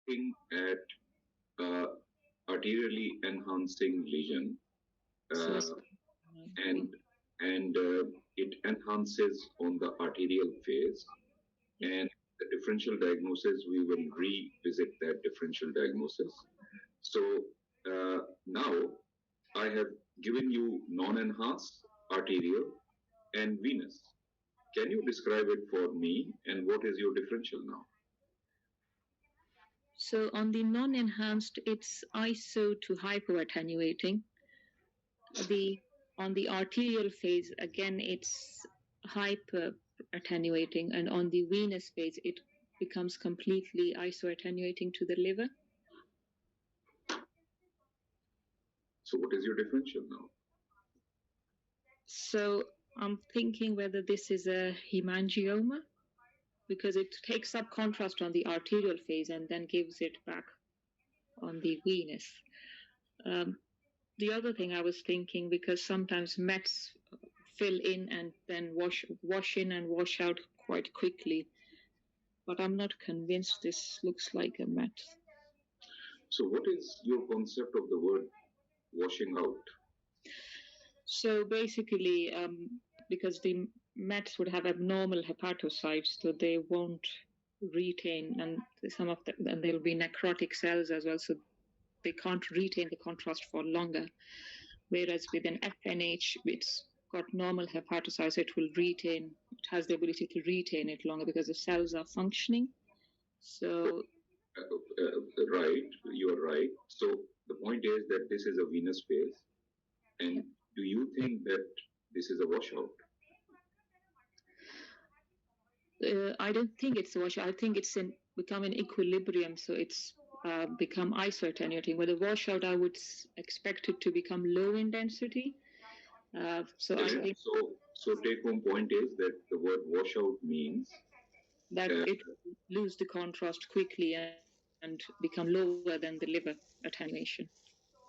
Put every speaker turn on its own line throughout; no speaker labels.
looking at arterially enhancing lesion, uh, and it enhances on the arterial phase. And the differential diagnosis, we will revisit that differential diagnosis. So now I have given you non-enhanced, arterial, and venous. Can you describe it for me, and what is your differential now?
So on the non-enhanced, it's iso to hypoattenuating. On the arterial phase, again, it's hyperattenuating, and on the venous phase, it becomes completely isoattenuating to the liver.
So what is your differential now?
So I'm thinking whether this is a hemangioma, because it takes up contrast on the arterial phase and then gives it back on the venous. The other thing I was thinking, because sometimes METs fill in and then wash in and wash out quite quickly, but I'm not convinced this looks like a MET.
So what is your concept of the word washing out?
So basically, because the METs would have abnormal hepatocytes, so they won't retain, and some of them, and there'll be necrotic cells as well, so they can't retain the contrast for longer. Whereas with an FNH, it's got normal hepatocytes, it will retain, it has the ability to retain it longer because the cells are functioning. So,
right, you are right. So the point is that this is a venous phase, and do you think that this is a washout?
I don't think it's a washout. I think it's become an equilibrium, so it's become isoattenuating. With a washout, I would expect it to become low in density. So I think
so take home point is that the word washout means
that it lose the contrast quickly and become lower than the liver attenuation.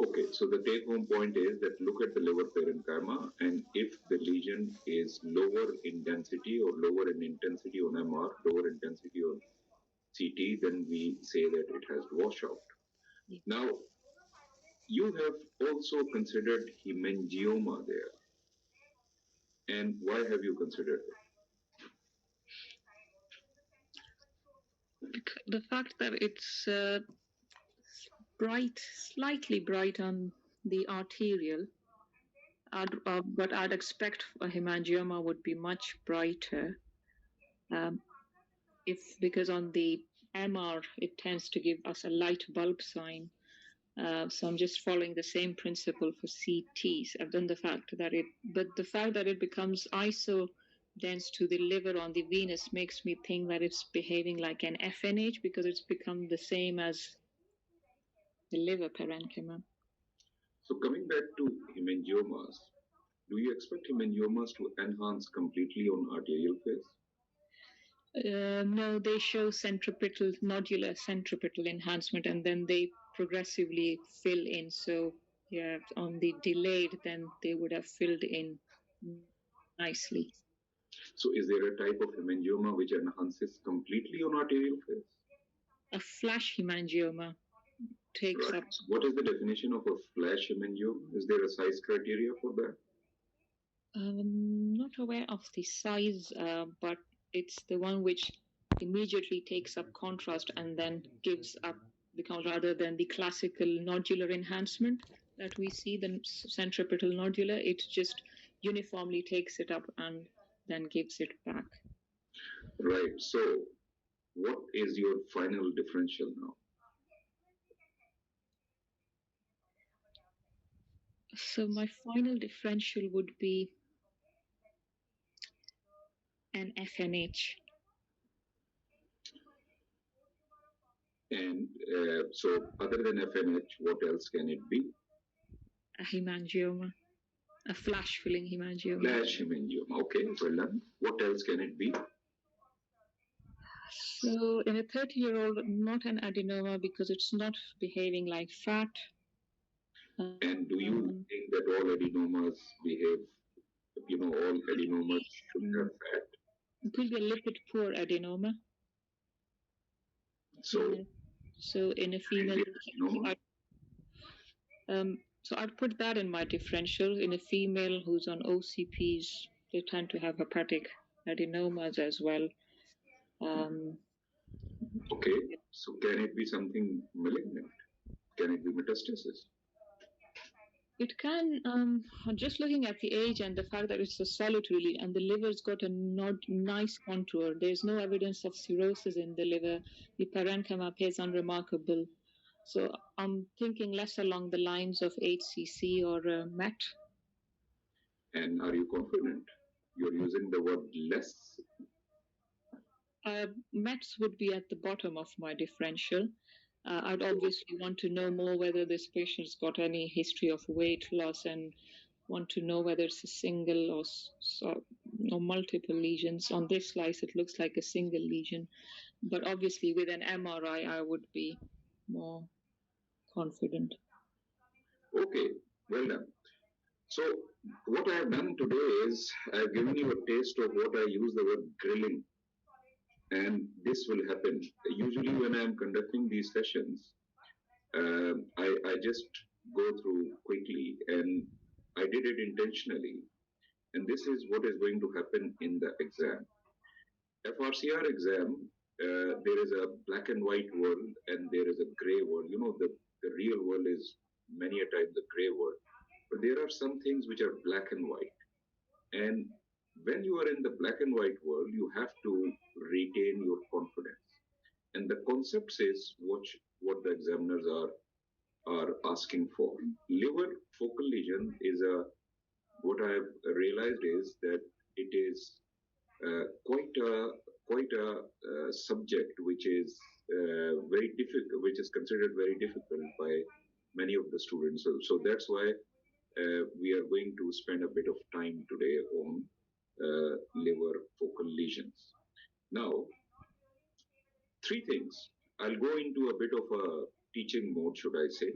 Okay, so the take home point is that look at the liver parenchyma, and if the lesion is lower in density or lower in intensity on MR, lower intensity on CT, then we say that it has washout.
Yeah.
Now, you have also considered hemangioma there. And why have you considered
it? The fact that it's bright, slightly bright on the arterial, but I'd expect a hemangioma would be much brighter. Because on the MR, it tends to give us a light bulb sign. So I'm just following the same principle for CTs. I've done the fact that it becomes iso dense to the liver on the venous makes me think that it's behaving like an FNH because it's become the same as the liver parenchyma.
So coming back to hemangiomas, do you expect hemangiomas to enhance completely on arterial phase?
No, they show nodular centripetal enhancement, and then they progressively fill in. So, yeah, on the delayed, then they would have filled in nicely.
So, is there a type of hemangioma which enhances completely on arterial phase?
A flash hemangioma takes up.
So what is the definition of a flash hemangioma? Is there a size criteria for that?
Not aware of the size, but it's the one which immediately takes up contrast and then gives up the contrast rather than the classical nodular enhancement that we see, the centripetal nodular. It just uniformly takes it up and then gives it back.
Right. So, what is your final differential now?
So my final differential would be an FNH.
And so, other than FNH, what else can it be?
A hemangioma, a flash filling hemangioma.
Flash hemangioma. Okay, well done. What else can it be?
So in a 30-year-old, not an adenoma because it's not behaving like fat.
And do you think that all adenomas behave, all adenomas should have fat?
It could be a lipid poor adenoma.
So
So in a female, so I'd put that in my differential. In a female who's on OCPs, they tend to have hepatic adenomas as well.
Okay, so can it be something malignant? Can it be metastasis?
It can, just looking at the age and the fact that it's a solitary lesion and the liver's got a nice contour. There's no evidence of cirrhosis in the liver. The parenchyma appears unremarkable. So I'm thinking less along the lines of HCC or MET.
And are you confident you're using the word less?
METs would be at the bottom of my differential. I'd obviously want to know more whether this patient's got any history of weight loss and want to know whether it's a single or multiple lesions. On this slice, it looks like a single lesion. But obviously, with an MRI, I would be more confident.
Okay, well done. So what I have done today is I've given you a taste of what I use the word grilling. And this will happen. Usually when I'm conducting these sessions, I just go through quickly, and I did it intentionally. And this is what is going to happen in the exam. FRCR exam, there is a black and white world and there is a gray world. You know, the real world is many a time the gray world. But there are some things which are black and white. And when you are in the black and white world, you have to retain your confidence. And the concepts is what the examiners are asking for. Liver focal lesion is what I have realized is that it is quite a subject which is very difficult, which is considered very difficult by many of the students. So that's why we are going to spend a bit of time today on liver focal lesions. Now, three things. I'll go into a bit of a teaching mode, should I say.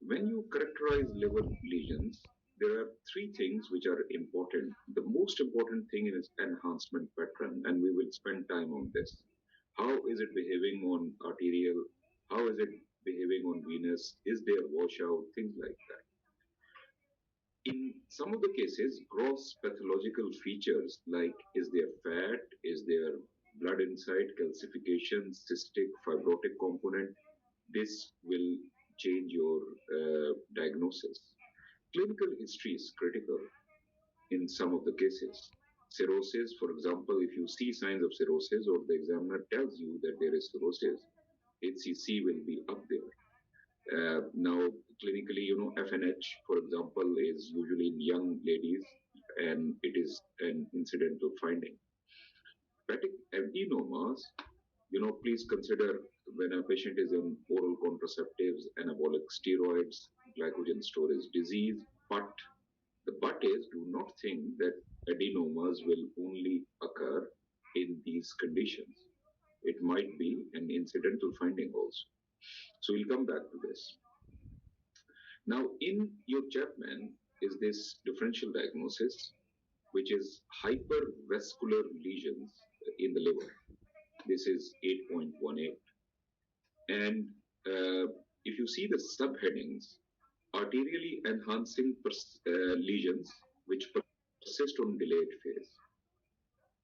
When you characterize liver lesions, there are three things which are important. The most important thing is enhancement pattern, and we will spend time on this. How is it behaving on arterial? How is it behaving on venous? Is there washout? Things like that. In some of the cases, gross pathological features like is there fat, is there blood inside, calcification, cystic, fibrotic component, this will change your diagnosis. Clinical history is critical in some of the cases. Cirrhosis, for example, if you see signs of cirrhosis or the examiner tells you that there is cirrhosis, HCC will be up there. Now, clinically, FNH, for example, is usually in young ladies, and it is an incidental finding. Hepatic adenomas, please consider when a patient is on oral contraceptives, anabolic steroids, glycogen storage disease, but the but is do not think that adenomas will only occur in these conditions. It might be an incidental finding also. So we'll come back to this. Now, in your Chapman is this differential diagnosis, which is hypervascular lesions in the liver. This is 8.18. And if you see the subheadings, arterially enhancing lesions which persist on delayed phase.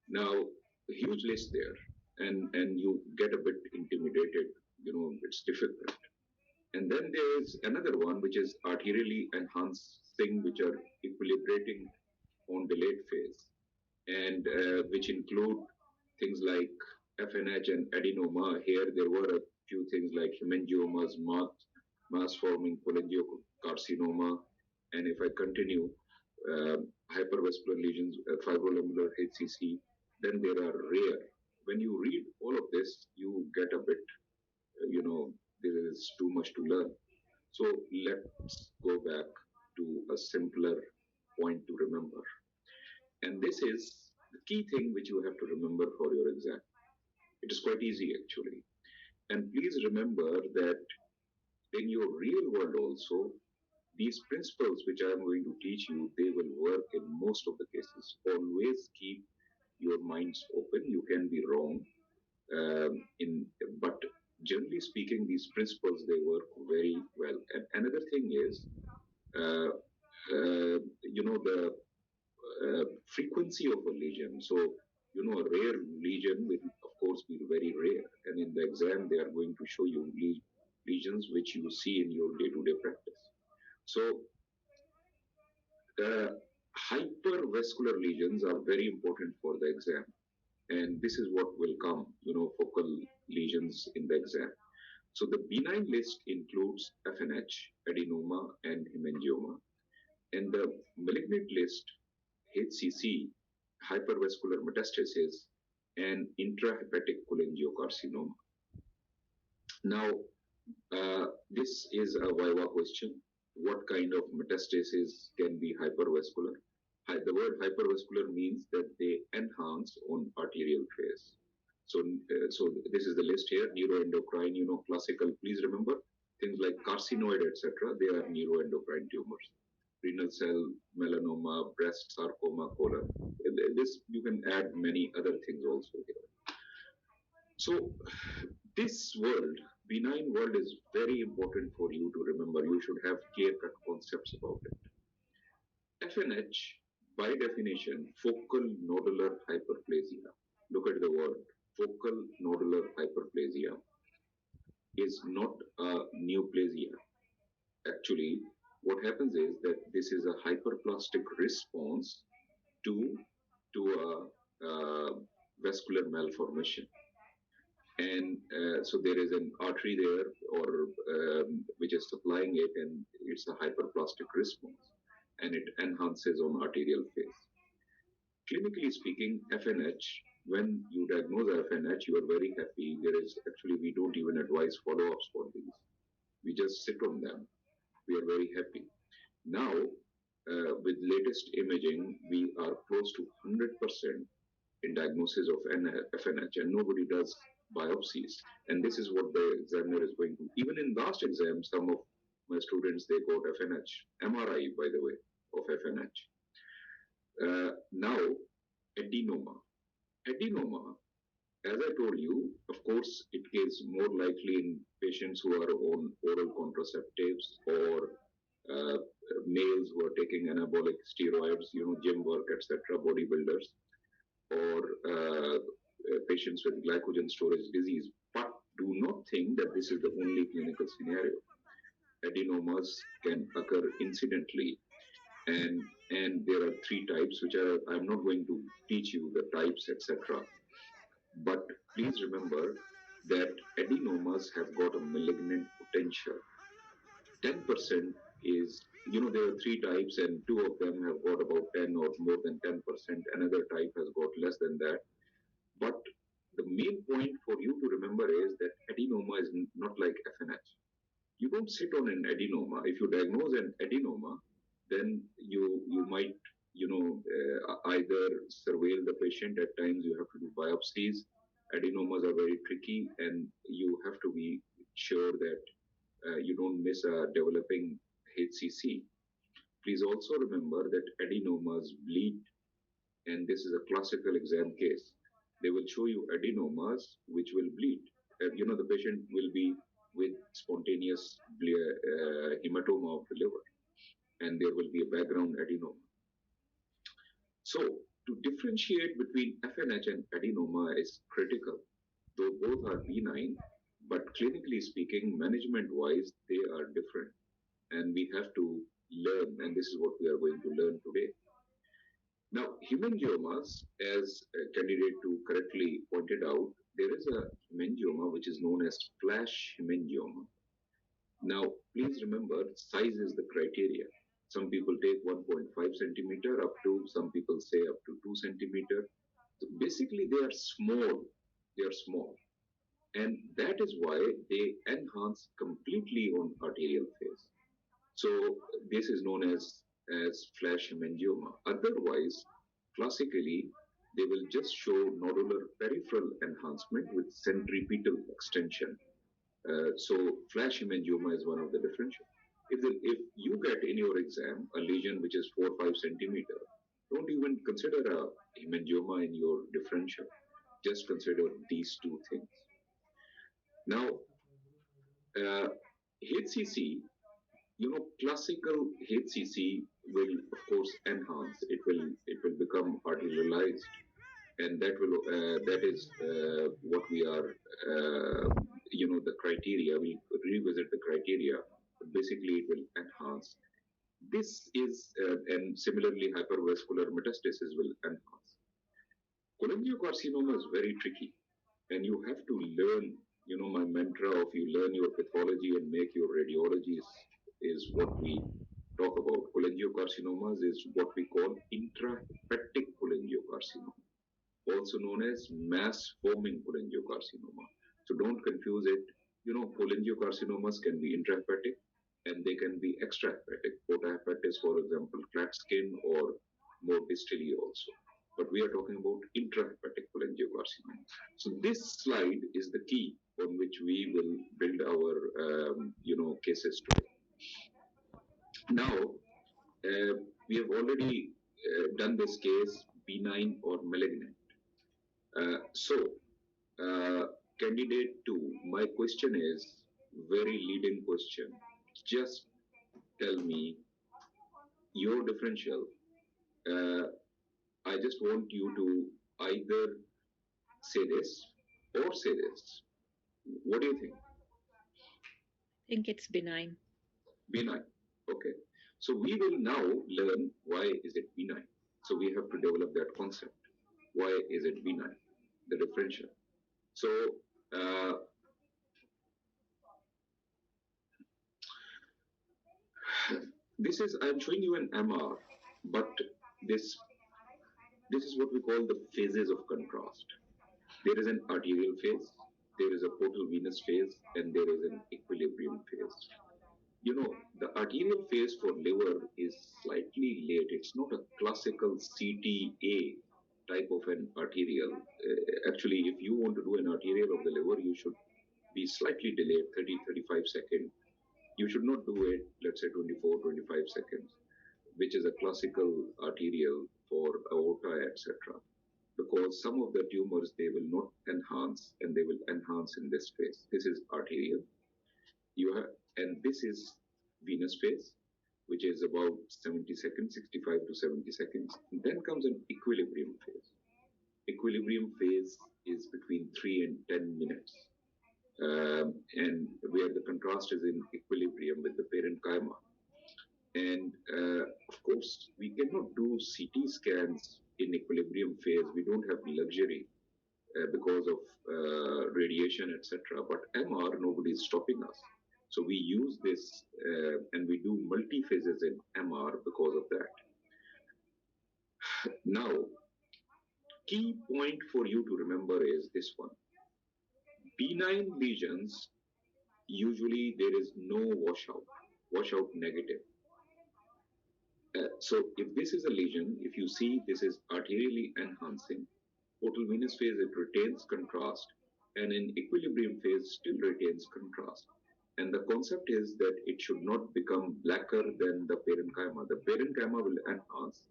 Now, a huge list there, and you get a bit intimidated, it's difficult. And then there is another one which is arterially enhancing, which are equilibrating on delayed phase, and which include things like FNH and adenoma. Here there were a few things like hemangiomas, mass-forming cholangiocarcinoma, and if I continue, hypervascular lesions, fibrolamellar HCC, then there are rare. When you read all of this, you get a bit, there is too much to learn. So let's go back to a simpler point to remember. And this is the key thing which you have to remember for your exam. It is quite easy actually. And please remember that in your real world also, these principles which I am going to teach you, they will work in most of the cases. Always keep your minds open. You can be wrong, but generally speaking, these principles, they work very well. And another thing is, uh, the frequency of a lesion. So, a rare lesion will, of course, be very rare. And in the exam, they are going to show you lesions which you see in your day-to-day practice. So, hypervascular lesions are very important for the exam. And this is what will come, focal lesions in the exam. So the benign list includes FNH, adenoma, and hemangioma. And the malignant list, HCC, hypervascular metastasis, and intrahepatic cholangiocarcinoma. Now, this is a viva question. What kind of metastasis can be hypervascular? The word hypervascular means that they enhance on arterial phase. So this is the list here: neuroendocrine, classical. Please remember things like carcinoid, etc. They are neuroendocrine tumors. Renal cell, melanoma, breast sarcoma, colon. This you can add many other things also here. So this world, benign world, is very important for you to remember. You should have clear-cut concepts about it. FNH, by definition, focal nodular hyperplasia. Look at the word. Focal nodular hyperplasia is not a neoplasia. Actually, what happens is that this is a hyperplastic response to a vascular malformation. And so there is an artery there, or which is supplying it, and it's a hyperplastic response, and it enhances on arterial phase. Clinically speaking, FNH, when you diagnose FNH, you are very happy. There is actually, we don't even advise follow-ups for these. We just sit on them. We are very happy. Now, with latest imaging, we are close to 100% in diagnosis of FNH, and nobody does biopsies. And this is what the examiner is going to. Even in last exam, some of my students, they got FNH, MRI, by the way, of FNH. Now, adenoma. Adenoma, as I told you, of course, it is more likely in patients who are on oral contraceptives, or males who are taking anabolic steroids, gym work, etc., bodybuilders, or patients with glycogen storage disease. But do not think that this is the only clinical scenario. Adenomas can occur incidentally, and there are three types, which I'm not going to teach you the types, etc. But please remember that adenomas have got a malignant potential. 10% is, there are three types, and two of them have got about 10 or more than 10%. Another type has got less than that. But the main point for you to remember is that adenoma is not like FNH. You don't sit on an adenoma. If you diagnose an adenoma, then you might either surveil the patient. At times you have to do biopsies. Adenomas are very tricky, and you have to be sure that you don't miss a developing HCC. Please also remember that adenomas bleed, and this is a classical exam case. They will show you adenomas which will bleed. The patient will be with spontaneous hematoma of the liver, and there will be a background adenoma. So, to differentiate between FNH and adenoma is critical, though both are benign, but clinically speaking, management-wise, they are different. And we have to learn, and this is what we are going to learn today. Now, hemangiomas, as a candidate to correctly pointed out, there is a hemangioma which is known as flash hemangioma. Now, please remember, size is the criteria. Some people take 1.5 centimeter up to, some people say up to 2 centimeter. So basically, they are small. They are small. And that is why they enhance completely on arterial phase. So this is known as flash hemangioma. Otherwise, classically, they will just show nodular peripheral enhancement with centripetal extension. So flash hemangioma is one of the differential. If you get in your exam a lesion which is 4 or 5 centimeter, don't even consider a hemangioma in your differential. Just consider these two things. Now, HCC, classical HCC will of course enhance. It will become arterialized, and that is what we are the criteria. We revisit the criteria, but basically it will enhance. This is and similarly hypervascular metastasis will enhance. Cholangiocarcinoma is very tricky, and you have to learn. My mantra of you learn your pathology and make your radiology is what we talk about. Cholangiocarcinomas is what we call intrahepatic cholangiocarcinoma, also known as mass forming cholangiocarcinoma. So don't confuse it. Cholangiocarcinomas can be intrahepatic and they can be extrahepatic. Portahepatic, for example, flat skin or more distally also. But we are talking about intrahepatic cholangiocarcinoma. So this slide is the key on which we will build our cases today. Now, we have already done this case benign or malignant. So, candidate two, my question is very leading question. Just tell me your differential. Uh, I just want you to either say this or say this. What do you think?
I think it's benign.
Benign. Okay. So we will now learn why is it benign. So we have to develop that concept. Why is it benign? The differential. So uh, this is, I'm showing you an MR, but this this is what we call the phases of contrast. There is an arterial phase, there is a portal venous phase, and there is an equilibrium phase. The arterial phase for liver is slightly late. It's not a classical CTA type of an arterial. Actually, if you want to do an arterial of the liver, you should be slightly delayed, 30, 35 seconds. You should not do it, let's say 24, 25 seconds, which is a classical arterial for aorta, etc. Because some of the tumors, they will not enhance and they will enhance in this phase. This is arterial. And this is venous phase, which is about 70 seconds, 65 to 70 seconds. And then comes an equilibrium phase. Equilibrium phase is between 3 and 10 minutes. And where the contrast is in equilibrium with the parenchyma. And of course, we cannot do CT scans in equilibrium phase. We don't have luxury because of radiation, etc. But MR, nobody is stopping us. So we use this and we do multi-phases in MR because of that. Now, key point for you to remember is this one. Benign lesions, usually there is no washout negative. So if this is a lesion, if you see this is arterially enhancing, portal venous phase, it retains contrast, and in equilibrium phase still retains contrast. And the concept is that it should not become blacker than the parenchyma. The parenchyma will enhance,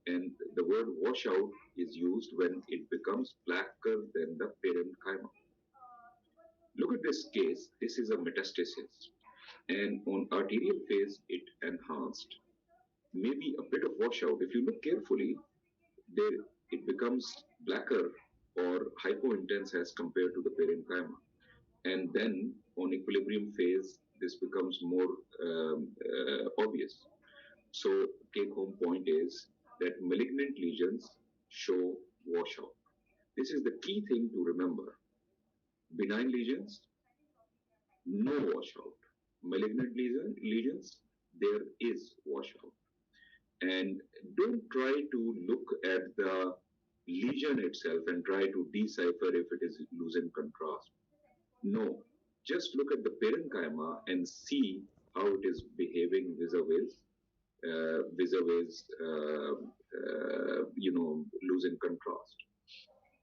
and the word washout is used when it becomes blacker than the parenchyma. Look at this case. This is a metastasis, and on arterial phase, it enhanced. Maybe a bit of washout. If you look carefully, there it becomes blacker or hypointense as compared to the parenchyma. And then on equilibrium phase, this becomes more obvious. So take home point is that malignant lesions show washout. This is the key thing to remember. Benign lesions, no washout. Malignant lesions, there is washout. And don't try to look at the lesion itself and try to decipher if it is losing contrast. No, just look at the parenchyma and see how it is behaving vis-a-vis, losing contrast.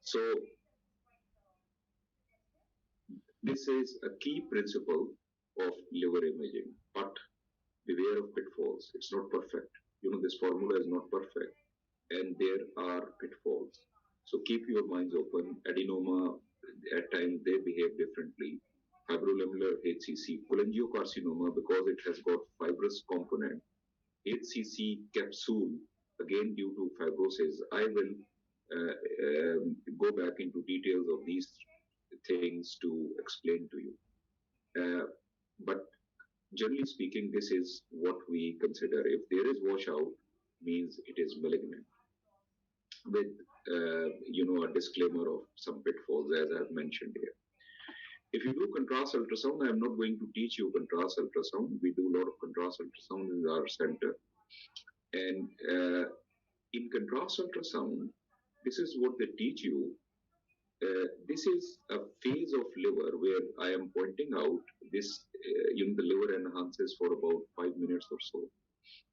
So this is a key principle of liver imaging, but beware of pitfalls. It's not perfect. This formula is not perfect, and there are pitfalls. So keep your minds open. Adenoma, at times, they behave differently. fibrolamellar HCC, cholangiocarcinoma, because it has got fibrous component, HCC capsule, again due to fibrosis. I will go back into details of these things to explain to you. But generally speaking, this is what we consider. If there is washout, means it is malignant. With a disclaimer of some pitfalls, as I've mentioned here. If you do contrast ultrasound, I'm not going to teach you contrast ultrasound. We do a lot of contrast ultrasound in our center. And in contrast ultrasound, this is what they teach you. This is a phase of liver where I am pointing out this, the liver enhances for about 5 minutes or so,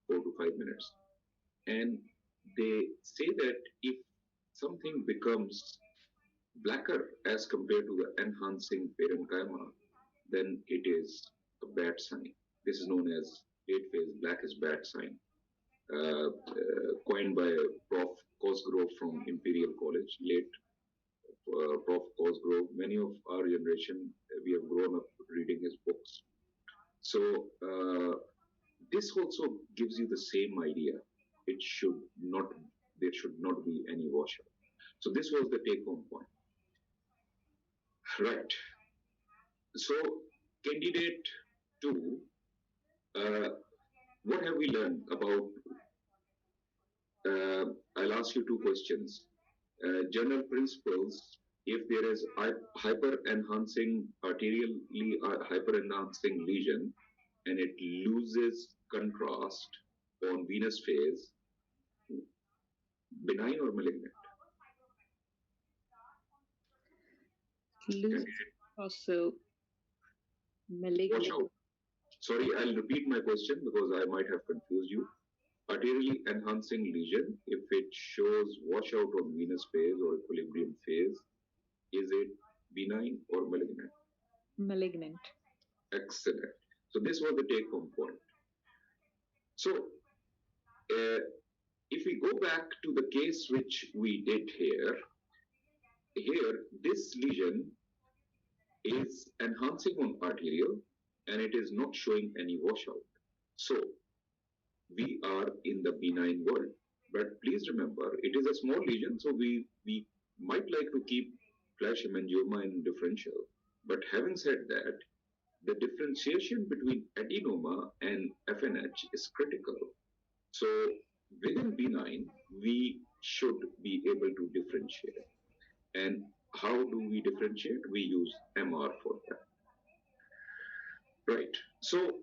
4 to 5 minutes. And they say that if something becomes blacker as compared to the enhancing parenchyma, then it is a bad sign. This is known as late phase black is bad sign, coined by Prof. Cosgrove from Imperial College, late Prof. Cosgrove. Many of our generation, we have grown up reading his books. So this also gives you the same idea. It should not, there should not be any washout. So this was the take-home point. Right. So candidate 2, what have we learned about? I'll ask you 2 questions. General principles, if there is hyper-enhancing, arterially hyper-enhancing lesion and it loses contrast on venous phase, benign or malignant?
Also malignant.
Watch out. Sorry, I'll repeat my question because I might have confused you. Arterially enhancing lesion, if it shows washout on venous phase or equilibrium phase, is it benign or malignant?
Malignant.
Excellent. So this was the take-home point. So if we go back to the case which we did here, this lesion is enhancing on arterial and it is not showing any washout. So we are in the benign world. But please remember, it is a small lesion, so we might like to keep flash hemangioma in differential. But having said that, the differentiation between adenoma and FNH is critical. So within benign, we should be able to differentiate. And how do we differentiate? We use MR for that. Right. So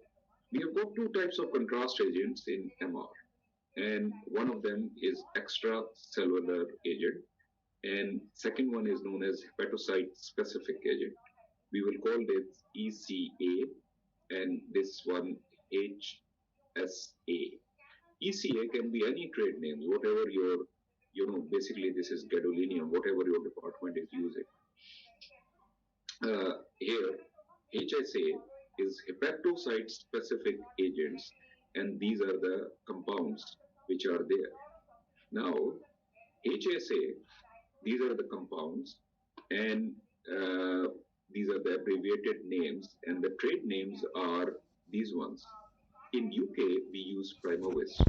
we have got 2 types of contrast agents in MR. And one of them is extracellular agent. And second one is known as hepatocyte specific agent. We will call this ECA and this one HSA. ECA can be any trade names, whatever your, basically this is gadolinium, whatever your department is using. Here, HSA is hepatocyte specific agents, and these are the compounds which are there. Now, HSA, these are the compounds, and these are the abbreviated names, and the trade names are these ones. In UK, we use Primavist.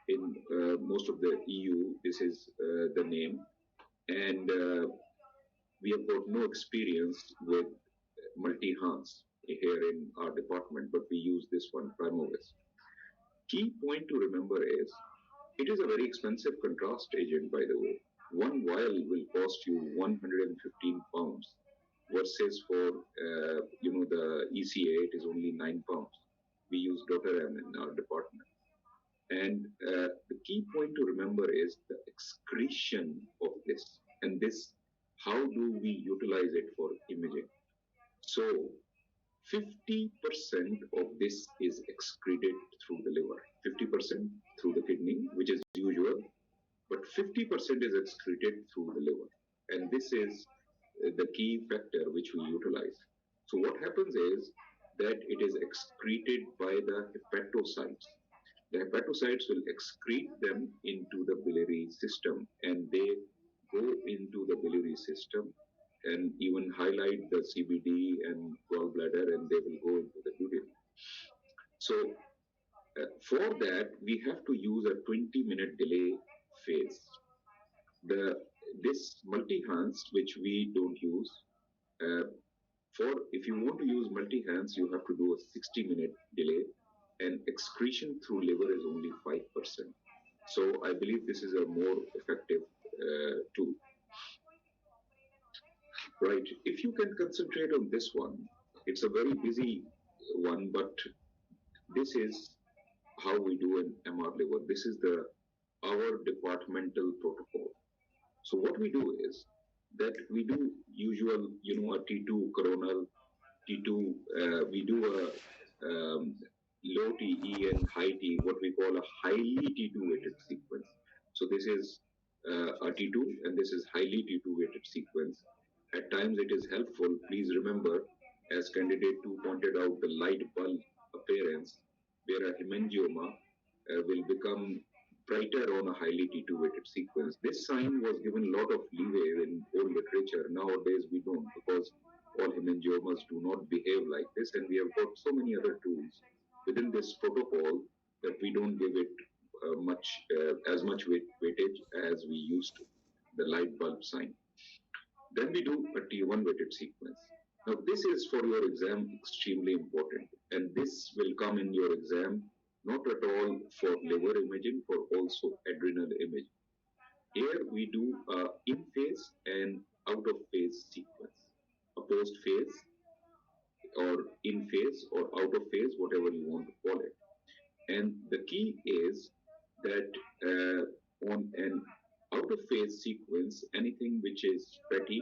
In most of the EU, this is the name, and we have got no experience with multi-Hans here in our department, but we use this one, Primavist. Key point to remember is, it is a very expensive contrast agent, by the way. One vial will cost you 115 pounds versus for, the ECA, it is only 9 pounds. We use Dotaram in our department. And the key point to remember is the excretion of this. And this, how do we utilize it for imaging? So 50% of this is excreted through the liver, 50% through the kidney, which is usual, but 50% is excreted through the liver. And this is the key factor which we utilize. So what happens is that it is excreted by the hepatocytes. The hepatocytes will excrete them into the biliary system, and they go into the biliary system and even highlight the CBD and gallbladder, and they will go into the duodenum. So for that, we have to use a 20-minute delay phase. This multi-hands, which we don't use, uh, for if you want to use multi-hands, you have to do a 60-minute delay, and excretion through liver is only 5%. So I believe this is a more effective tool. Right. If you can concentrate on this one, it's a very busy one, but this is how we do an MR liver. This is the our departmental protocol. So what we do is that we do usual, a T2 coronal, T2, we do a low TE and high T, what we call a highly T2 weighted sequence. So this is a T2 and this is highly T2 weighted sequence. At times it is helpful. Please remember, as candidate 2 pointed out, the light bulb appearance, where a hemangioma will become brighter on a highly T2 weighted sequence. This sign was given a lot of leeway in old literature. Nowadays we don't, because all hemangiomas do not behave like this, and we have got so many other tools within this protocol that we don't give it as much weightage as we used to, the light bulb sign. Then we do a T1 weighted sequence. Now this is for your exam extremely important, and this will come in your exam not at all for liver imaging, for also adrenal imaging. Here we do a in phase and out of phase sequence, a post phase or in phase or out of phase, whatever you want to call it. And the key is that on an out of phase sequence, anything which is fatty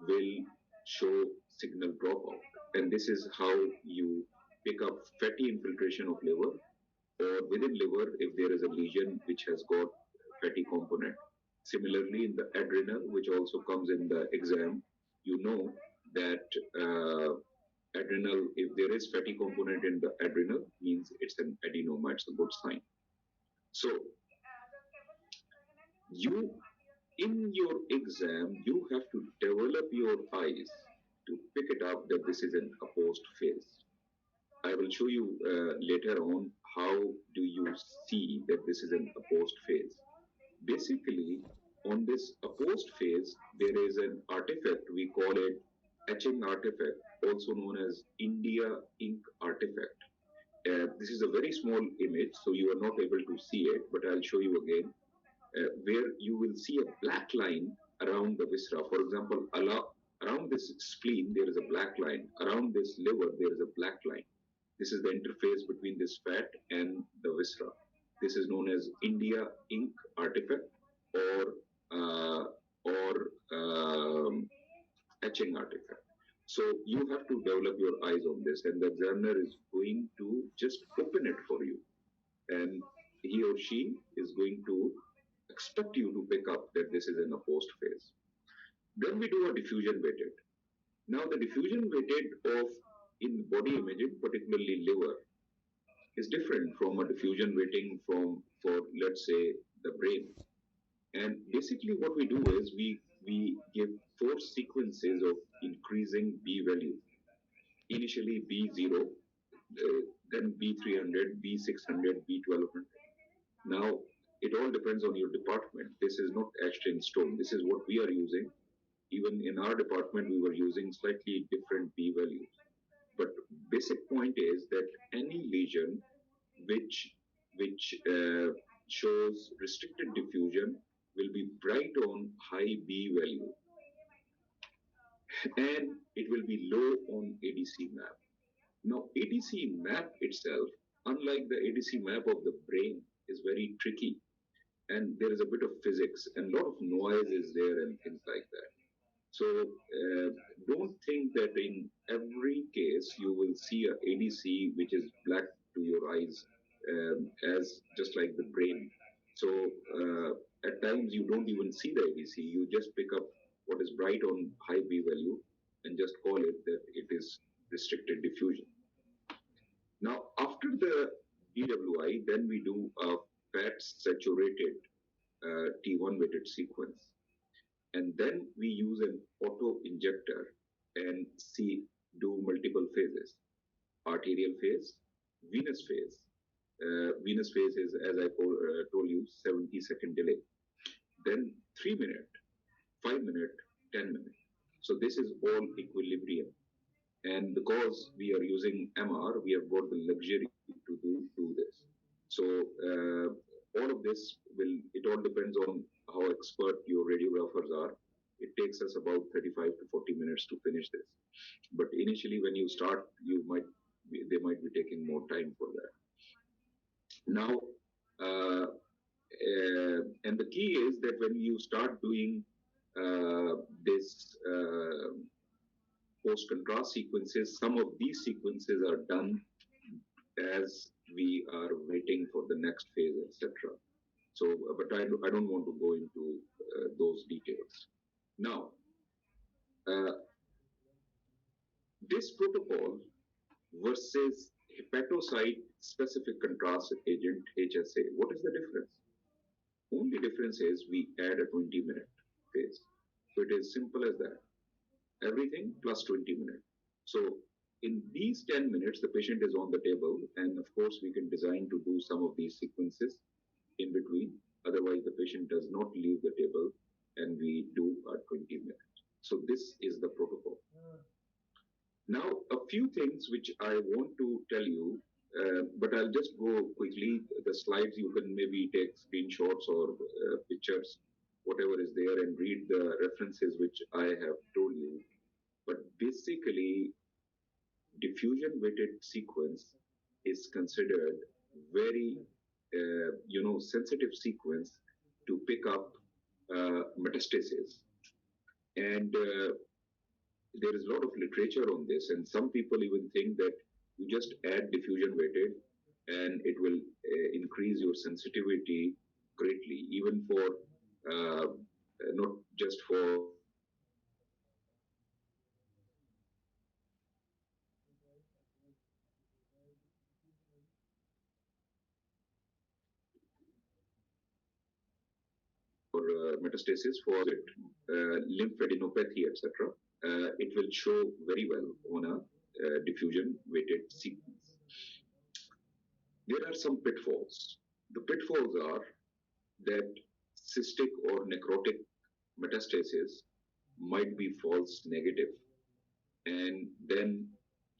will show signal dropout. And this is how you pick up fatty infiltration of liver, or within liver if there is a lesion which has got fatty component. Similarly, in the adrenal, which also comes in the exam, you know that adrenal, if there is fatty component in the adrenal, means it's an adenoma, it's a good sign. So you, in your exam, you have to develop your eyes to pick it up that this is an opposed phase. I will show you later on how do you see that this is an opposed phase. Basically, on this opposed phase, there is an artifact, we call it etching artifact, also known as India ink artifact. This is a very small image, so you are not able to see it, but I'll show you again, where you will see a black line around the viscera. For example, around this spleen, there is a black line. Around this liver, there is a black line. This is the interface between this fat and the viscera. This is known as India ink artifact or uh, or etching artifact. So you have to develop your eyes on this, and the examiner is going to just open it for you, and he or she is going to expect you to pick up that this is an opposed phase. Then we do a diffusion weighted. Now the diffusion weighted of in body imaging, particularly liver, is different from a diffusion weighting for let's say the brain. And basically what we do is we give four sequences of increasing B value. Initially B0, then B300, B600, B1200. Now it all depends on your department. This is not etched in stone. This is what we are using. Even in our department, we were using slightly different B values. But basic point is that any lesion which shows restricted diffusion will be bright on high B value, and it will be low on ADC map. Now, ADC map itself, unlike the ADC map of the brain, is very tricky, and there is a bit of physics and a lot of noise is there and things like that. So don't think that in every case you will see a ADC which is black to your eyes as just like the brain. So at times you don't even see the ADC. You just pick up what is bright on high B value and just call it that it is restricted diffusion. Now after the DWI, then we do a fat saturated T1 weighted sequence. And then we use an auto injector and see do multiple phases: arterial phase, venous phase. Venous phase is, as I told you, 70-second delay. Then 3 minute, 5 minute, 10 minute. So this is all equilibrium. And because we are using MR, we have got the luxury to do this. So all of this it all depends on how expert your radiographers are. It takes us about 35 to 40 minutes to finish this. But initially, when you start, they might be taking more time for that. Now, and the key is that when you start doing this post contrast sequences, some of these sequences are done as we are waiting for the next phase, etc. So, but I don't want to go into those details. Now, this protocol versus hepatocyte specific contrast agent HSA, what is the difference? Only difference is we add a 20-minute phase. So it is simple as that. Everything plus 20 minutes. So in these 10 minutes, the patient is on the table, and of course, we can design to do some of these sequences in between. Otherwise, the patient does not leave the table, and we do our 20 minutes. So this is the protocol. Now, a few things which I want to tell you, but I'll just go quickly. The slides, you can maybe take screenshots or pictures, whatever is there, and read the references which I have told you. But basically, diffusion weighted sequence is considered very, sensitive sequence to pick up metastasis. And there is a lot of literature on this, and some people even think that you just add diffusion weighted and it will increase your sensitivity greatly, even for not just for metastasis, for lymphadenopathy, etc. It will show very well on a diffusion weighted sequence. There are some pitfalls. The pitfalls are that cystic or necrotic metastasis might be false negative. And then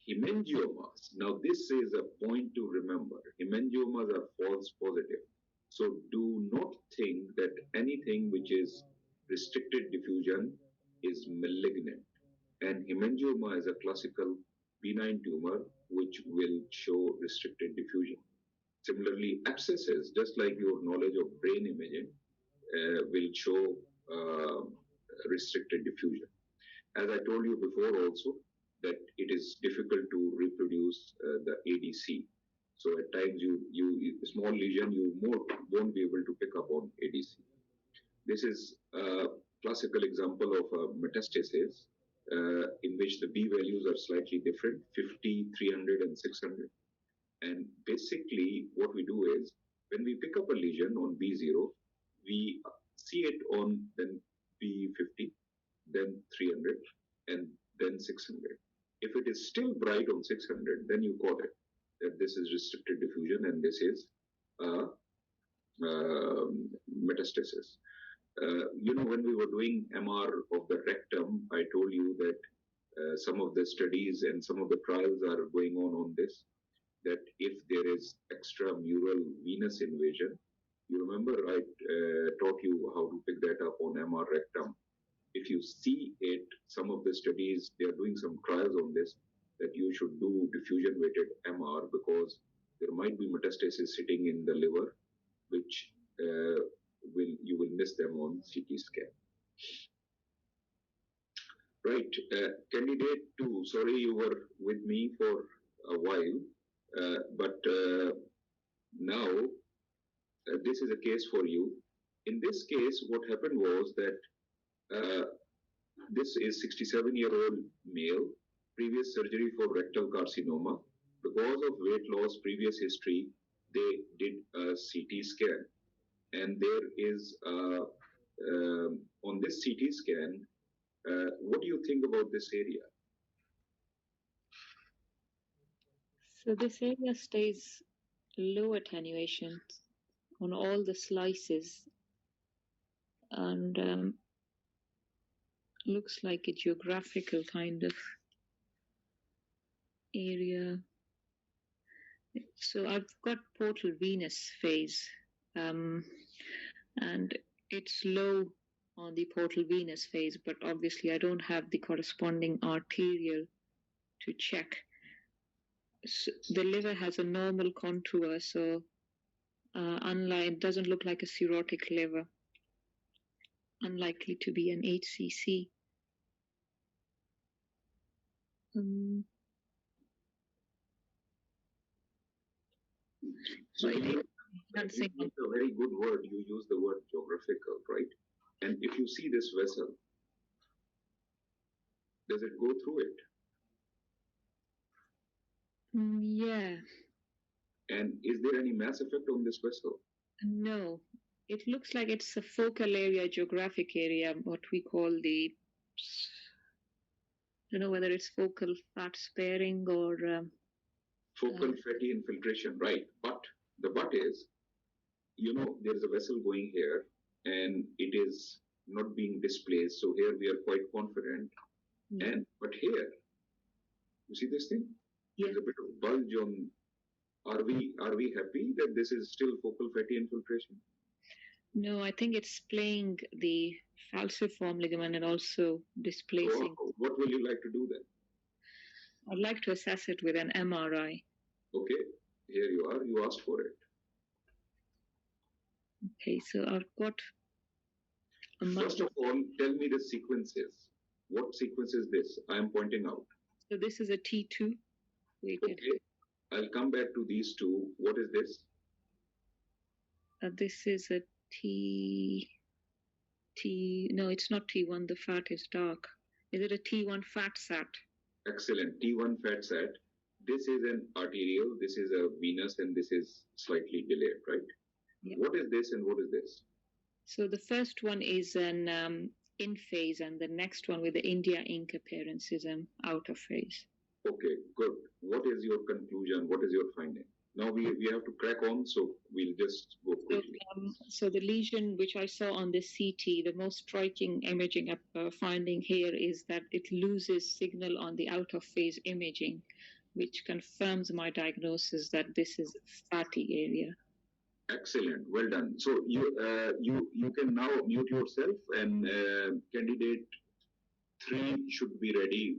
hemangiomas. Now, this is a point to remember. Hemangiomas are false positive. So do not think that anything which is restricted diffusion is malignant. And hemangioma is a classical benign tumor which will show restricted diffusion. Similarly, abscesses, just like your knowledge of brain imaging, will show restricted diffusion. As I told you before also, that it is difficult to reproduce the ADC. So at times small lesion, you won't be able to pick up on ADC. This is a classical example of a metastasis in which the B values are slightly different, 50, 300, and 600. And basically what we do is, when we pick up a lesion on B0, we see it on then B50, then 300, and then 600. If it is still bright on 600, then you call it that this is restricted diffusion and this is metastasis. When we were doing MR of the rectum, I told you that some of the studies and some of the trials are going on this, that if there is extramural venous invasion, you remember I taught you how to pick that up on MR rectum. If you see it, some of the studies, they are doing some trials on this, that you should do diffusion weighted MR because there might be metastasis sitting in the liver, which you will miss them on CT scan. Right, candidate 2, sorry you were with me for a while, but now this is a case for you. In this case, what happened was that this is 67-year-old male, previous surgery for rectal carcinoma. Because of weight loss, previous history, they did a CT scan. And there is a on this CT scan, what do you think about this area?
So this area stays low attenuation on all the slices, and looks like a geographical kind of area. So I've got portal venous phase, and it's low on the portal venous phase, but obviously I don't have the corresponding arterial to check. So the liver has a normal contour, so unlike, it doesn't look like a cirrhotic liver, unlikely to be an HCC.
So that's a very good word. You use the word geographical, right? And if you see this vessel, does it go through it?
Yeah.
And is there any mass effect on this vessel?
No. It looks like it's a focal area, geographic area, what we call the, I don't know whether it's focal fat sparing or
focal fatty infiltration, right? But the but is, there is a vessel going here and it is not being displaced. So here we are quite confident. But here, you see this thing? Yeah. There's a bit of bulge on. Are we happy that this is still focal fatty infiltration?
No, I think it's playing the falciform ligament and also displacing.
So what will you like to do then?
I'd like to assess it with an MRI.
Okay, here you are. You asked for it.
Okay, so I've got.
First of all, tell me the sequences. What sequence is this? I am pointing out.
So this is a T2.
Okay, I'll come back to these two. What is this?
This is a no, it's not T1. The fat is dark. Is it a T1 fat sat?
Excellent. T1 fat sat. This is an arterial, this is a venous, and this is slightly delayed, right? Yeah. What is this and what is this?
So the first one is an in phase, and the next one with the India ink appearance is an out of phase.
Okay, good. What is your conclusion? What is your finding? Now we have to crack on, so we'll just go quickly.
So the lesion which I saw on the CT, the most striking imaging finding here is that it loses signal on the out of phase imaging, which confirms my diagnosis that this is fatty area.
Excellent, well done. So you can now mute yourself, and candidate 3 should be ready.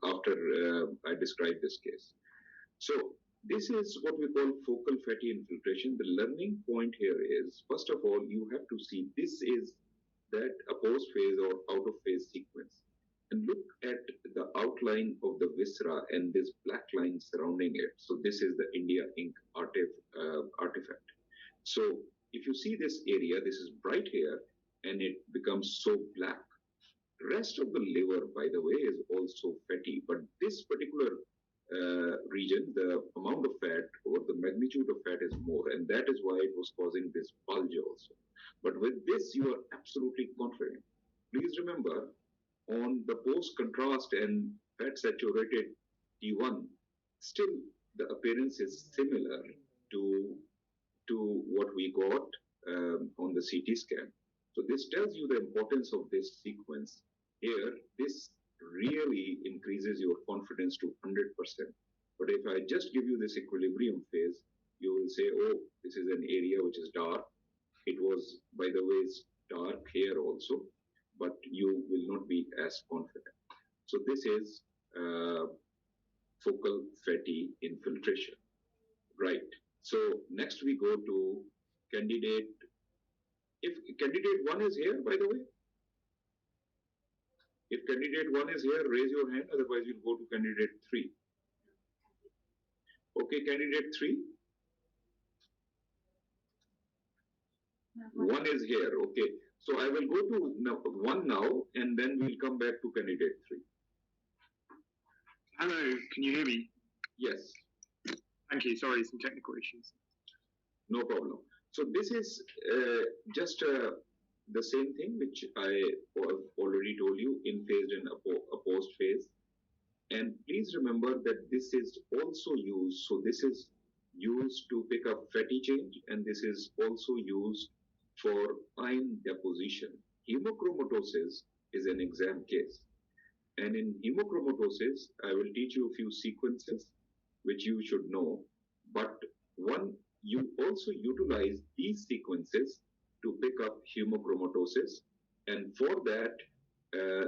After I describe this case. So this is what we call focal fatty infiltration. The learning point here is, first of all, you have to see this is that apose phase or out of phase sequence. And look at the outline of the viscera and this black line surrounding it. So this is the India ink artifact. So if you see this area, this is bright here, and it becomes so black. Rest of the liver, by the way, is also fatty, but this particular region, the amount of fat or the magnitude of fat is more, and that is why it was causing this bulge also. But with this, you are absolutely confident. Please remember, on the post-contrast and fat-saturated T1, still the appearance is similar to what we got on the CT scan. So this tells you the importance of this sequence. Here, this really increases your confidence to 100%. But if I just give you this equilibrium phase, you will say, oh, this is an area which is dark. It was, by the way, dark here also, but you will not be as confident. So this is focal fatty infiltration, right? So next we go to candidate. If candidate 1 is here, by the way, if candidate 1 is here, raise your hand, otherwise we'll go to candidate 3. Okay, candidate 3. 1 is here, okay. So I will go to 1 now, and then we'll come back to candidate 3.
Hello, can you hear me?
Yes.
Thank you, sorry, some technical issues.
No problem. So this is just the same thing which I have already told you, in phased and opposed phase. And please remember that this is also used, so this is used to pick up fatty change, and this is also used for ion deposition. Hemochromatosis is an exam case. And in hemochromatosis, I will teach you a few sequences which you should know. But one, you also utilize these sequences to pick up hemochromatosis. And for that, uh,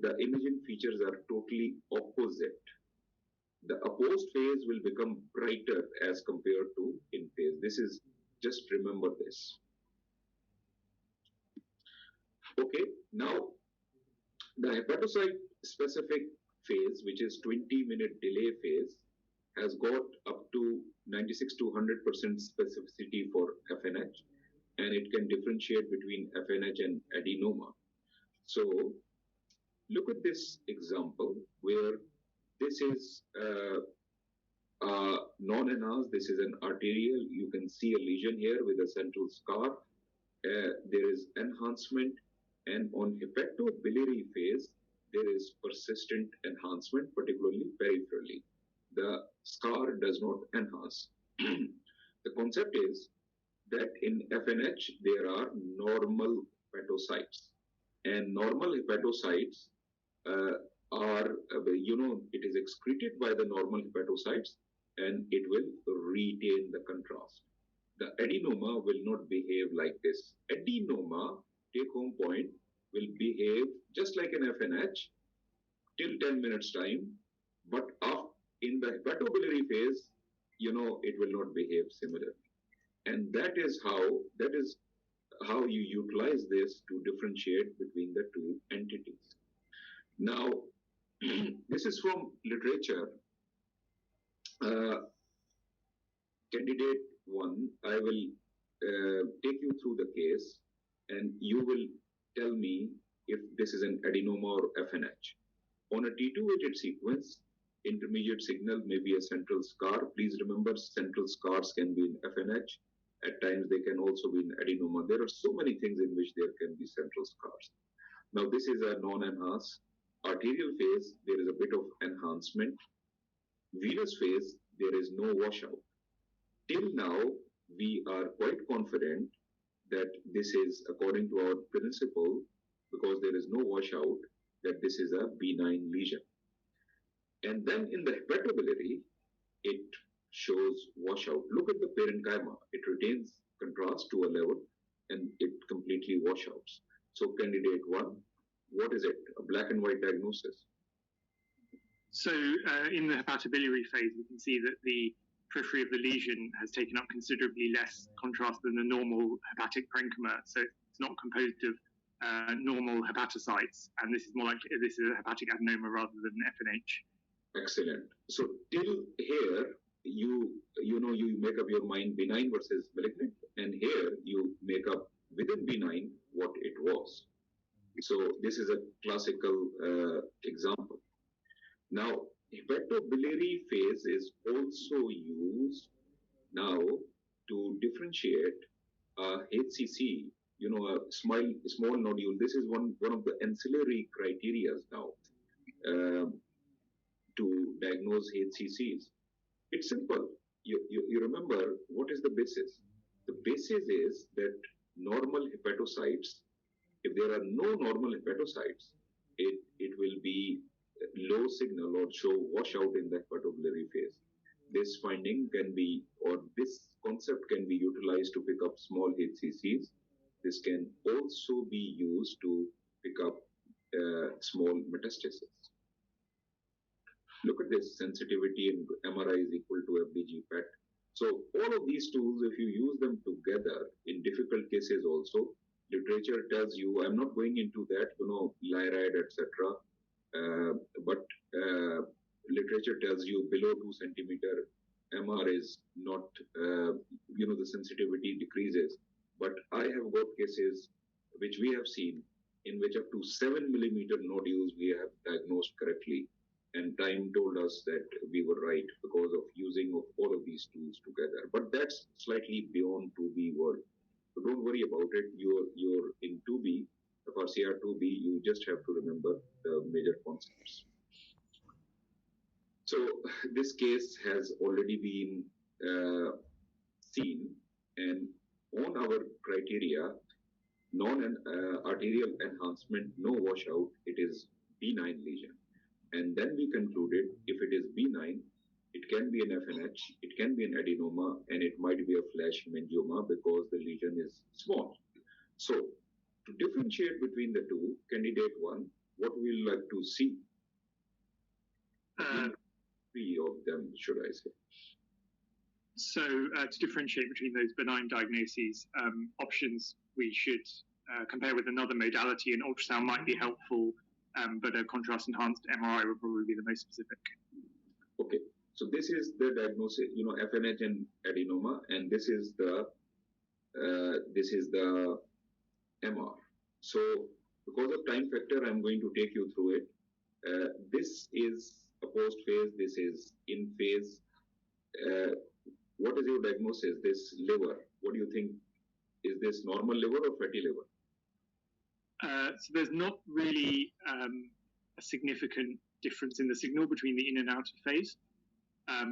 the imaging features are totally opposite. The opposed phase will become brighter as compared to in phase. This is, just remember this. Okay, now the hepatocyte specific phase, which is 20-minute delay phase, has got up to 96 to 100% specificity for FNH, and it can differentiate between FNH and adenoma. So look at this example where this is non-enhanced, this is an arterial. You can see a lesion here with a central scar. There is enhancement, and on hepatobiliary phase, there is persistent enhancement, particularly peripherally. The scar does not enhance. The concept is that in FNH, there are normal hepatocytes, and normal hepatocytes are, it is excreted by the normal hepatocytes, and it will retain the contrast. The adenoma will not behave like this. Adenoma, take home point, will behave just like an FNH till 10 minutes time, but in the hepatobiliary phase, it will not behave similarly. And that is how you utilize this to differentiate between the two entities. Now, this is from literature. Candidate 1, I will take you through the case, and you will tell me if this is an adenoma or FNH. On a T2-weighted sequence, intermediate signal may be a central scar. Please remember, central scars can be in FNH. At times, they can also be in adenoma. There are so many things in which there can be central scars. Now, this is a non-enhanced. Arterial phase, there is a bit of enhancement. Venous phase, there is no washout. Till now, we are quite confident that this is according to our principle, because there is no washout, that this is a benign lesion. And then in the hepatobiliary, it shows washout. Look at the parenchyma. It retains contrast to a level, and it completely washouts. So candidate 1, what is it? A black and white diagnosis.
So in the hepatobiliary phase, we can see that the periphery of the lesion has taken up considerably less contrast than the normal hepatic parenchyma. So it's not composed of normal hepatocytes, and this is a hepatic adenoma rather than an FNH.
Excellent. So till here, you make up your mind benign versus malignant, and here you make up within benign what it was. So this is a classical example. Now, hepatobiliary phase is also used now to differentiate HCC, a small nodule. This is one of the ancillary criteria now to diagnose HCCs. It's simple. You remember what is the basis? The basis is that normal hepatocytes, if there are no normal hepatocytes, it will be low signal or show washout in the hepatobiliary phase. This finding can be, or this concept can be utilized to pick up small HCCs. This can also be used to pick up small metastasis. Look at this, sensitivity in MRI is equal to FDG PET. So all of these tools, if you use them together in difficult cases also, literature tells you, I'm not going into that, lyride, etc. But literature tells you below 2 centimeter MR is not, the sensitivity decreases. But I have got cases which we have seen in which up to 7 millimeter nodules we have diagnosed correctly. and time told us that we were right because of using of all of these tools together. But that's slightly beyond 2B world. So don't worry about it. You're in 2B, the Frcr 2B, you just have to remember the major concepts. So this case has already been seen, and on our criteria, non-arterial enhancement, no washout, it is benign lesion. And then we concluded if it is benign, it can be an FNH, it can be an adenoma, and it might be a flash hemangioma because the lesion is small. So to differentiate between the two, candidate one, what we like to see? Three of them, should I say?
So to differentiate between those benign diagnoses, options we should compare with another modality, and ultrasound might be helpful, but a contrast-enhanced MRI would probably be the most specific.
Okay, so this is the diagnosis, FNH and adenoma, and this is the MR. So because of time factor, I'm going to take you through it. This is a post phase, this is in phase. What is your diagnosis? This liver, what do you think? Is this normal liver or fatty liver?
So there's not really a significant difference in the signal between the in and out of phase.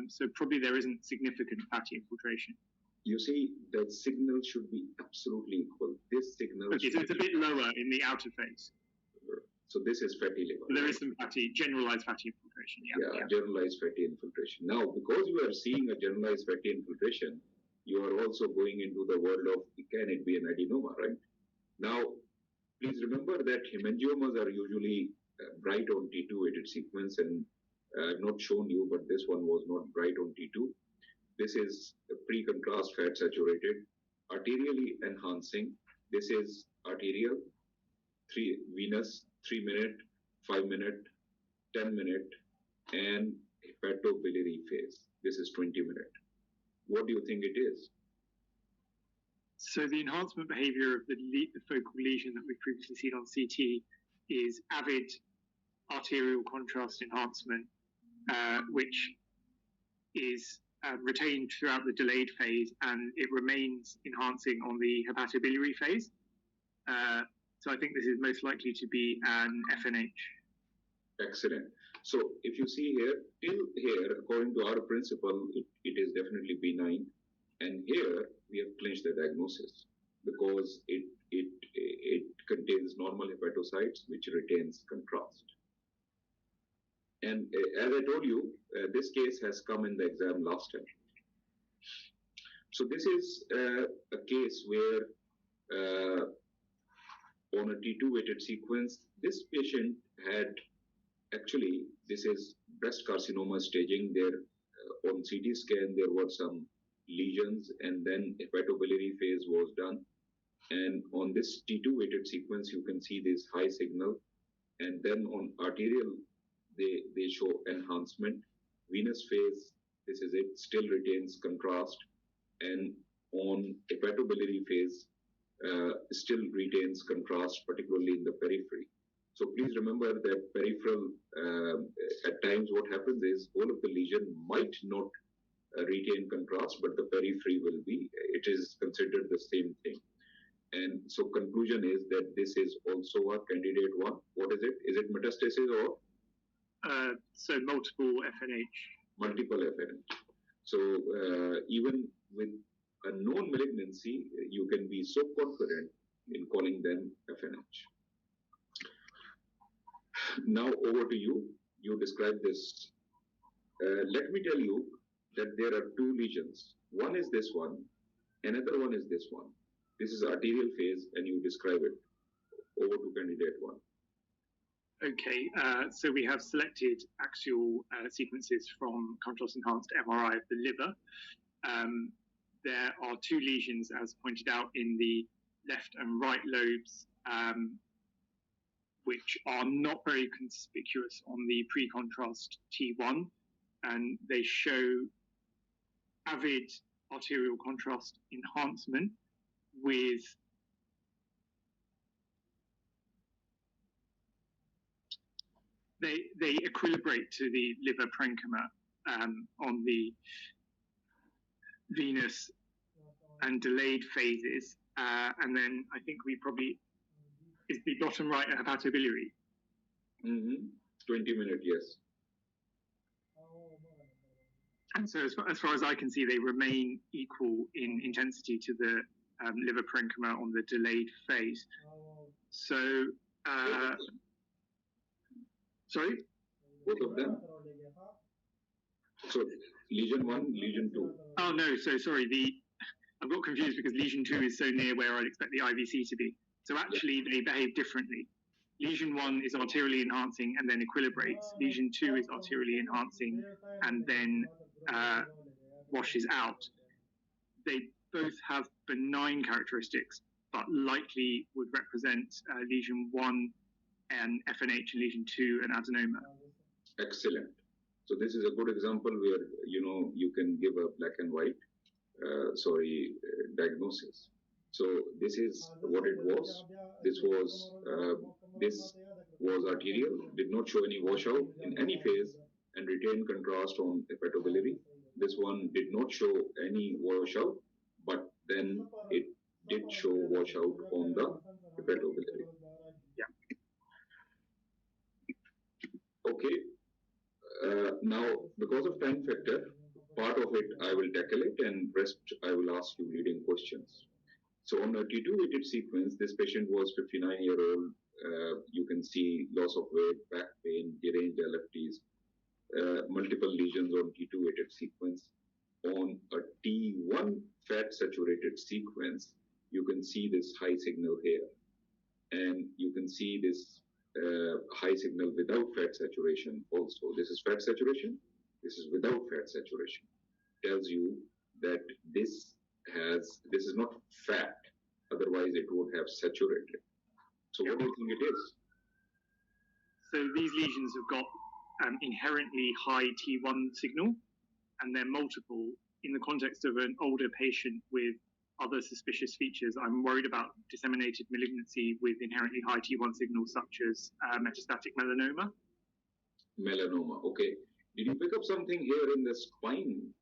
So probably there isn't significant fatty infiltration.
You see, the signal should be absolutely equal. This signal.
Okay, so it's a bit lower in the outer phase.
So this is fatty liver.
There is some generalized fatty infiltration.
Yeah, generalized fatty infiltration. Now, because you are seeing a generalized fatty infiltration, you are also going into the world of can it be an adenoma, right? Now, please remember that hemangiomas are usually bright on T2 weighted sequence, and I've not shown you, but this one was not bright on T2. This is pre-contrast fat saturated, arterially enhancing. This is arterial, venous, 3 minute, 5 minute, 10 minute, and hepatobiliary phase. This is 20 minute. What do you think it is?
So the enhancement behavior of the focal lesion that we've previously seen on CT is avid arterial contrast enhancement, which is retained throughout the delayed phase, and it remains enhancing on the hepatobiliary phase. So I think this is most likely to be an FNH.
Excellent. So if you see here, till here, according to our principle, it is definitely benign. And here we have clinched the diagnosis because it contains normal hepatocytes which retains contrast. And as I told you, this case has come in the exam last time. So this is a case where on a T2 weighted sequence, this patient had actually, this is breast carcinoma staging. There on CT scan, there were some lesions, and then hepatobiliary phase was done. And on this T2 weighted sequence, you can see this high signal. And then on arterial, they show enhancement. Venous phase, this is it, still retains contrast. And on hepatobiliary phase, still retains contrast, particularly in the periphery. So please remember that peripheral, at times what happens is all of the lesion might not retain contrast, but the periphery will be. It is considered the same thing. And so conclusion is that this is also a candidate one. What is it? Is it metastasis or?
So multiple FNH.
Multiple FNH. So even with a known malignancy, you can be so confident in calling them FNH. Now over to you. You describe this. Let me tell you that there are two lesions. One is this one, another one is this one. This is arterial phase, and you describe it. Over to candidate one.
Okay, so we have selected axial sequences from contrast-enhanced MRI of the liver. There are two lesions, as pointed out, in the left and right lobes, which are not very conspicuous on the pre-contrast T1, and they show avid arterial contrast enhancement with they equilibrate to the liver parenchyma on the venous and delayed phases, and then I think we probably is the bottom right a hepatobiliary.
20-minute, yes.
And so, as far as I can see, they remain equal in intensity to the liver parenchyma on the delayed phase. So, sorry?
Both of them? So, lesion 1, lesion 2.
Oh, no, so sorry. I've got confused because lesion 2 is so near where I'd expect the IVC to be. So actually, they behave differently. Lesion 1 is arterially enhancing and then equilibrates. Lesion 2 is arterially enhancing and then washes out. They both have benign characteristics, but likely would represent lesion 1 and FNH, and lesion 2 and adenoma.
Excellent. So this is a good example where you can give a black and white diagnosis. So this is what it was. This was arterial, did not show any washout in any phase and retained contrast on hepatobiliary. This one did not show any washout, but then it did show washout on the hepatobiliary.
Yeah.
Okay. Now, because of time factor, part of it I will tackle it and rest I will ask you leading questions. So on a T2-weighted sequence, this patient was 59-year-old. You can see loss of weight, back pain, deranged LFTs, multiple lesions on T2-weighted sequence. On a T1 fat-saturated sequence, you can see this high signal here. And you can see this high signal without fat saturation also. This is fat saturation. This is without fat saturation. Tells you that this is not fat, otherwise it would have saturated. So what do you think it is?
So these lesions have got inherently high T1 signal, and they're multiple. In the context of an older patient with other suspicious features, I'm worried about disseminated malignancy with inherently high T1 signals, such as metastatic melanoma.
Melanoma, okay. Did you pick up something here in the spine?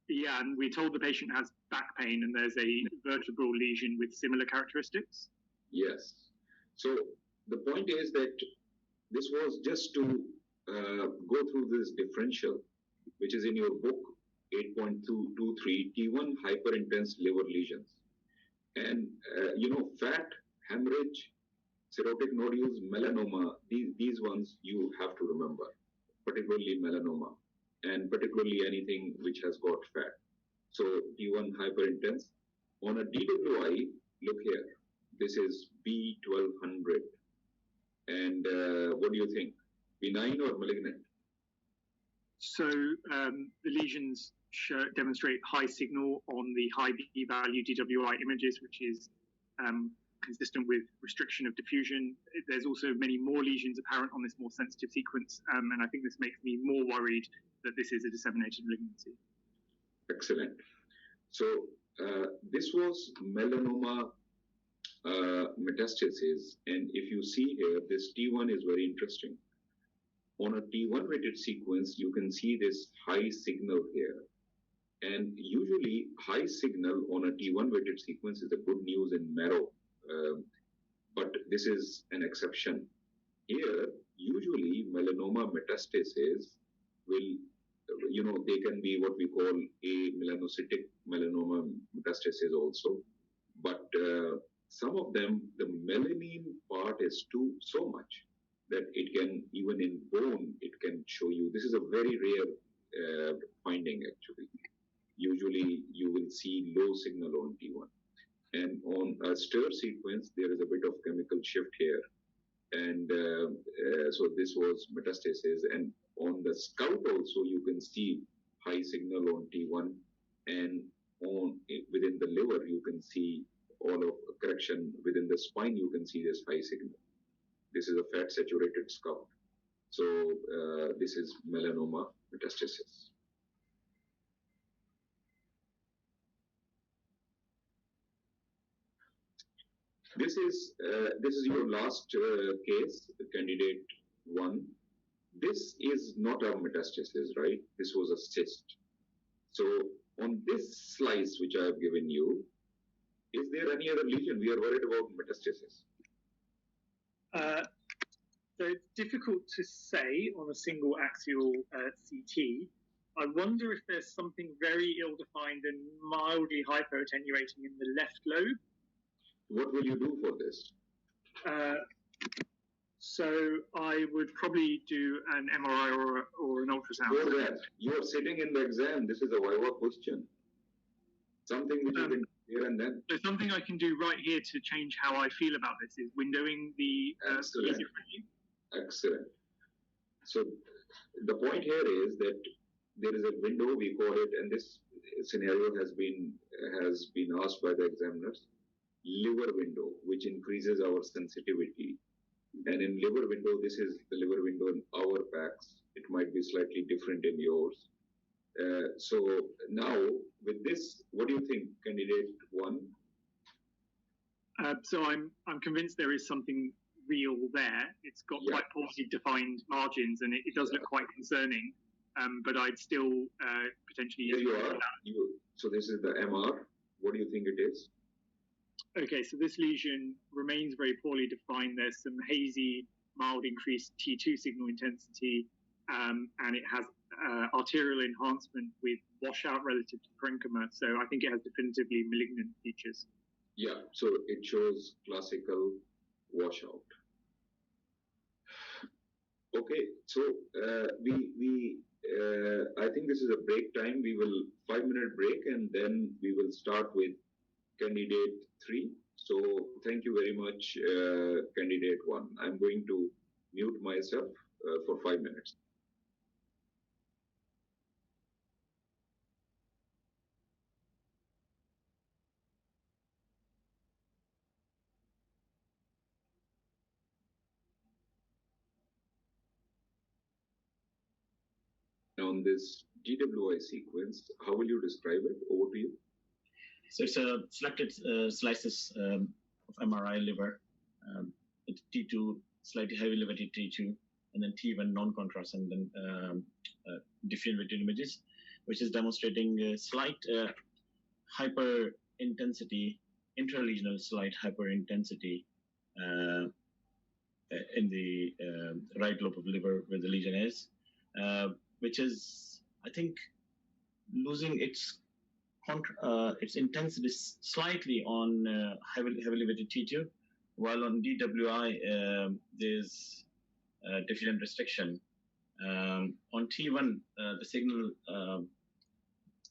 Yeah, and we told the patient has back pain and there's a vertebral lesion with similar characteristics.
Yes. So the point is that this was just to go through this differential, which is in your book, 8.223, T1 hyperintense liver lesions. And, fat, hemorrhage, cirrhotic nodules, melanoma, these ones you have to remember, particularly melanoma, and particularly anything which has got fat. So T1 hyperintense. On a DWI, look here, this is B1200. And what do you think? Benign or malignant?
So the lesions demonstrate high signal on the high B value DWI images, which is consistent with restriction of diffusion. There's also many more lesions apparent on this more sensitive sequence, and I think this makes me more worried that this is a disseminated malignancy.
Excellent. So this was melanoma metastasis, and if you see here, this T1 is very interesting. On a T1 weighted sequence, you can see this high signal here. And usually high signal on a T1 weighted sequence is a good news in marrow, but this is an exception. Here, usually melanoma metastasis will, they can be what we call a melanocytic melanoma metastasis also. But some of them, the melanin part is so much that it can, even in bone, it can show you. This is a very rare finding actually. Usually you will see low signal on T1. And on a stir sequence, there is a bit of chemical shift here. And so this was metastasis. And on the scout also, you can see high signal on T1. And within the liver, you can see correction. Within the spine, you can see this high signal. This is a fat saturated scout. So this is melanoma metastasis. This is your last case, candidate 1. this is not a metastasis, right? This was a cyst. So on this slice which I have given you, is there any other lesion? We are worried about metastasis.
So it's difficult to say on a single axial CT. I wonder if there's something very ill-defined and mildly hypoattenuating in the left lobe.
What will you do for this?
So I would probably do an MRI or an ultrasound.
For that, you are sitting in the exam. This is a viva question. Something which you can do here and then.
So something I can do right here to change how I feel about this is windowing the
Excellent.
differently.
Excellent. So the point here is that there is a window, we call it, and this scenario has been asked by the examiners, liver window, which increases our sensitivity. And in liver window, this is the liver window in our packs. It might be slightly different in yours. So now with this, what do you think, candidate one?
So I'm convinced there is something real there. It's got quite poorly defined margins, and it does look quite concerning. But I'd still potentially
use that. So this is the MR. What do you think it is?
Okay, so this lesion remains very poorly defined. There's some hazy, mild increased T2 signal intensity, and it has arterial enhancement with washout relative to parenchyma. So I think it has definitively malignant features.
Yeah, so it shows classical washout. Okay, so I think this is a break time. We will 5-minute break, and then we will start with candidate 3. So thank you very much, candidate 1. I'm going to mute myself for 5 minutes. On this GWI sequence, how will you describe it? Over to you.
So it's a selected slices of MRI liver, T2, slightly heavy elevated T2, and then T1 non-contrast, and then diffusion weighted images, which is demonstrating slight hyper-intensity, intralesional slight hyper-intensity in the right lobe of the liver where the lesion is, which is, I think, losing its intensity slightly on heavily elevated T2, while on DWI there's diffusion restriction. On T1, the signal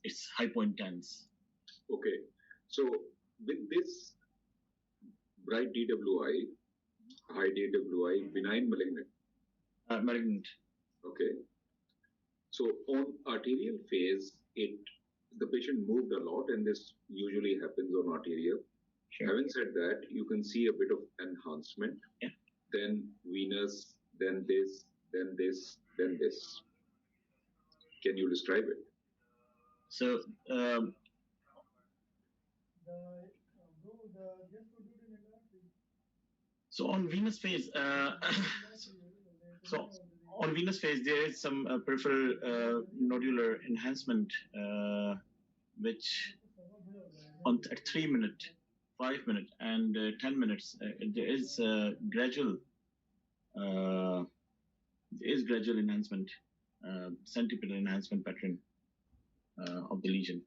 is hypointense.
Okay, so with this bright DWI, high DWI, benign malignant?
Malignant.
Okay. So on arterial phase, the patient moved a lot, and this usually happens on arterial.
Sure.
Having said that, you can see a bit of enhancement, then venous, then this, then this, then this. Can you describe it?
So, on venous phase, on venous phase, there is some peripheral nodular enhancement, which at 3 minutes, 5 minutes, and 10 minutes, there is gradual enhancement, centripetal enhancement pattern of the lesion.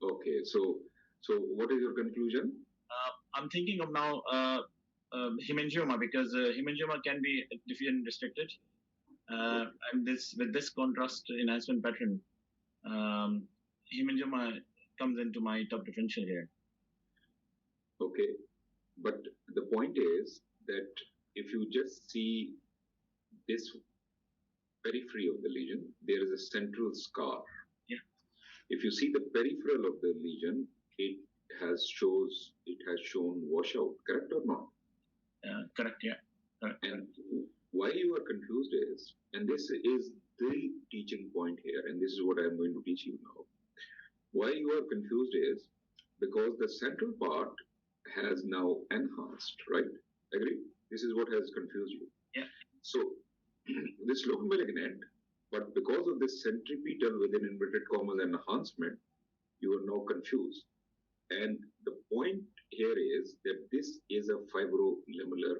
Okay. So what is your conclusion?
I'm thinking of now hemangioma, because hemangioma can be diffusion restricted, and with this contrast enhancement pattern, hemangioma comes into my top differential here.
Okay, but the point is that if you just see this periphery of the lesion, there is a central scar.
Yeah. If
you see the peripheral of the lesion, it has shown washout, correct or not?
Correct, yeah. Correct.
And why you are confused is, and this is the teaching point here, and this is what I'm going to teach you now. Why you are confused is because the central part has now enhanced, right? Agree? This is what has confused you.
Yeah.
So this looked malignant, but because of this centripetal within inverted commas enhancement, you are now confused. And the point here is that this is a fibrolamellar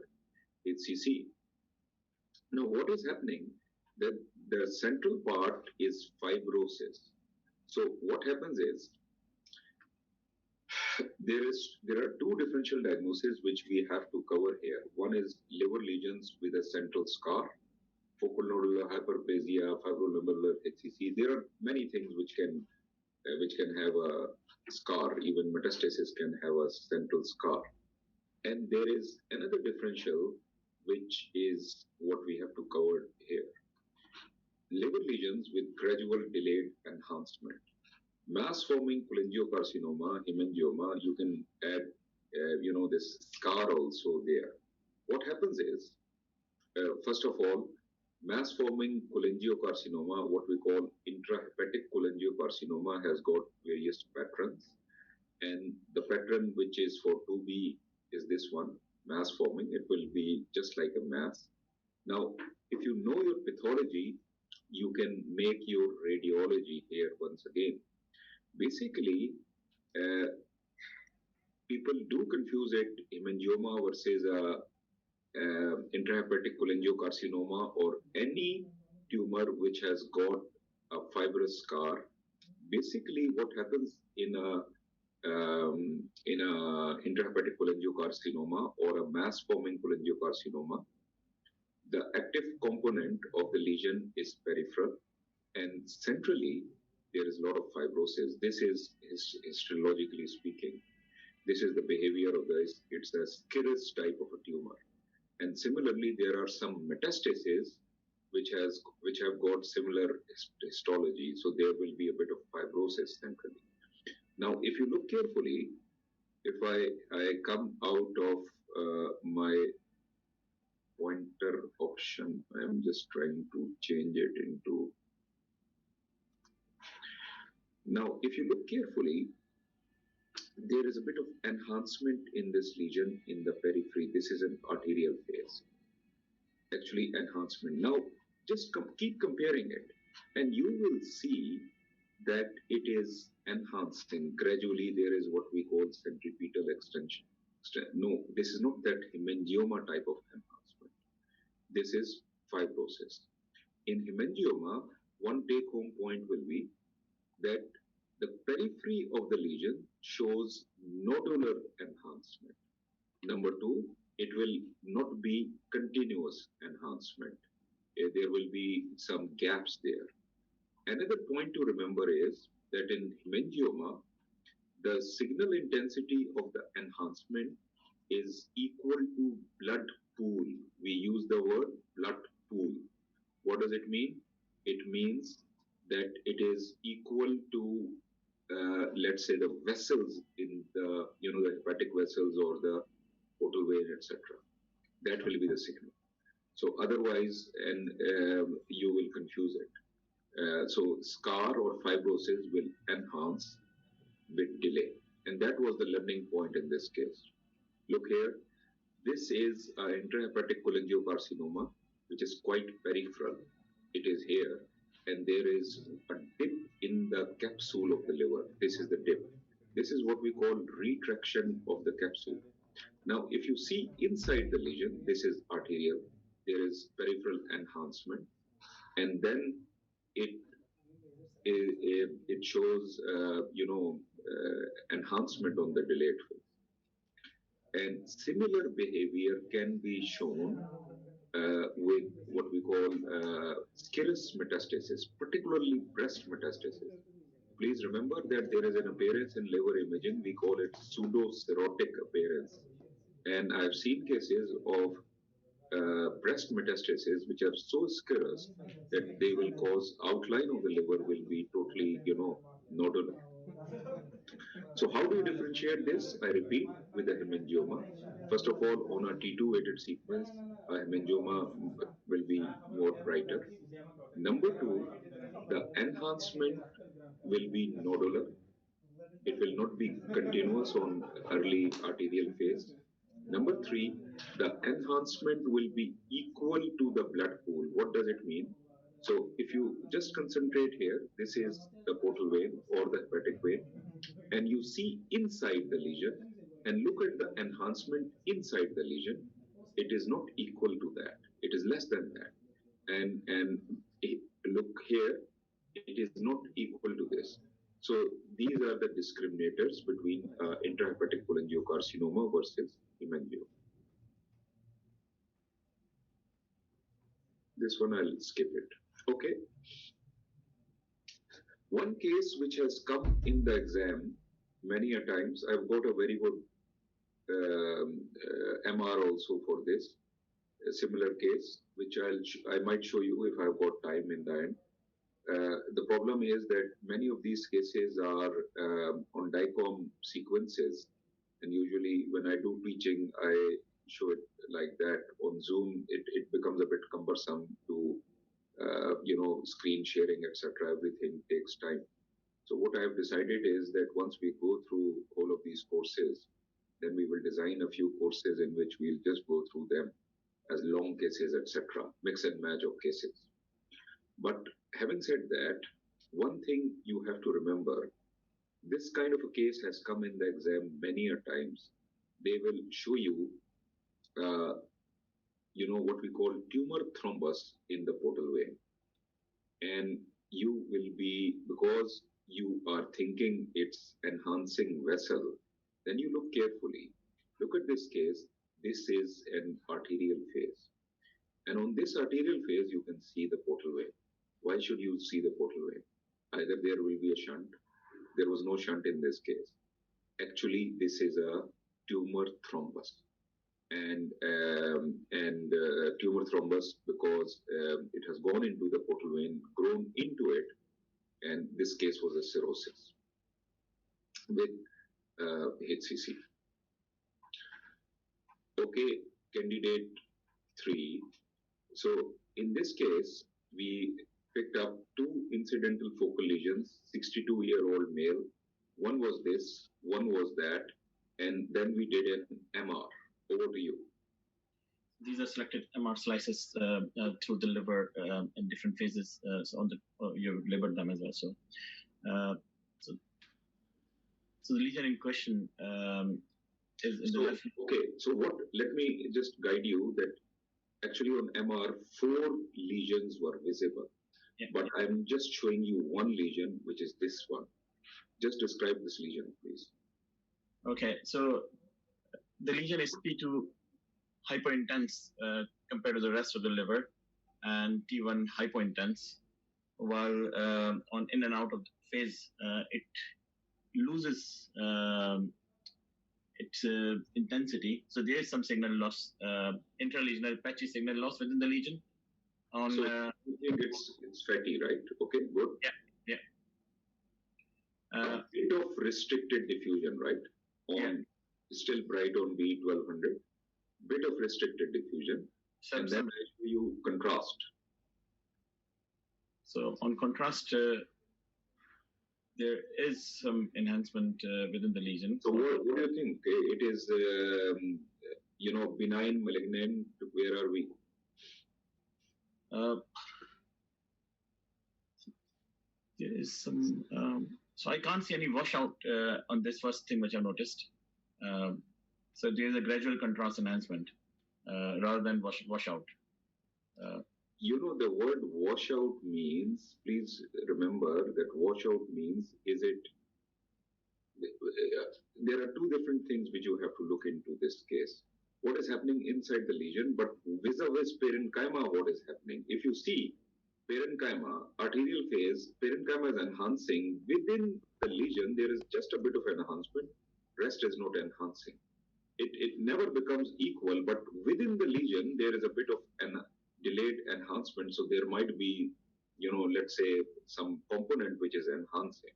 HCC. Now, what is happening? That the central part is fibrosis. So what happens is there are two differential diagnoses which we have to cover here. One is liver lesions with a central scar, focal nodular hyperplasia, fibrolamellar HCC. There are many things which can have a scar. Even metastasis can have a central scar. And there is another differential which is what we have to cover here. Liver lesions with gradual delayed enhancement. Mass-forming cholangiocarcinoma, hemangioma, you can add, this scar also there. What happens is, first of all, mass-forming cholangiocarcinoma, what we call intrahepatic cholangiocarcinoma, has got various patterns. And the pattern which is for 2B is this one, mass-forming. It will be just like a mass. Now, if you know your pathology, you can make your radiology here once again. Basically, people do confuse it, hemangioma versus intrahepatic cholangiocarcinoma, or any tumor which has got a fibrous scar. Basically, what happens in a intrahepatic cholangiocarcinoma or a mass-forming cholangiocarcinoma, the active component of the lesion is peripheral, and centrally there is a lot of fibrosis. This is histologically speaking. This is the behavior of it's a Schirrus type of a tumor. And similarly, there are some metastases which have got similar histology. So there will be a bit of fibrosis centrally. Now, if you look carefully, if I come out of my pointer option, I'm just trying to change it into. Now, if you look carefully, there is a bit of enhancement in this lesion in the periphery. This is an arterial phase. Actually, enhancement. Now, just keep comparing it, and you will see that it is enhancing. Gradually, there is what we call centripetal extension. No, this is not that hemangioma type of enhancement. This is fibrosis. In hemangioma, one take-home point will be that the periphery of the lesion shows nodular enhancement. Number two, it will not be continuous enhancement. There will be some gaps there. Another point to remember is that in hemangioma, the signal intensity of the enhancement is equal to blood pool. We use the word blood pool. What does it mean? It means that it is equal to, let's say, the vessels in the hepatic vessels or the portal vein, etc. That will be the signal. So otherwise, and you will confuse it. So scar or fibrosis will enhance with delay. And that was the learning point in this case. Look here, this is an intrahepatic cholangiocarcinoma, which is quite peripheral. It is here, and there is a dip in the capsule of the liver. This is the dip. This is what we call retraction of the capsule. Now, if you see inside the lesion, this is arterial. There is peripheral enhancement, and then it shows enhancement on the delayed phase. And similar behavior can be shown with what we call Schirrus metastasis, particularly breast metastasis. Please remember that there is an appearance in liver imaging. We call it pseudo-cirrhotic appearance. And I've seen cases of breast metastases which are so Schirrus that they will cause outline of the liver will be totally, nodular. So how do you differentiate this? I repeat, with the hemangioma. First of all, on a T2 weighted sequence, a hemangioma will be more brighter. Number two, the enhancement will be nodular. It will not be continuous on early arterial phase. Number three, the enhancement will be equal to the blood pool. What does it mean? So if you just concentrate here, this is the portal vein or the hepatic vein, and you see inside the lesion and look at the enhancement inside the lesion, it is not equal to that. It is less than that. And look here, it is not equal to this. So these are the discriminators between intrahepatic cholangiocarcinoma versus hemangioma. This one I'll skip it. Okay. One case which has come in the exam many a times, I've got a very good MR also for this, a similar case, which I might show you if I've got time in the end. The problem is that many of these cases are on DICOM sequences, and usually when I do teaching, I show it like that. On Zoom, it becomes a bit cumbersome to, screen sharing, etc. Everything takes time. So what I have decided is that once we go through all of these courses, then we will design a few courses in which we'll just go through them as long cases, etc., mix and match of cases. But having said that, one thing you have to remember, this kind of a case has come in the exam many a times. They will show you, what we call tumor thrombus in the portal vein. And you will be, because you are thinking it's enhancing vessel, then you look carefully. Look at this case. This is an arterial phase. And on this arterial phase, you can see the portal vein. Why should you see the portal vein? Either there will be a shunt. There was no shunt in this case. Actually, this is a tumor thrombus. And tumor thrombus because it has gone into the portal vein, grown into it, and this case was a cirrhosis with HCC. Okay, candidate 3. So in this case, we picked up 2 incidental focal lesions, 62-year-old male. One was this, one was that, and then we did an MR. Over to you.
These are selected MR slices through the liver in different phases. So on the you labeled them as well. So the lesion in question is in the left.
Okay, so let me just guide you that actually on MR 4 lesions were visible, but I'm just showing you one lesion, which is this one. Just describe this lesion, please.
Okay, so the lesion is P2 hyperintense compared to the rest of the liver, and T1 hypointense, while on in and out of the phase, it loses its intensity. So there is some signal loss, intralesional patchy signal loss within the lesion.
So you think it's fatty, right? Okay, good.
Yeah.
A bit of restricted diffusion, right? Still bright on B1200. Bit of restricted diffusion, and then I show you contrast.
So on contrast, there is some enhancement within the lesion.
So what do you think? It is, benign, malignant. Where are we?
There is some. So I can't see any washout on this first thing which I noticed. So there is a gradual contrast enhancement rather than washout.
The word washout means, please remember that washout means, there are 2 different things which you have to look into this case. What is happening inside the lesion, but vis-a-vis parenchyma, what is happening? If you see parenchyma, arterial phase, parenchyma is enhancing. Within the lesion, there is just a bit of enhancement. Rest is not enhancing. It never becomes equal, but within the lesion, there is a bit of an delayed enhancement. So there might be, let's say some component which is enhancing.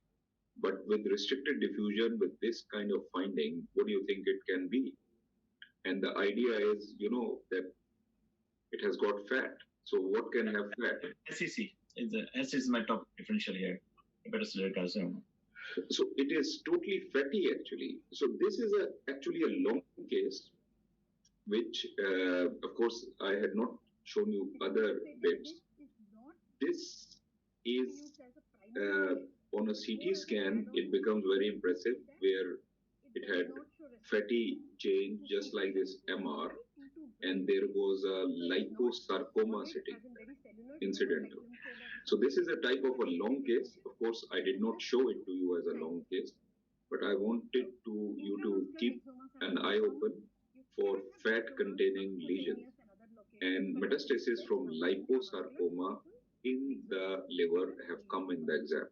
But with restricted diffusion, with this kind of finding, what do you think it can be? And the idea is, that it has got fat. So what can have fat?
SCC. S is my top differential here. Hepatocellular carcinoma.
So it is totally fatty actually. So this is actually a long case, which, of course, I had not shown you other bits. This is on a CT scan, it becomes very impressive, where it had fatty chain just like this MR, and there was a liposarcoma sitting, incidental. So this is a type of a long case. Of course, I did not show it to you as a long case, but I wanted you to keep an eye open for fat-containing lesions and metastasis from liposarcoma in the liver have come in the exam.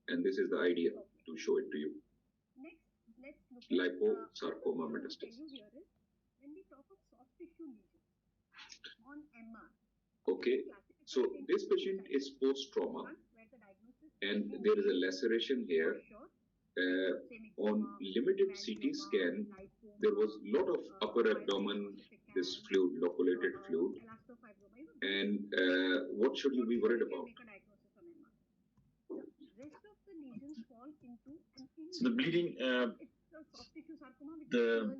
And this is the idea to show it to you. Liposarcoma metastasis. Okay, so this patient is post-trauma, and there is a laceration here. On limited CT scan, there was a lot of upper abdomen, this fluid, loculated fluid. And what should you be worried about?
So the bleeding, the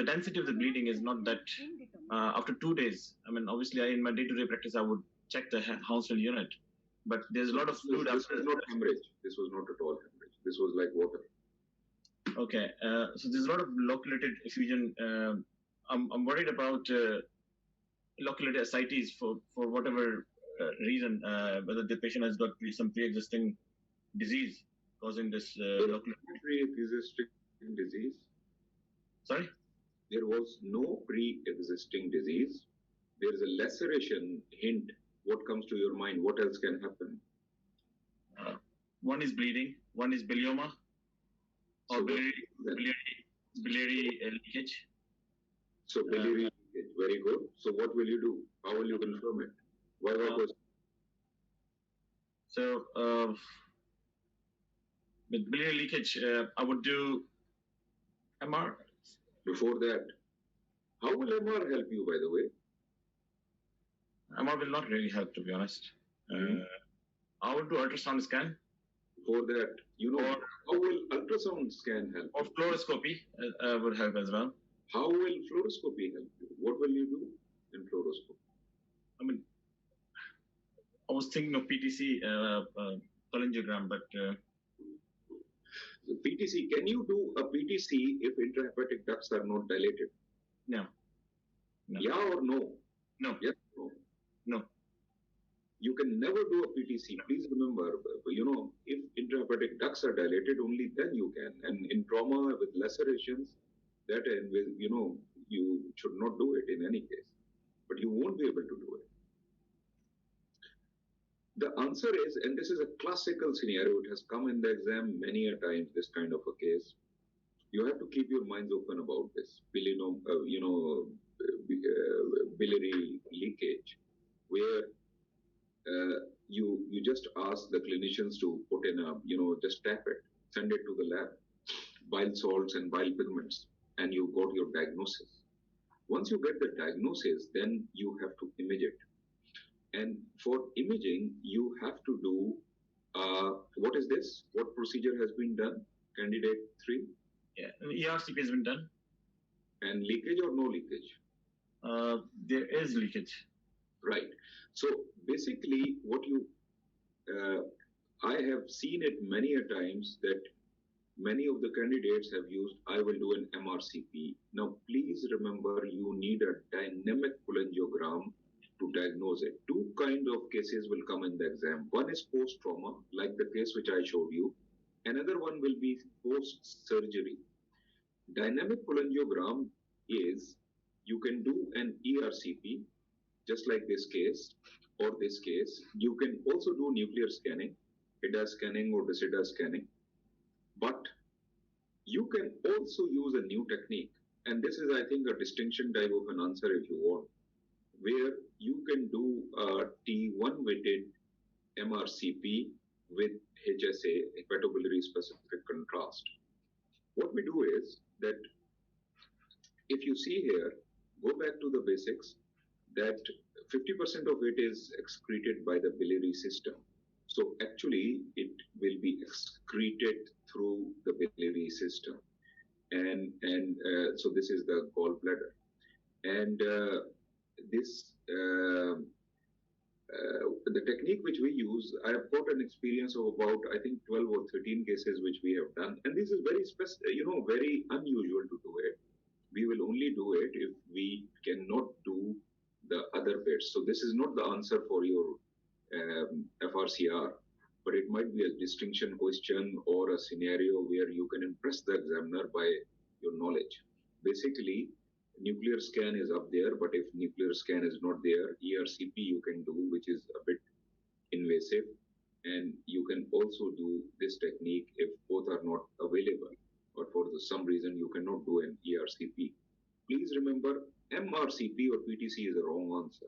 density of the bleeding is not that. After 2 days, I mean, obviously, in my day-to-day practice, I would check the Hounsfield unit, but there's a lot of fluid.
This was not hemorrhage. This was not at all hemorrhage. This was like water.
Okay, so there's a lot of loculated effusion. I'm worried about loculated ascites for whatever reason, whether the patient has got some pre-existing disease causing this
pre-existing disease.
Sorry?
There was no pre-existing disease. There is a laceration hint. What comes to your mind? What else can happen?
One is bleeding. One is bilioma or biliary leakage.
So biliary leakage. Very good. So what will you do? How will you confirm it? Why was
So with biliary leakage, I would do MR.
Before that, how will MR help you, by the way?
MR will not really help, to be honest. I would do ultrasound scan.
Before that, how will ultrasound scan help?
Or fluoroscopy would help as well.
How will fluoroscopy help you? What will you do in fluoroscopy?
I mean, I was thinking of PTC, cholangiogram, but...
PTC, can you do a PTC if intrahepatic ducts are not dilated?
No.
Yeah or no?
No.
Yes or no?
No.
You can never do a PTC. Please remember, if intrahepatic ducts are dilated, only then you can. And in trauma with lacerations, that end will, you should not do it in any case. But you won't be able to do it. The answer is, and this is a classical scenario, it has come in the exam many a times, this kind of a case. You have to keep your minds open about this, biliary leakage, where you just ask the clinicians to put in just tap it, send it to the lab, bile salts and bile pigments, and you got your diagnosis. Once you get the diagnosis, then you have to image it. And for imaging, you have to do, what is this? What procedure has been done? Candidate 3?
Yeah, ERCP has been done.
And leakage or no leakage?
There is leakage.
Right. So basically what I have seen it many a times that many of the candidates have used, I will do an MRCP. Now, please remember, you need a dynamic cholangiogram to diagnose it. Two kinds of cases will come in the exam. One is post-trauma, like the case which I showed you. Another one will be post-surgery. Dynamic cholangiogram is, you can do an ERCP, just like this case, or this case. You can also do nuclear scanning, HIDA scanning or DESIDA scanning. But you can also use a new technique. And this is, I think, a distinction type of an answer if you want, where you can do a T1-weighted MRCP with HSA, hepatobiliary specific contrast. What we do is that if you see here, go back to the basics, that 50% of it is excreted by the biliary system. So actually, it will be excreted through the biliary system. So this is the gallbladder. And the technique which we use, I have got an experience of about, I think, 12 or 13 cases which we have done. And this is very very unusual to do it. We will only do it if we cannot do the other bits. So this is not the answer for your FRCR, but it might be a distinction question or a scenario where you can impress the examiner by your knowledge. Basically, nuclear scan is up there, but if nuclear scan is not there, ERCP you can do, which is a bit invasive. And you can also do this technique if both are not available, or for some reason you cannot do an ERCP. Please remember, MRCP or PTC is the wrong answer.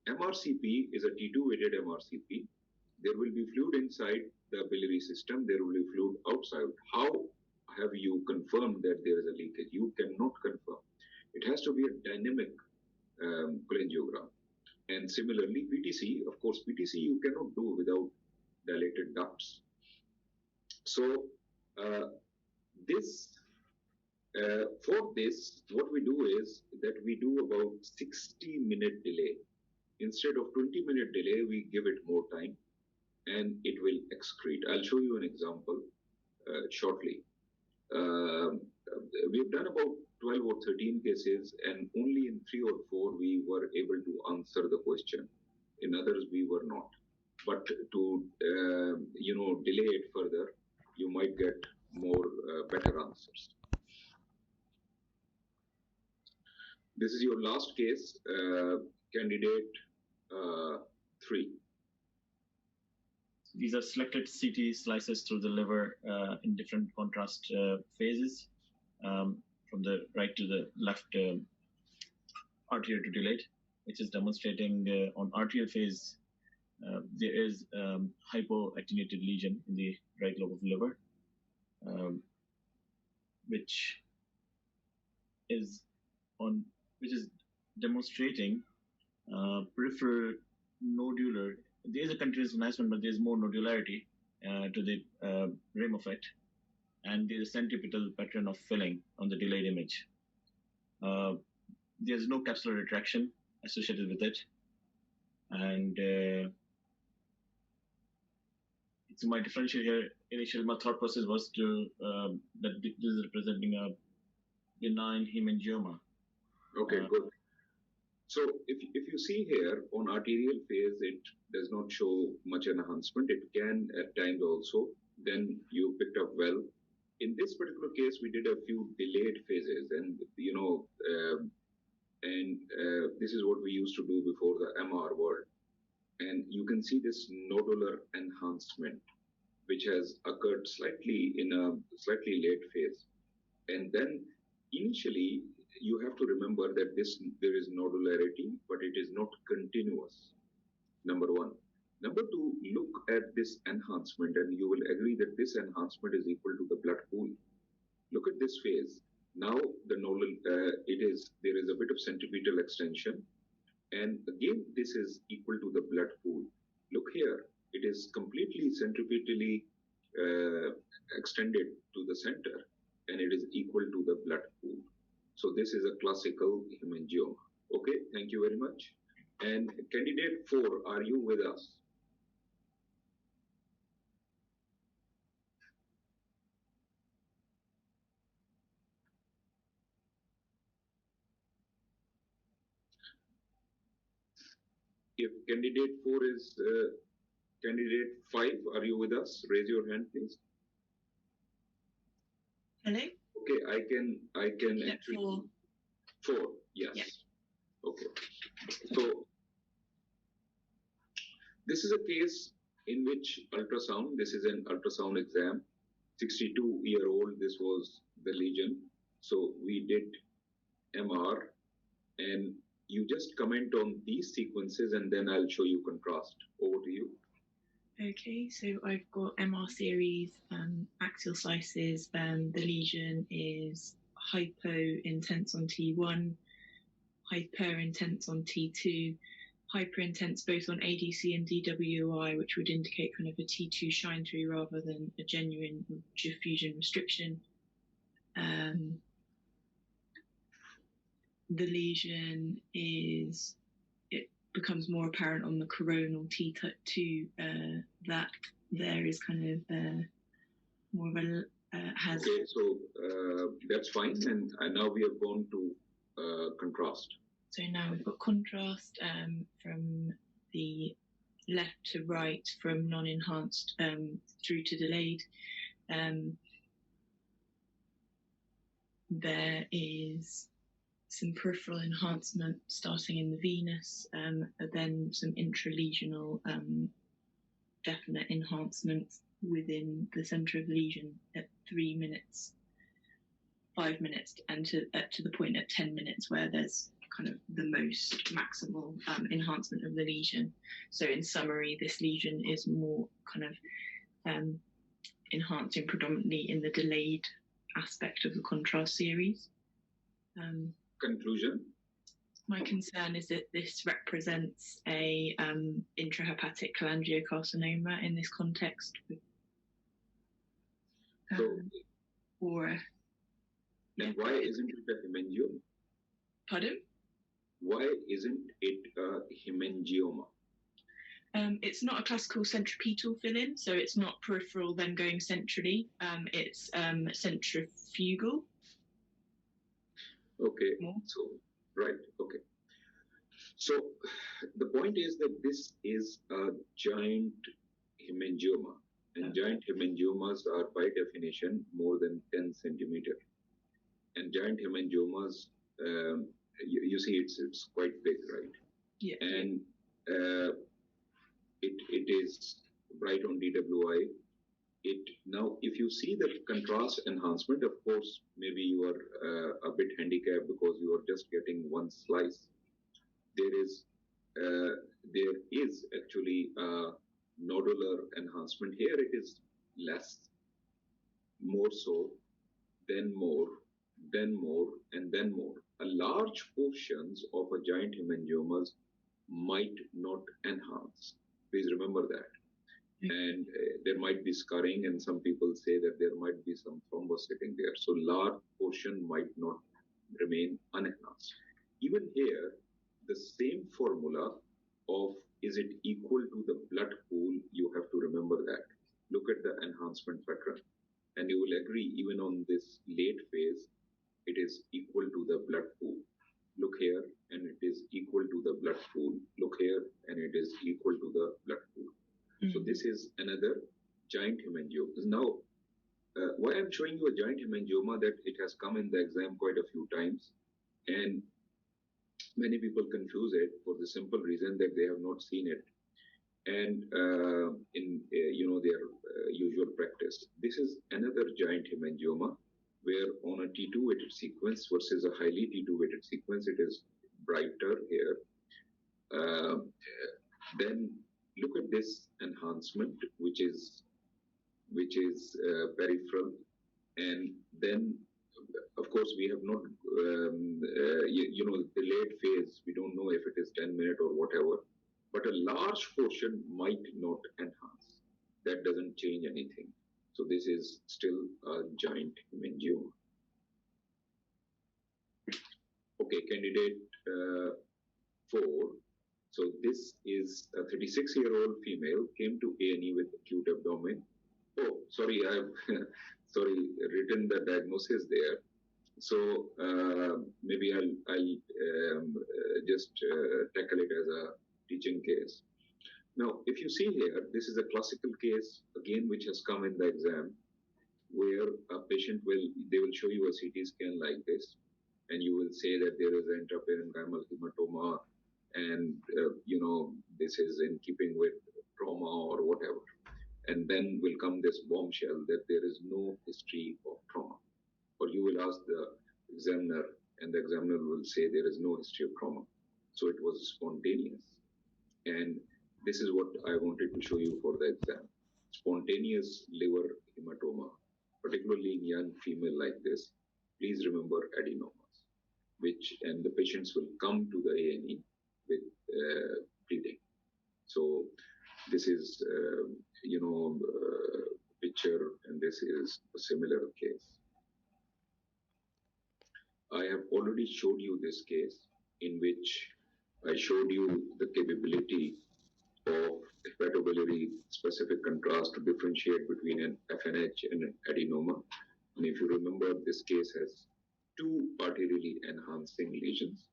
MRCP is a T2-weighted MRCP. There will be fluid inside the biliary system. There will be fluid outside. How have you confirmed that there is a leakage? You cannot confirm. It has to be a dynamic cholangiogram. And similarly, PTC, of course, PTC you cannot do without dilated ducts. So for this, what we do is that we do about 60-minute delay. Instead of 20-minute delay, we give it more time and it will excrete. I'll show you an example shortly. We've done about 12 or 13 cases, and only in 3 or 4 we were able to answer the question. In others, we were not. But to delay it further, you might get more better answers. This is your last case, candidate 3.
These are selected CT slices through the liver in different contrast phases, from the right to the left, arterial to delayed, which is demonstrating on arterial phase there is hypoactinated lesion in the right lobe of the liver, which is demonstrating peripheral nodular. There is a continuous enhancement, but there is more nodularity to the rim of it, and there is a centripetal pattern of filling on the delayed image. There is no capsular retraction associated with it, and so my differential here, initially my thought process was to that this is representing a benign hemangioma.
Okay, good. So if you see here on arterial phase, it does not show much enhancement. It can at times also. Then you picked up well. In this particular case, we did a few delayed phases, and this is what we used to do before the MR world. And you can see this nodular enhancement, which has occurred slightly in a slightly late phase. And then initially, you have to remember that there is nodularity, but it is not continuous, number one. Number two, look at this enhancement, and you will agree that this enhancement is equal to the blood pool. Look at this phase. Now, there is a bit of centripetal extension, and again, this is equal to the blood pool. Look here, it is completely centripetally extended to the center, and it is equal to the blood pool. So this is a classical hemangioma. Okay, thank you very much. And candidate 4, are you with us? If candidate 4 is candidate 5, are you with us? Raise your hand, please.
Hello?
Okay, I can actually... 4, yes. Yeah. Okay. So, this is a case in which ultrasound, this is an ultrasound exam, 62-year-old, this was the lesion. So, we did MR, and you just comment on these sequences, and then I'll show you contrast. Over to you.
Okay, so I've got MR series, axial slices, the lesion is hypo-intense on T1, hyper-intense on T2, hyper-intense both on ADC and DWI, which would indicate kind of a T2 shine through rather than a genuine diffusion restriction. the lesion becomes more apparent on the coronal T2 that there is kind of more of a has.
Okay, so that's fine, and now we have gone to contrast.
So now we've got contrast from the left to right, from non-enhanced through to delayed. There is some peripheral enhancement starting in the venous, then some intralesional definite enhancements within the centre of the lesion at 3 minutes, 5 minutes, and to the point at 10 minutes where there's kind of the most maximal enhancement of the lesion. So in summary, this lesion is more kind of enhancing predominantly in the delayed aspect of the contrast series.
Conclusion?
My concern is that this represents a intrahepatic cholangiocarcinoma in this context.
And why isn't it a hemangioma?
Pardon?
Why isn't it a hemangioma?
It's not a classical centripetal fill-in, so it's not peripheral then going centrally. It's centrifugal.
Okay, so, right, okay. So the point is that this is a giant hemangioma, and giant hemangiomas are by definition more than 10 centimeter. And giant hemangiomas, you see it's quite big, right?
Yeah.
And it is bright on DWI. Now, if you see the contrast enhancement, of course, maybe you are a bit handicapped because you are just getting one slice. There is actually a nodular enhancement. Here it is less, more so, then more, then more, and then more. A large portions of a giant hemangiomas might not enhance. Please remember that. And there might be scarring, and some people say that there might be some thrombus sitting there. So large portion might not remain unenhanced. Even here, the same formula of is it equal to the blood pool, you have to remember that. Look at the enhancement pattern, and you will agree even on this late phase, it is equal to the blood pool. Look here, and it is equal to the blood pool. Look here, and it is equal to the blood pool. So this is another giant hemangioma. Now, why I'm showing you a giant hemangioma, that it has come in the exam quite a few times, and many people confuse it for the simple reason that they have not seen it, and in their usual practice. This is another giant hemangioma where on a T2 weighted sequence versus a highly T2 weighted sequence, it is brighter here. Then look at this enhancement, which is peripheral, and then of course we have not the late phase, we don't know if it is 10 minutes or whatever, but a large portion might not enhance. That doesn't change anything. So this is still a giant hemangioma. Okay, candidate 4. So this is a 36-year-old female, came to A&E with acute abdomen. Oh, sorry, I've written the diagnosis there. So maybe I'll just tackle it as a teaching case. Now, if you see here, this is a classical case again, which has come in the exam, where a patient they will show you a CT scan like this, and you will say that there is an intraparenchymal hematoma, and this is in keeping with trauma or whatever. And then will come this bombshell that there is no history of trauma. Or you will ask the examiner, and the examiner will say there is no history of trauma. So it was spontaneous. And this is what I wanted to show you for the exam. Spontaneous liver hematoma, particularly in young female like this. Please remember adenomas, and the patients will come to the A&E with bleeding. So this is, picture, and this is a similar case. I have already showed you this case in which I showed you the capability of hepatobiliary specific contrast to differentiate between an FNH and an adenoma. And if you remember, this case has two arterially enhancing lesions,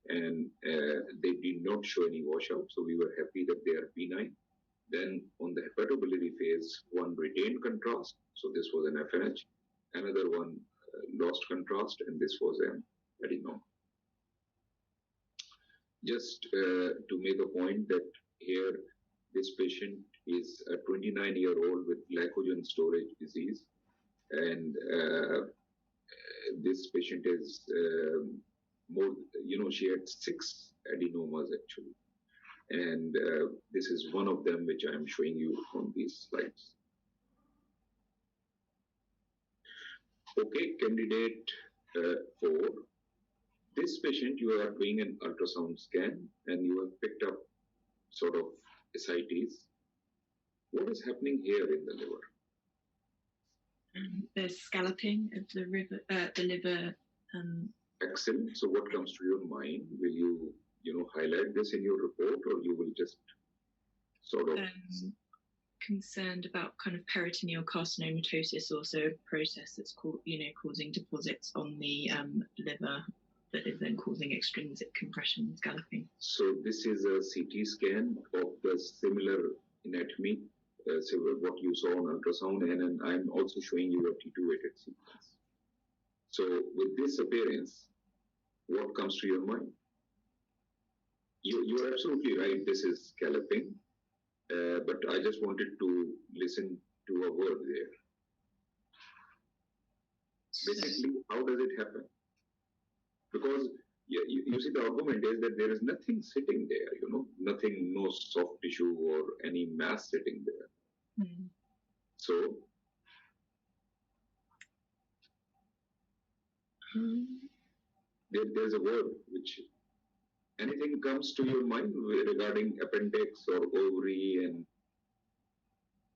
and they did not show any washout, so we were happy that they are benign. Then on the hepatobiliary phase, one retained contrast, so this was an FNH, another one lost contrast, and this was an adenoma. Just to make a point that here, this patient is a 29-year-old with glycogen storage disease, and this patient is more, she had 6 adenomas actually. And this is one of them which I am showing you on these slides. Okay, candidate 4. This patient, you are doing an ultrasound scan and you have picked up sort of ascites. What is happening here in the liver?
There's scalloping of the liver.
Excellent. So what comes to your mind? Will you, highlight this in your report, or you will just sort of...
concerned about kind of peritoneal carcinomatosis, also a process that's causing deposits on the liver that is then causing extrinsic compression and scalloping.
So this is a CT scan of the similar anatomy, so what you saw on ultrasound, and I'm also showing you a T2-weighted sequence. So with this appearance, what comes to your mind? You're absolutely right, this is scalloping, but I just wanted to listen to a word there. Basically, how does it happen? Because you see, the argument is that there is nothing sitting there, nothing, no soft tissue or any mass sitting there.
Mm.
So, there's a word which, anything comes to your mind regarding appendix or ovary and...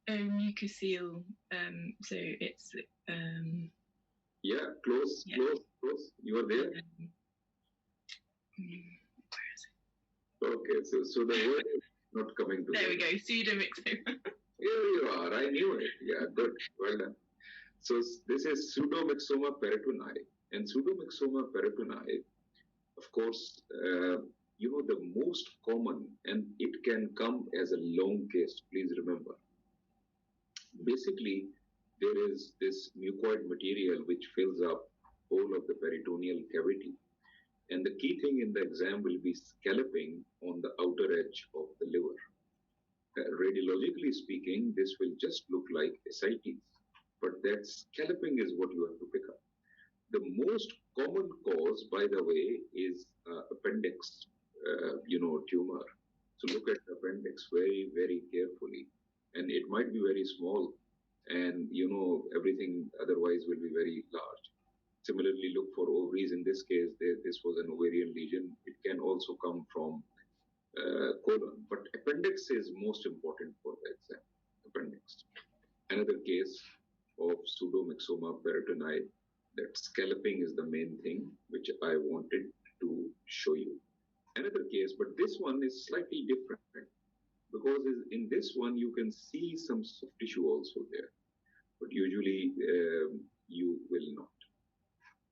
mucocele, so it's...
yeah, close. You are there? Okay, so the word is not coming to...
There we go, pseudomyxoma.
Here you are, I knew it. Yeah, good, well done. So this is pseudomyxoma peritoni. And pseudomyxoma peritoni, of course, the most common, and it can come as a long case, please remember. Basically, there is this mucoid material which fills up whole of the peritoneal cavity. And the key thing in the exam will be scalloping on the outer edge of the liver. Radiologically speaking, this will just look like ascites, but that scalloping is what you have to pick up. The most common cause, by the way, is appendix, tumor. So look at the appendix very, very carefully. And it might be very small, and everything otherwise will be very large. Similarly, look for ovaries. In this case, this was an ovarian lesion. It can also come from colon, but appendix is most important for the exam. Appendix. Another case of pseudomyxoma peritoni, that scalloping is the main thing which I wanted to show you. Another case, but this one is slightly different, because in this one you can see some soft tissue also there, but usually you will not.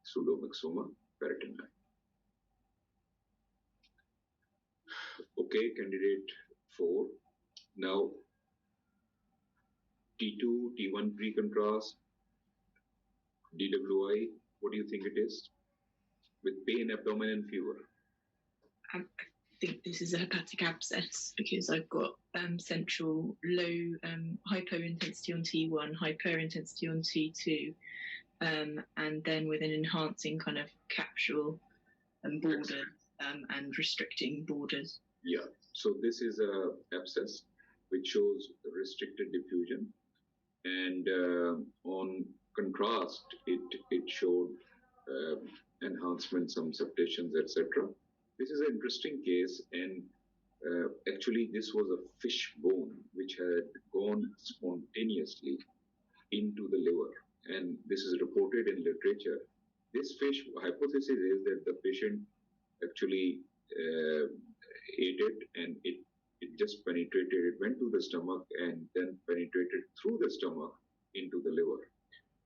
Pseudomyxoma peritoni. Okay, candidate 4. Now, T2, T1 pre-contrast, DWI, what do you think it is? With pain, abdomen, and fever.
I think this is a hepatic abscess because I've got central low hypo-intensity on T1, hyper-intensity on T2, and then with an enhancing kind of capsule and borders and restricting borders.
Yeah, so this is a abscess which shows restricted diffusion, and on contrast, it showed enhancement, some septations, etc. This is an interesting case, and actually this was a fish bone which had gone spontaneously into the liver, and this is reported in literature This fish hypothesis is that the patient actually ate it and it just penetrated, it went to the stomach and then penetrated through the stomach into the liver.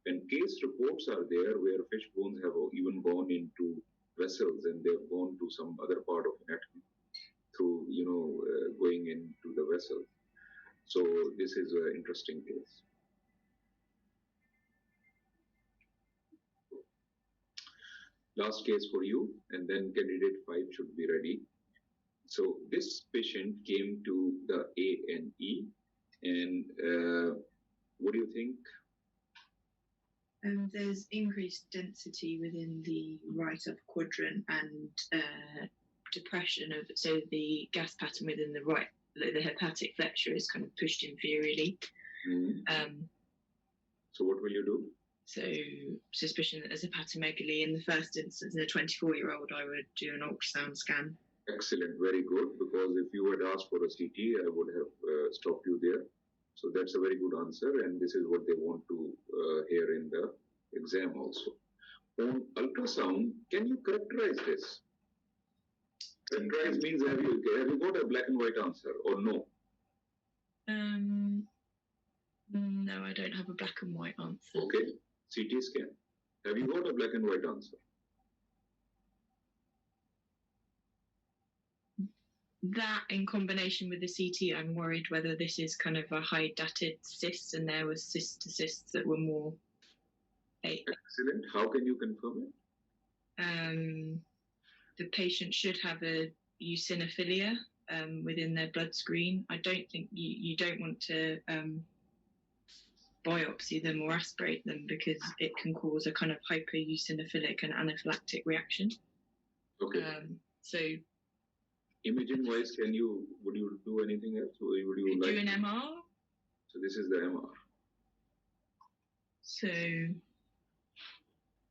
And case reports are there where fish bones have even gone into vessels and they've gone to some other part of anatomy through, going into the vessel. So this is an interesting case. Last case for you, and then candidate 5 should be ready. So this patient came to the A&E, and what do you think?
There's increased density within the right upper quadrant and depression of, so the gas pattern within the right, the hepatic flexure is kind of pushed inferiorly.
So what will you do?
So suspicion that there's hepatomegaly. In the first instance, in a 24-year-old, I would do an ultrasound scan.
Excellent, very good, because if you had asked for a CT, I would have stopped you there. So that's a very good answer, and this is what they want to hear in the exam also. On ultrasound, can you characterize this? Characterize means have you got a black and white answer or no?
No, I don't have a black and white answer.
Okay, CT scan. Have you got a black and white answer?
That in combination with the CT, I'm worried whether this is kind of a high dated cyst and there was cyst to cysts that were more.
Excellent. How can you confirm
it? The patient should have a eosinophilia within their blood screen. I don't think you don't want to biopsy them or aspirate them because it can cause a kind of hypereosinophilic and anaphylactic reaction.
Okay.
So
imaging wise, would you do anything else? Or would you
do an MR?
So this is the MR.
So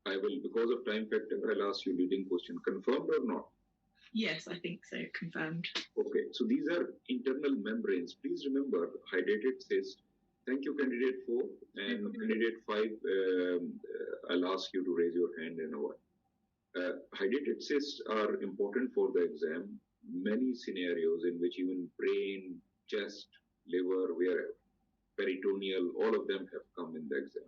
I will, because of time factor, I'll ask you leading question. Confirmed or not?
Yes, I think so. Confirmed.
Okay. So these are internal membranes. Please remember, hydrated cyst. Thank you, candidate 4. And candidate 5, I'll ask you to raise your hand in a while. Hydrated cysts are important for the exam. Many scenarios in which even brain, chest, liver, where peritoneal, all of them have come in the exam.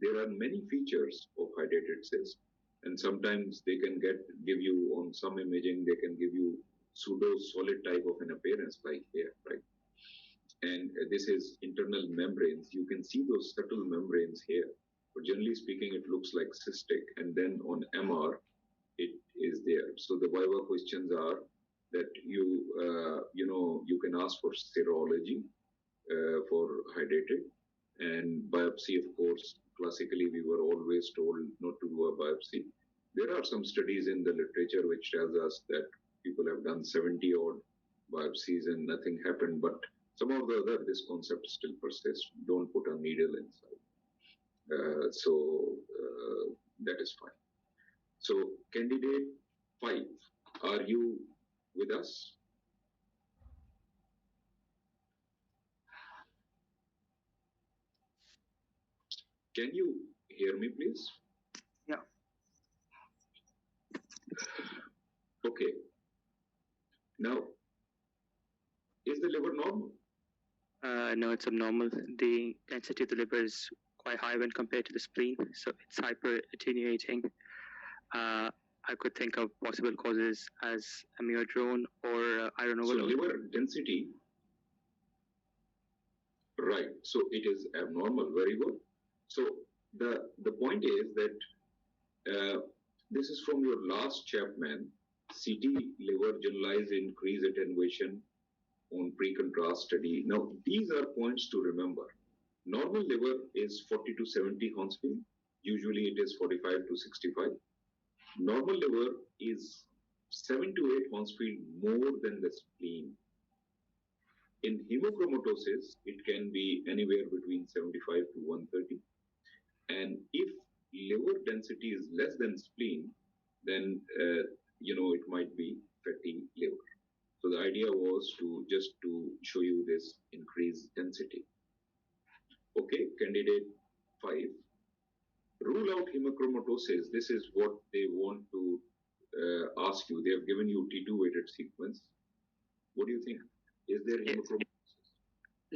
There are many features of hydrated cyst, and sometimes they can give you on some imaging, they can give you pseudo-solid type of an appearance like here, right? And this is internal membranes. You can see those subtle membranes here, but generally speaking, it looks like cystic, and then on MR, it is there. So the viva questions are that you can ask for serology for hydrated, and biopsy, of course. Classically, we were always told not to do a biopsy. There are some studies in the literature which tells us that people have done 70 odd biopsies and nothing happened, but some of the other, this concept still persists. Don't put a needle inside. So that is fine. So candidate 5, are you with us? Can you hear me, please?
Yeah.
Okay. Now, is the liver normal?
No, it's abnormal. The density of the liver is quite high when compared to the spleen, so it's hyper-attenuating. I could think of possible causes as amyodrone or iron overload.
So liver density, right? So it is abnormal. Very good. So the point is that this is from your last Chapman, CT liver generalized increased attenuation on pre-contrast study. Now, these are points to remember. Normal liver is 40 to 70 Hounsfield. Usually it is 45 to 65. Normal liver is 7 to 8 Hounsfield more than the spleen. In hemochromatosis, it can be anywhere between 75 to 130. And if liver density is less than spleen, then it might be fatty liver. So the idea was to show you this increased density. Okay, candidate 5. rule out hemochromatosis. This is what they want to ask you. They have given you T2 weighted sequence. What do you think? Is there hemochromatosis?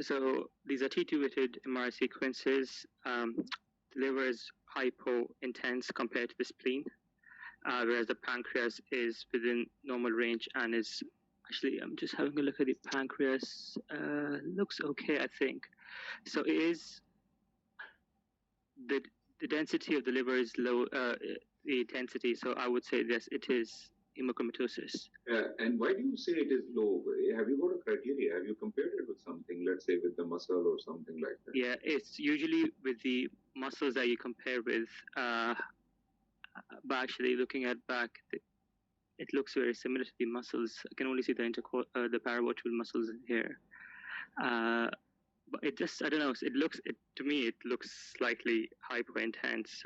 So these are T2 weighted MRI sequences. The liver is hypo-intense compared to the spleen, whereas the pancreas is within normal range and is actually, I'm just having a look at the pancreas. Looks okay, I think. So it is the density of the liver is low, the density. So I would say yes, it is hemochromatosis.
And why do you say it is low? Have you got a criteria? Have you compared it with something, let's say with the muscle or something like that?
Yeah, it's usually with the muscles that you compare with. But actually, looking at back, it looks very similar to the muscles. I can only see the the paravertebral muscles here. But it just, I don't know. To me, it looks slightly hyper-intense.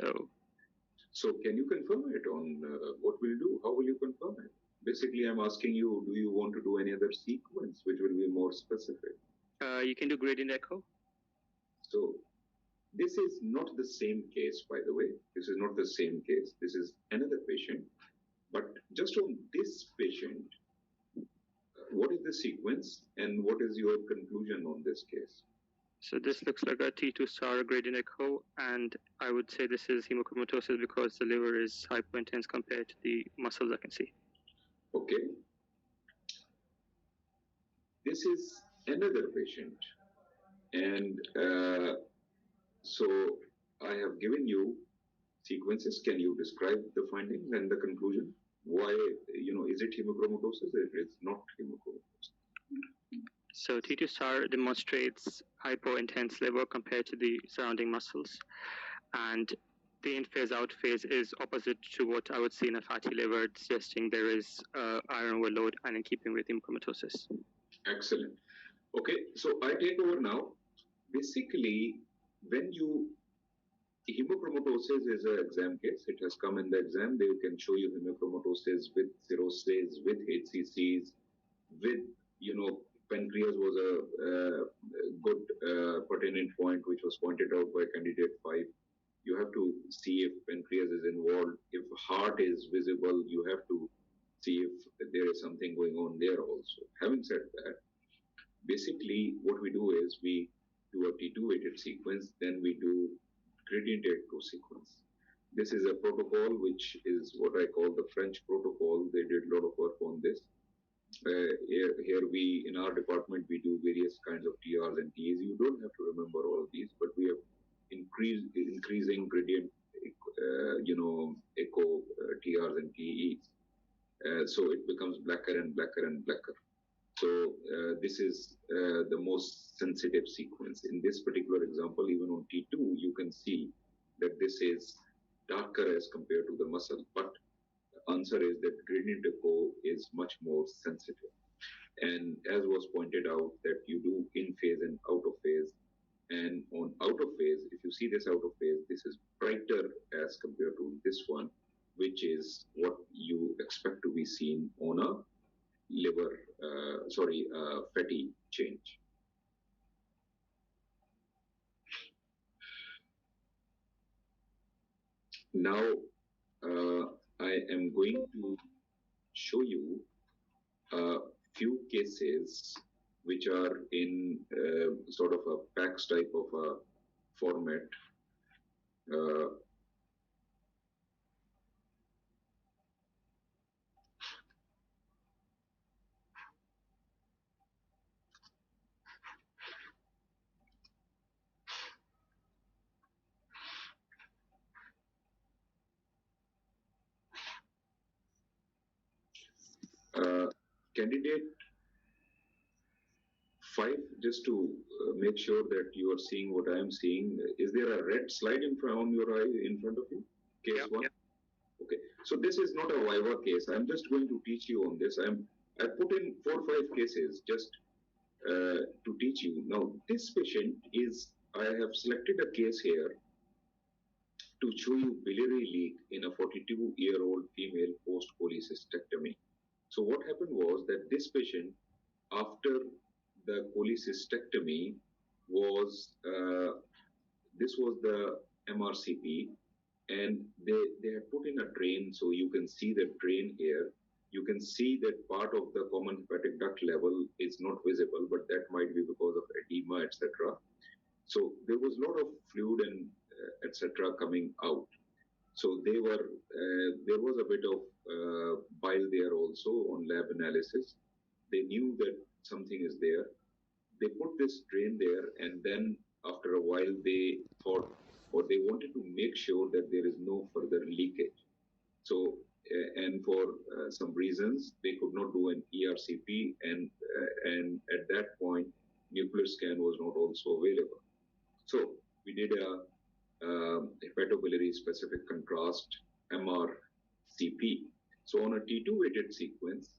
So can you confirm it on what we'll do? How will you confirm it? Basically, I'm asking you, do you want to do any other sequence which will be more specific?
You can do gradient echo.
So this is not the same case, by the way. This is not the same case. This is another patient. But just on this patient, what is the sequence and what is your conclusion on this case?
So this looks like a T2 star gradient echo, and I would say this is hemochromatosis because the liver is hypointense compared to the muscles I can see.
Okay. This is another patient. And so I have given you sequences. Can you describe the findings and the conclusion? Why, is it hemochromatosis? It is not hemochromatosis.
So T2 star demonstrates hypointense liver compared to the surrounding muscles. And the in-phase, out-phase is opposite to what I would see in a fatty liver, suggesting there is iron overload and in keeping with hemochromatosis.
Excellent. Okay, so I take over now. Basically, hemochromatosis is an exam case. It has come in the exam. They can show you hemochromatosis with cirrhosis, with HCCs, with, pancreas was a good pertinent point, which was pointed out by candidate 5. You have to see if pancreas is involved. If heart is visible, you have to see if there is something going on there also. Having said that, basically what we do is we do a T2 weighted sequence, then we do gradient echo sequence. This is a protocol which is what I call the French protocol. They did a lot of work on this. Here we, in our department, we do various kinds of TRs and TEs. You don't have to remember all of these, but we have increasing gradient, echo TRs and TEs. So it becomes blacker and blacker and blacker. So this is the most sensitive sequence. In this particular example, even on T2, you can see that this is darker as compared to the muscle, but the answer is that gradient echo is much more sensitive. And as was pointed out, that you do in phase and out of phase. And on out of phase, if you see this out of phase, this is brighter as compared to this one, which is what you expect to be seen on a fatty change. Now, I am going to show you a few cases which are in sort of a PACS type of a format. Candidate 5, just to make sure that you are seeing what I am seeing. Is there a red slide in front of you? Case 1? Yeah. Okay. So this is not a Viva case. I'm just going to teach you on this. I put in 4 or 5 cases just to teach you. Now, this patient is, I have selected a case here to show you biliary leak in a 42-year-old female post-cholecystectomy. So what happened was that this patient, after the cholecystectomy, was this was the MRCP, and they had put in a drain, so you can see the drain here. You can see that part of the common hepatic duct level is not visible, but that might be because of edema, etc. So there was a lot of fluid and etc. coming out. So there was a bit of bile there also on lab analysis. They knew that something is there. They put this drain there, and then after a while they thought, or they wanted to make sure that there is no further leakage. So and for some reasons they could not do an ERCP, and at that point nuclear scan was not also available. So we did a hepatobiliary specific contrast MRCP. So on a T2 weighted sequence,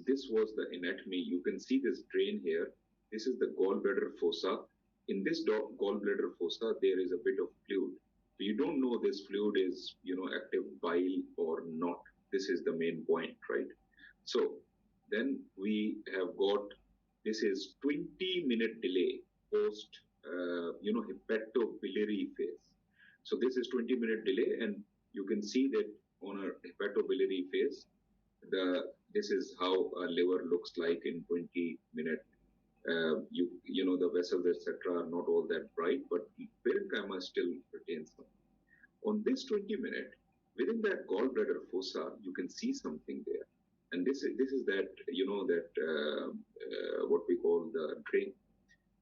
this was the anatomy. You can see this drain here. This is the gallbladder fossa. In this gallbladder fossa, there is a bit of fluid. You don't know this fluid is, active bile or not. This is the main point, right? So then we have got, this is 20-minute delay post, hepatobiliary phase. So this is 20-minute delay, and you can see that on a hepatobiliary phase, this is how a liver looks like in 20-minute. The vessels, etc., are not all that bright, but parenchyma still retains them. On this 20-minute, within that gallbladder fossa, you can see something there, and this is that what we call the drain.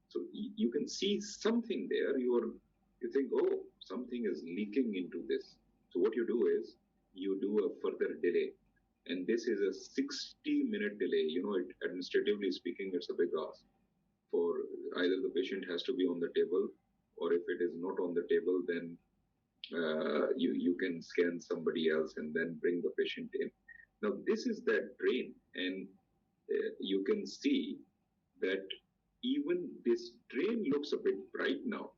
So you can see something there. You think, oh, something is leaking into this. So what you do is you do a further delay, and this is a 60-minute delay. Administratively speaking, it's a big ask. For either the patient has to be on the table, or if it is not on the table, then you can scan somebody else and then bring the patient in. Now this is that drain, and you can see that even this drain looks a bit bright now.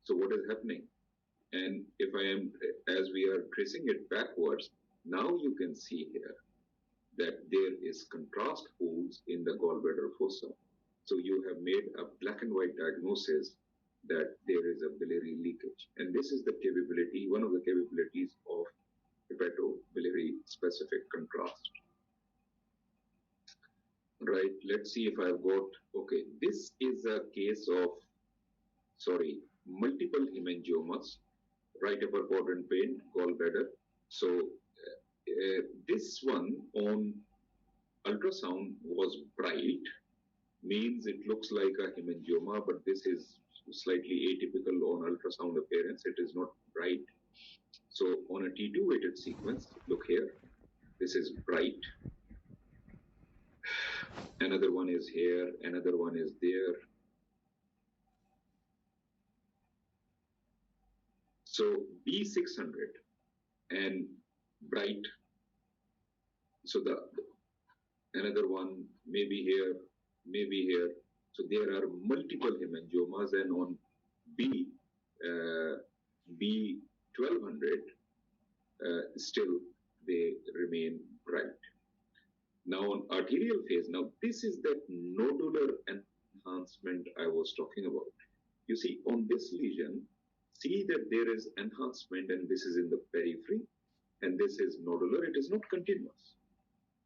So what is happening? And if I am, as we are tracing it backwards, now you can see here that there is contrast pools in the gallbladder fossa. So you have made a black and white diagnosis that there is a biliary leakage. And this is the capability, one of the capabilities of hepatobiliary specific contrast. Right, let's see if I've got, okay, this is a case of, multiple hemangiomas, right upper quadrant pain, gallbladder. So this one on ultrasound was bright, means it looks like a hemangioma, but this is slightly atypical on ultrasound appearance. It is not bright. So on a T2 weighted sequence, look here, this is bright. Another one is here, another one is there. So B600 and bright. So another one maybe here, maybe here. So there are multiple hemangiomas, and on B1200 still they remain bright. Now on arterial phase, now this is that nodular enhancement I was talking about. You see on this lesion, see that there is enhancement, and this is in the periphery, and this is nodular. It is not continuous.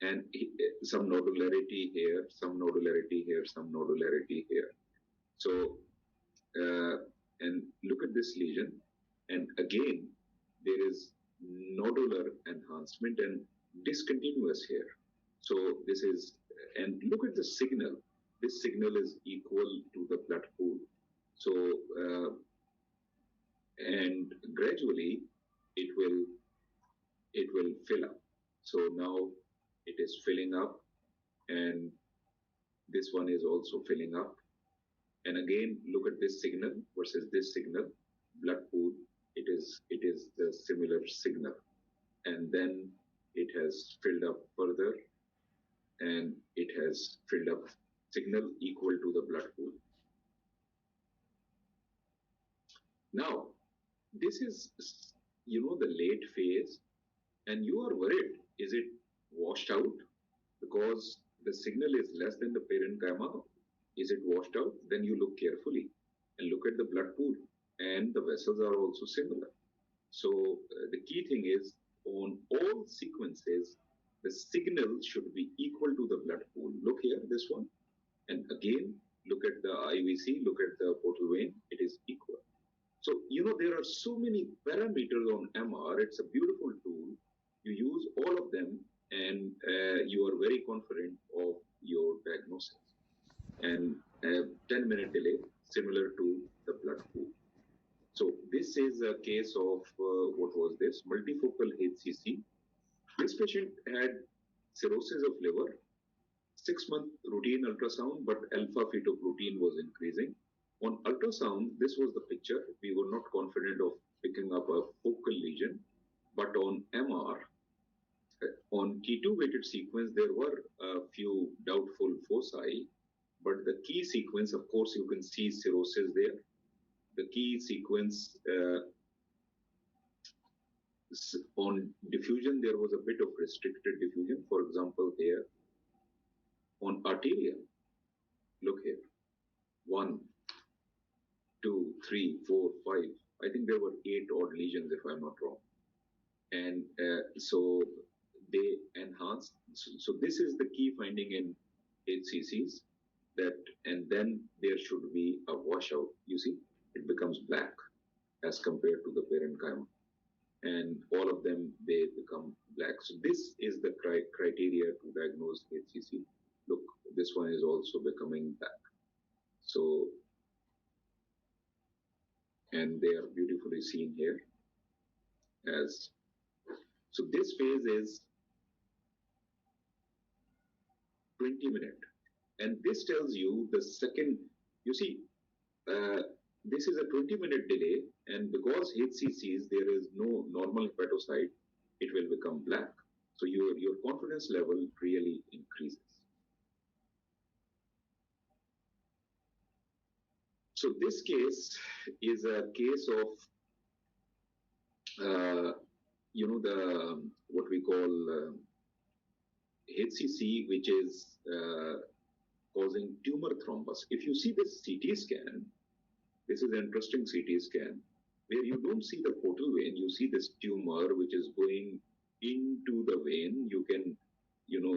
And some nodularity here, some nodularity here, some nodularity here. So, and look at this lesion, and again, there is nodular enhancement and discontinuous here. So this is, and look at the signal. This signal is equal to the blood pool. So, and gradually it will fill up. So now it is filling up, and this one is also filling up. And again, look at this signal versus this signal, blood pool. It is the similar signal, and then it has filled up further, and it has filled up signal equal to the blood pool. Now, this is, the late phase, and you are worried, is it washed out? Because the signal is less than the parenchyma. Is it washed out? Then you look carefully and look at the blood pool, and the vessels are also similar. So the key thing is on all sequences, the signal should be equal to the blood pool. Look here, this one. And again, look at the IVC, look at the portal vein, it is equal. So, there are so many parameters on MR. It's a beautiful tool. You use all of them and you are very confident of your diagnosis. And 10-minute delay, similar to the blood pool. So this is a case of, what was this? Multifocal HCC. This patient had cirrhosis of liver, 6-month routine ultrasound, but alpha-fetoprotein was increasing. On ultrasound, this was the picture. We were not confident of picking up a focal lesion, but on MR, on T2-weighted sequence, there were a few doubtful foci, but the key sequence, of course, you can see cirrhosis there. The key sequence on diffusion, there was a bit of restricted diffusion. For example, here on arterial, look here, 1, 2, 3, 4, 5. I think there were 8 odd lesions, if I'm not wrong. And so they enhanced. So this is the key finding in HCCs, that, and then there should be a washout. You see, it becomes black as compared to the parenchyma. And all of them, they become black. So this is the criteria to diagnose HCC. Look, this one is also becoming black. So, and they are beautifully seen here as, so this phase is 20 minutes. And this tells you the second, you see, this is a 20-minute delay, and because HCCs, there is no normal hepatocyte, it will become black. So your confidence level really increases. So this case is a case of, the what we call HCC, which is causing tumor thrombus. If you see this CT scan, this is an interesting CT scan, where you don't see the portal vein, you see this tumor which is going into the vein. You can,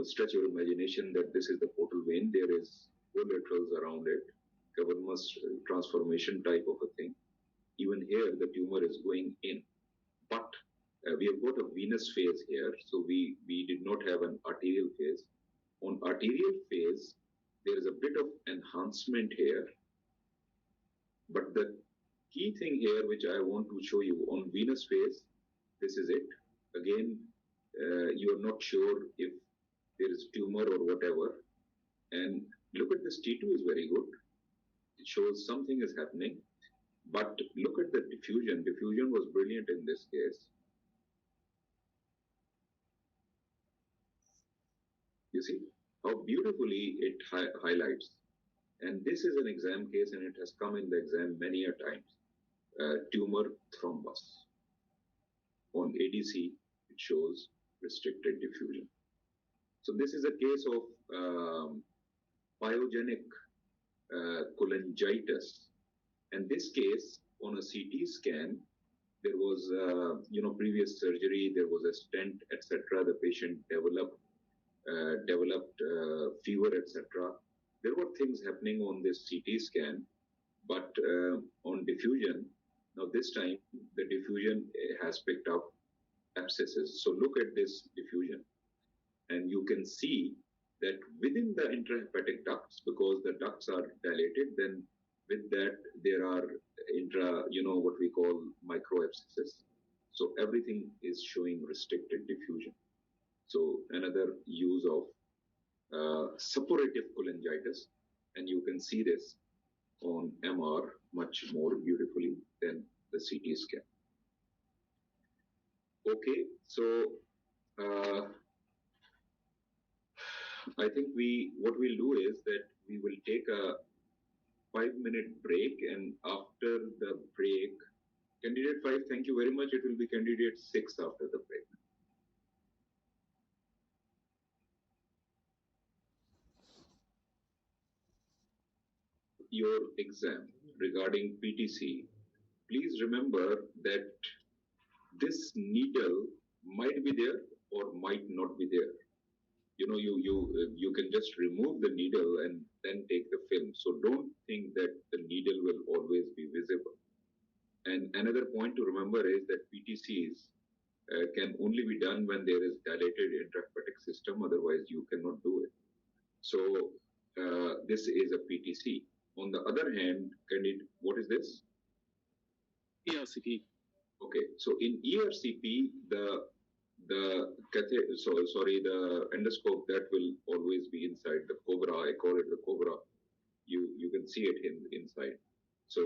stretch your imagination that this is the portal vein. There is collaterals around it, cavernous transformation type of a thing. Even here, the tumor is going in. But we have got a venous phase here, so we did not have an arterial phase. On arterial phase, there is a bit of enhancement here. But the key thing here, which I want to show you, on venous phase, this is it. Again, you are not sure if there is tumor or whatever. And look at this, T2 is very good. It shows something is happening. But look at the diffusion. Diffusion was brilliant in this case. You see how beautifully it highlights. And this is an exam case, and it has come in the exam many a times. Tumor thrombus. On ADC, it shows restricted diffusion. So this is a case of pyogenic cholangitis. And this case, on a CT scan, there was, previous surgery, there was a stent, etc. The patient developed fever, etc. There were things happening on this CT scan, but on diffusion, now this time the diffusion has picked up abscesses. So look at this diffusion, and you can see that within the intrahepatic ducts, because the ducts are dilated, then with that there are what we call micro abscesses. So everything is showing restricted diffusion. So another use of suppurative cholangitis, and you can see this on MR much more beautifully than the CT scan. Okay, so I think what we'll do is that we will take a 5-minute break, and after the break, candidate 5, thank you very much. It will be candidate 6 after the break. Your exam regarding PTC, please remember that this needle might be there or might not be there. You can just remove the needle and then take the film. So don't think that the needle will always be visible. And another point to remember is that PTCs can only be done when there is dilated intrahepatic system. Otherwise, you cannot do it. So this is a PTC. On the other hand, what is this?
ERCP.
Okay, so in ERCP, the endoscope that will always be inside the cobra. I call it the cobra. You can see it inside. So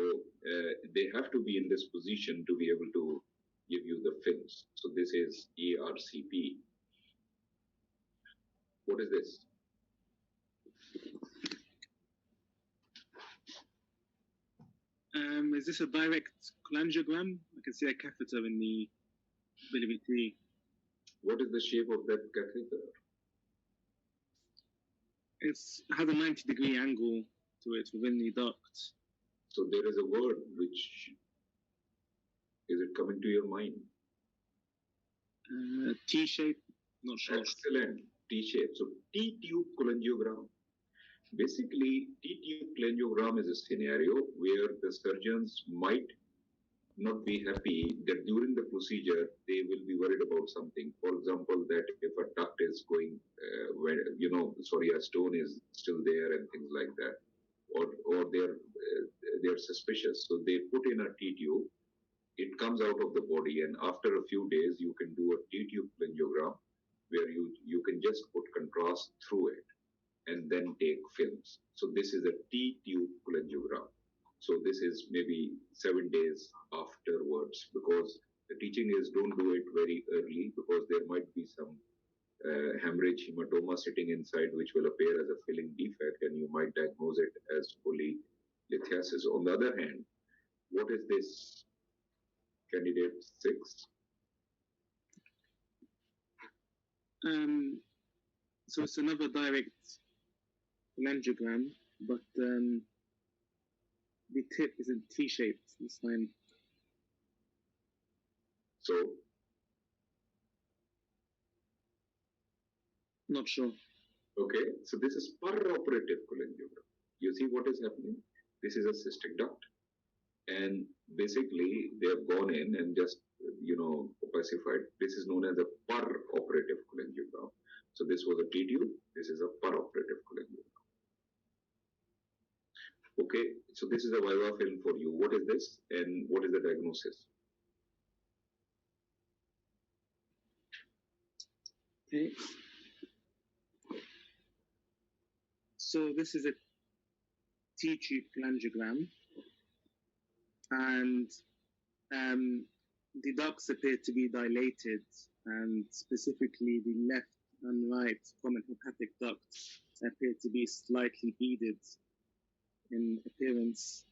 they have to be in this position to be able to give you the films. So this is ERCP. What is this?
Is this a direct cholangiogram? I can see a catheter in the biliary tree.
What is the shape of that catheter?
It has a 90-degree angle to it within the duct.
So there is a word which is it coming to your mind?
T-shape, not sure.
Excellent, T-shape. So T-tube cholangiogram. Basically, T-tube cholangiogram is a scenario where the surgeons might not be happy that during the procedure they will be worried about something. For example, that if a duct is going, a stone is still there and things like that, or they're suspicious. So they put in a T-tube. It comes out of the body, and after a few days, you can do a T-tube cholangiogram where you can just put contrast through it and then take films. So this is a T-tube cholangiogram. So this is maybe 7 days afterwards, because the teaching is don't do it very early, because there might be some hemorrhage hematoma sitting inside which will appear as a filling defect, and you might diagnose it as polylithiasis. On the other hand, what is this? Candidate 6.
So it's another direct cholangiogram, but the tip isn't T-shaped this time.
So?
Not sure.
Okay, so this is peroperative cholangiogram. You see what is happening? This is a cystic duct. And basically, they have gone in and just, opacified. This is known as a peroperative cholangiogram. So this was a T-tube. This is a peroperative cholangiogram. Okay, so this is a Viva film for you. What is this and what is the diagnosis?
Okay. So this is a T-tube cholangiogram, and the ducts appear to be dilated, and specifically the left and right common hepatic ducts appear to be slightly beaded in appearance.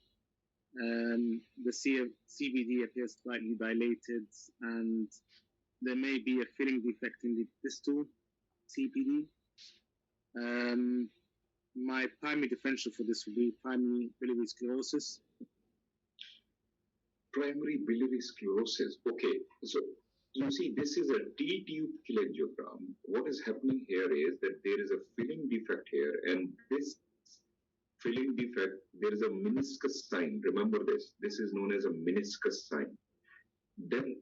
The CVD appears slightly dilated, and there may be a filling defect in the distal CPD. My primary differential for this would be primary biliary sclerosis.
Primary biliary sclerosis. Okay, so you see, this is a T-tube cholangiogram. What is happening here is that there is a filling defect here, and this filling defect, there is a meniscus sign. Remember this. This is known as a meniscus sign. Then,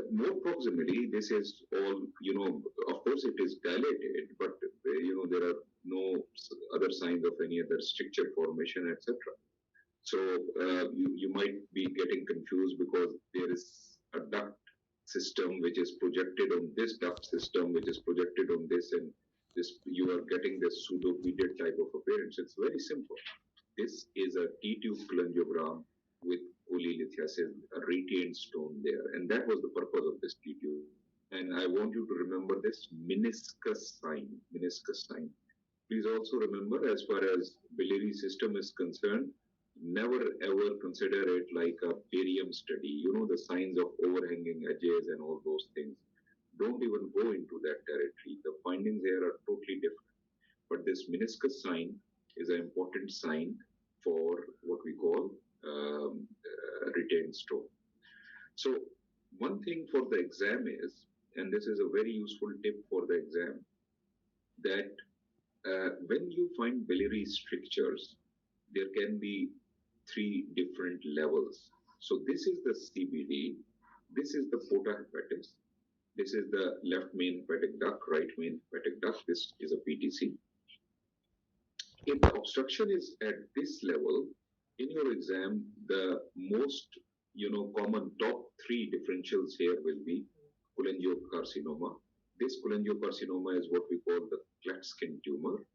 more proximally, this is all, of course it is dilated, but, there are no other signs of any other stricture formation, etc. So you might be getting confused because there is a duct system which is projected on this duct system, which is projected on this, and this you are getting this pseudo-beaded type of appearance. It's very simple. This is a T-tube cholangiogram with polylithiasis, a retained stone there, and that was the purpose of this T-tube. And I want you to remember this meniscus sign. Meniscus sign. Please also remember, as far as biliary system is concerned, never ever consider it like a barium study. The signs of overhanging edges and all those things. Don't even go into that territory. The findings here are totally different. But this meniscus sign is an important sign for what we call retained stone. So One thing for the exam is, and this is a very useful tip for the exam, that when you find biliary strictures, there can be 3 different levels. So this is the CBD, this is the porta hepatis, this is the left main hepatic duct, right main hepatic duct, this is a PTC. If the obstruction is at this level, in your exam, the most common top 3 differentials here will be cholangiocarcinoma. This cholangiocarcinoma is what we call the cleft skin tumor.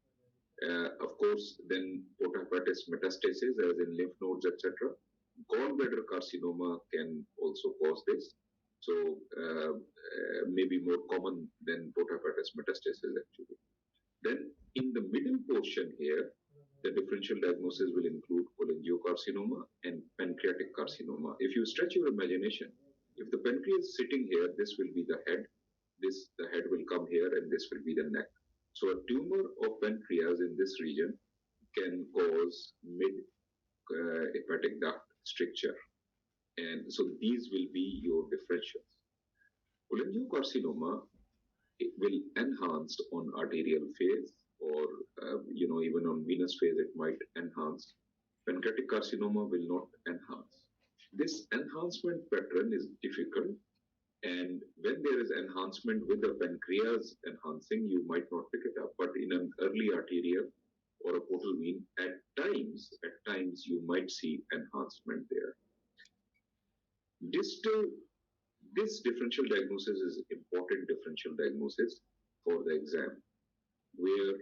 Of course, then porta hepatis metastasis, as in lymph nodes, etc. Gallbladder carcinoma can also cause this. So, maybe more common than porta hepatis metastasis, actually. Then, in the middle portion here, the differential diagnosis will include cholangiocarcinoma and pancreatic carcinoma. If you stretch your imagination, if the pancreas is sitting here, this will be the head. The head will come here, and this will be the neck. So a tumor of pancreas in this region can cause mid-hepatic duct stricture. And so these will be your differentials. Cholangiocarcinoma, it will enhance on arterial phase, or even on venous phase it might enhance. Pancreatic carcinoma will not enhance. This enhancement pattern is difficult, and when there is enhancement with the pancreas enhancing, you might not pick it up. But in an early arterial or a portal vein, at times you might see enhancement there. This differential diagnosis is important differential diagnosis for the exam, where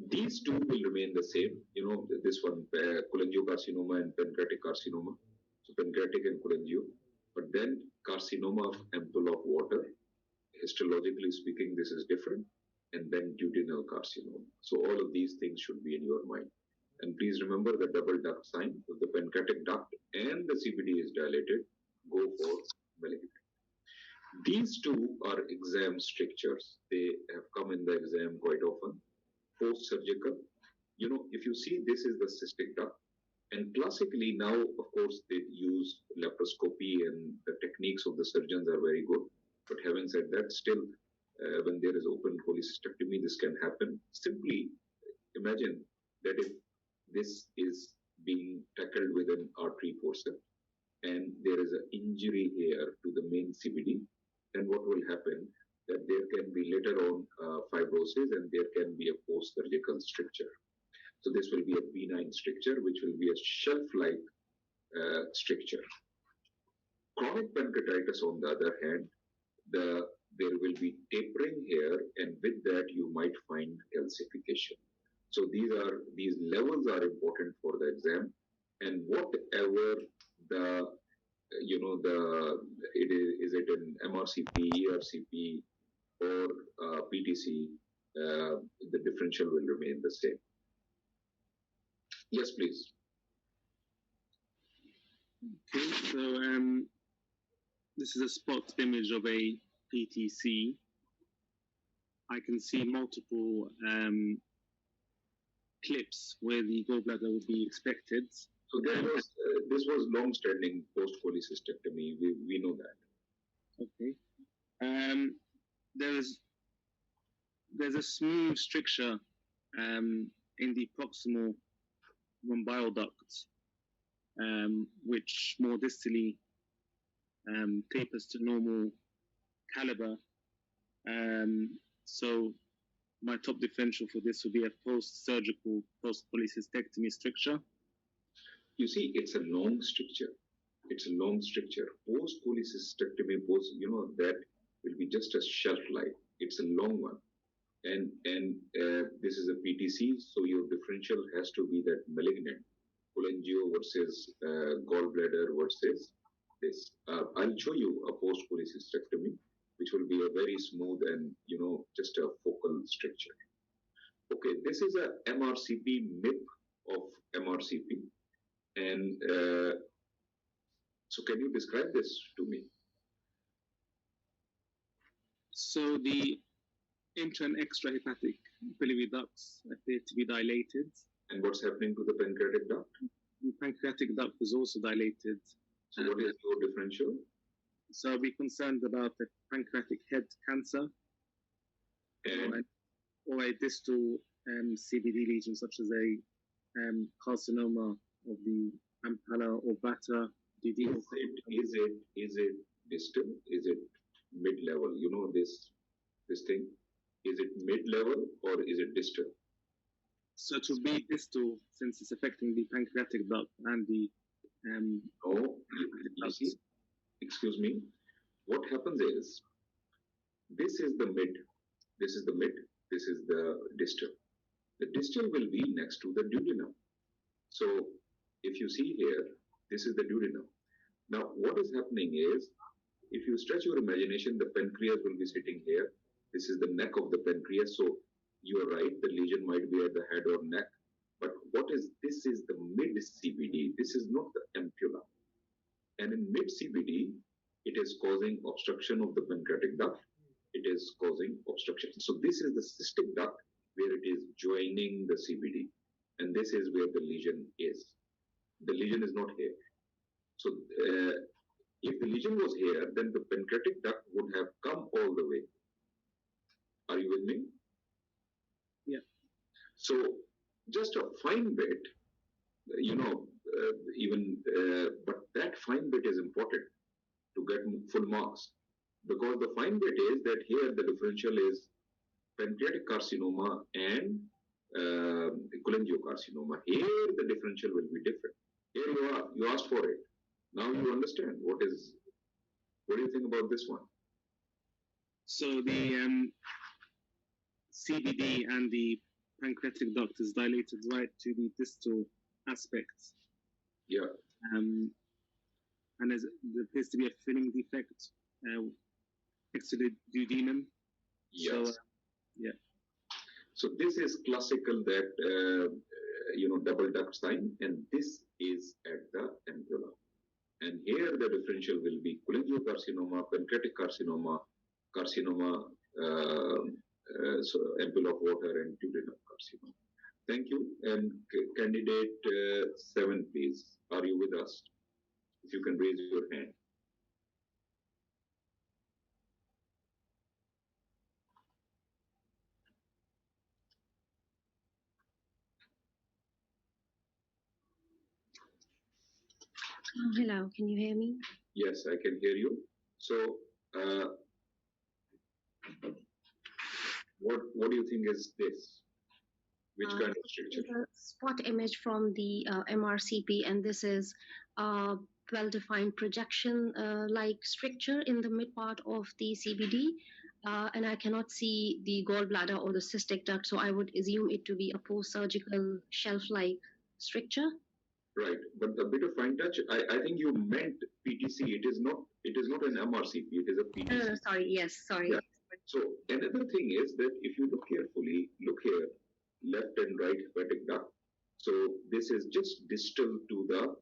these two will remain the same. This one, cholangiocarcinoma and pancreatic carcinoma. So pancreatic and cholangio. But then carcinoma of ampulla of water, histologically speaking, this is different. And then duodenal carcinoma. So all of these things should be in your mind. And please remember the double duct sign. If the pancreatic duct and the CBD is dilated, go for malignant. These two are exam strictures. They have come in the exam quite often. Post-surgical, if you see, this is the cystic duct. And classically now, of course, they use laparoscopy, and the techniques of the surgeons are very good. But having said that, still, when there is open cholecystectomy, this can happen. Simply imagine that if this is being tackled with an artery forceps and there is an injury here to the main CBD, then what will happen? That there can be later on fibrosis, and there can be a post-surgical stricture. So this will be a benign stricture, which will be a shelf-like stricture. Chronic pancreatitis, on the other hand, there will be tapering here, and with that you might find calcification. So these levels are important for the exam, and whatever is it an MRCP, ERCP, or PTC, the differential will remain the same. Yes, please.
Okay, so this is a spot image of a PTC. I can see multiple clips where the gallbladder would be expected.
So this was long-standing post-cholecystectomy. We know that.
Okay. There's a smooth stricture in the proximal rhomboidal duct, which more distally tapers to normal caliber. So my top differential for this would be a post-surgical, post-cholecystectomy stricture.
You see, it's a long stricture. It's a long stricture. Post-cholecystectomy, that will be just a shelf life. It's a long one. And this is a PTC, so your differential has to be that malignant. Cholangio versus gallbladder versus this. I'll show you a post-cholecystectomy, which will be a very smooth and, just a focal stricture. Okay, this is a MRCP MIP of MRCP. And so can you describe this to me?
So the intra and extrahepatic biliary ducts appear to be dilated.
And what's happening to the pancreatic duct?
The pancreatic duct is also dilated.
So what is your differential?
So are we concerned about the pancreatic head cancer or a distal CBD lesion, such as a carcinoma of the ampulla or vata?
Is it distal? Is it mid-level? You know this thing. Is it mid-level or is it distal?
So it will be distal since it's affecting the pancreatic duct and the
no, you see, excuse me. What happens is this is the mid, this is the mid, this is the distal. The distal will be next to the duodenum. So if you see here, this is the duodenum. Now what is happening is, if you stretch your imagination, the pancreas will be sitting here. This is the neck of the pancreas. So you are right, the lesion might be at the head or neck. But this is the mid CBD. This is not the ampulla. And in mid CBD, it is causing obstruction of the pancreatic duct. It is causing obstruction. So this is the cystic duct where it is joining the CBD. And this is where the lesion is. The lesion is not here. So if the lesion was here, then the pancreatic duct would have come all the way. Are you with me?
Yeah.
So just a fine bit, but that fine bit is important to get full marks, because the fine bit is that here the differential is pancreatic carcinoma and cholangiocarcinoma. Here the differential will be different. Here you are, you asked for it. Now you understand what do you think about this one?
So the CBD and the pancreatic duct is dilated right to the distal aspects.
Yeah.
And there appears to be a filling defect next to the duodenum.
Yes.
So, yeah.
So this is classical that, double duct sign, and this is at the ampulla. And here the differential will be cholangiocarcinoma, pancreatic carcinoma, so ampulla of water and duodenum carcinoma. Thank you. And candidate 7, please. Are you with us? If you can raise your hand.
Hello, can you hear me?
Yes, I can hear you. So, what do you think is this? Which kind of structure?
A spot image from the MRCP, and this is a well-defined projection-like structure in the mid part of the CBD, and I cannot see the gallbladder or the cystic duct, so I would assume it to be a post-surgical shelf-like structure.
Right, but a bit of fine touch. I think you meant PTC. It is not an MRCP. It is a PTC.
Sorry. Yes. Sorry.
Yeah. So another thing is that if you look carefully, look here, left and right hepatic duct. So this is just distal to the.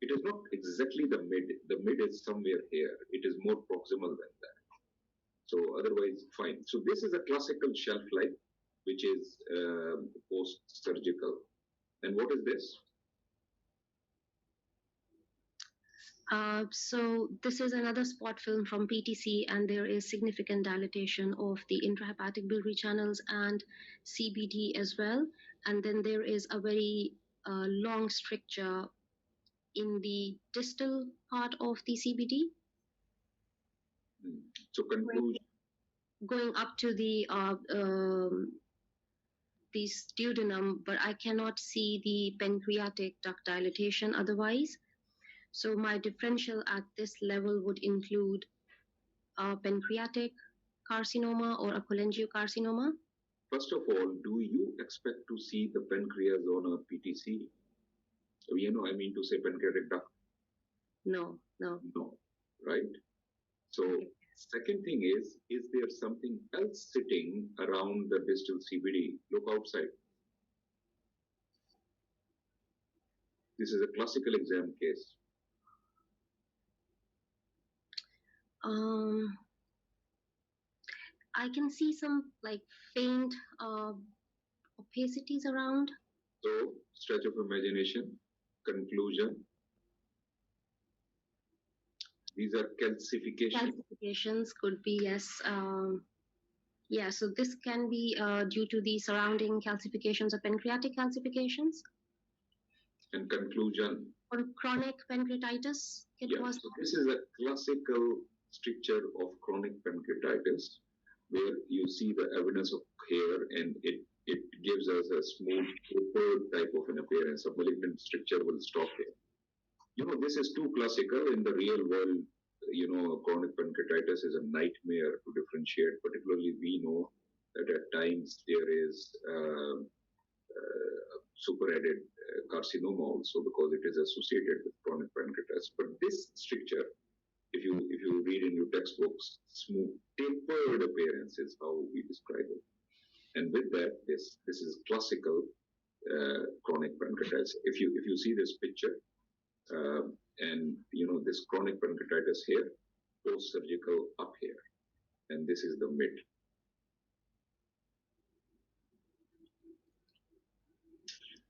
It is not exactly the mid. The mid is somewhere here. It is more proximal than that. So otherwise, fine. So this is a classical shelf life, which is post-surgical. And what is this?
So this is another spot film from PTC, and there is significant dilatation of the intrahepatic biliary channels and CBD as well. And then there is a very long stricture in the distal part of the CBD.
So conclusion.
Going up to the duodenum, but I cannot see the pancreatic duct dilatation otherwise. So my differential at this level would include a pancreatic carcinoma or a cholangiocarcinoma.
First of all, do you expect to see the pancreas on a PTC? So, I mean to say pancreatic duct.
No.
Right? So, second thing is there something else sitting around the distal CBD? Look outside. This is a classical exam case.
I can see some like faint opacities around.
So, stretch of imagination, conclusion. These are calcifications.
Calcifications could be, yes. Yeah, so this can be due to the surrounding calcifications or pancreatic calcifications.
And conclusion.
Or chronic pancreatitis.
Yeah, so this is a classical stricture of chronic pancreatitis, where you see the evidence of hair, and it gives us a smooth type of an appearance. A malignant stricture will stop here. You know, this is too classical. In the real world, you know, chronic pancreatitis is a nightmare to differentiate. Particularly, we know that at times there is superadded carcinoma also, because it is associated with chronic pancreatitis. But this stricture, if you read in your textbooks, smooth tapered appearance is how we describe it. And with that, this is classical chronic pancreatitis. If you see this picture, and you know this chronic pancreatitis here, post-surgical up here, and this is the mid.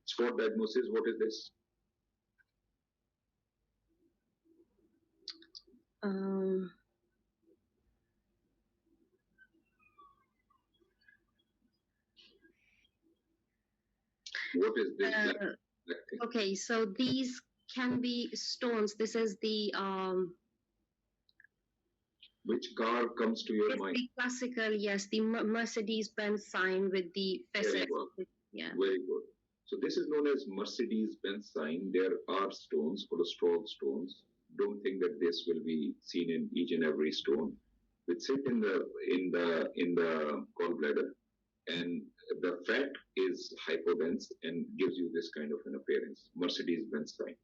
Spot diagnosis, what is this? What is this?
Okay, so these can be stones. This is the
which car comes to your mind?
The classical, yes, the Mercedes-Benz sign with the facet. Yeah.
Very good. So this is known as Mercedes-Benz sign. There are stones, cholesterol stones. Don't think that this will be seen in each and every stone, which sit in the gallbladder, and the fat is hypodense and gives you this kind of an appearance. Mercedes-Benz sign.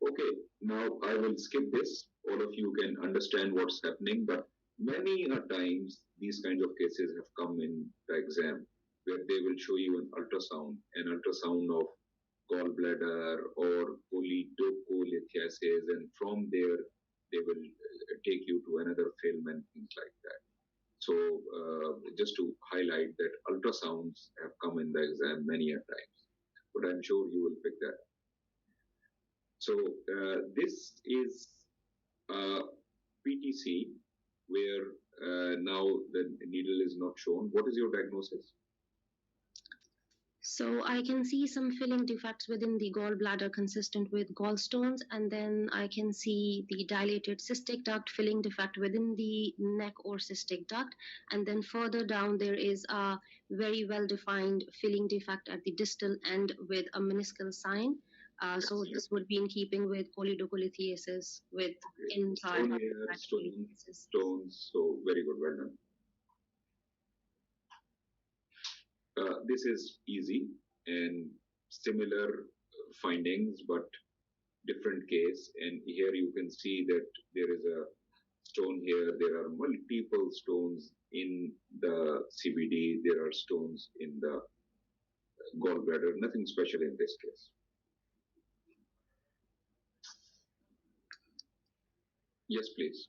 Okay, now I will skip this. All of you can understand what's happening, but many a times these kinds of cases have come in the exam, where they will show you an ultrasound of gallbladder or cholelithiasis, and from there they will take you to another film and things like that. So just to highlight that ultrasounds have come in the exam many a times, but I'm sure you will pick that. So this is PTC, where now the needle is not shown. What is your diagnosis?
So I can see some filling defects within the gallbladder consistent with gallstones, and then I can see the dilated cystic duct filling defect within the neck or cystic duct, and then further down there is a very well-defined filling defect at the distal end with a meniscal sign. So this would be in keeping with cholelithiasis with
stones. So very good, well done. This is easy and similar findings, but different case. And here you can see that there is a stone here. There are multiple stones in the CBD. There are stones in the gallbladder. Nothing special in this case. Yes, please.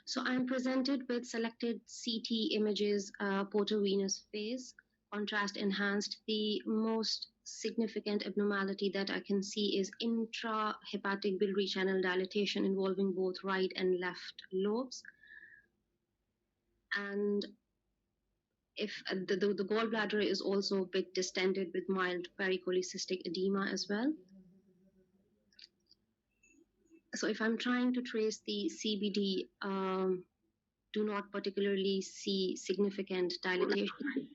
So I'm presented with selected CT images, portovenous phase, contrast enhanced. The most significant abnormality that I can see is intrahepatic biliary channel dilatation involving both right and left lobes. And if the gallbladder is also a bit distended with mild pericholecystic edema as well. So if I'm trying to trace the CBD, do not particularly see significant dilatation.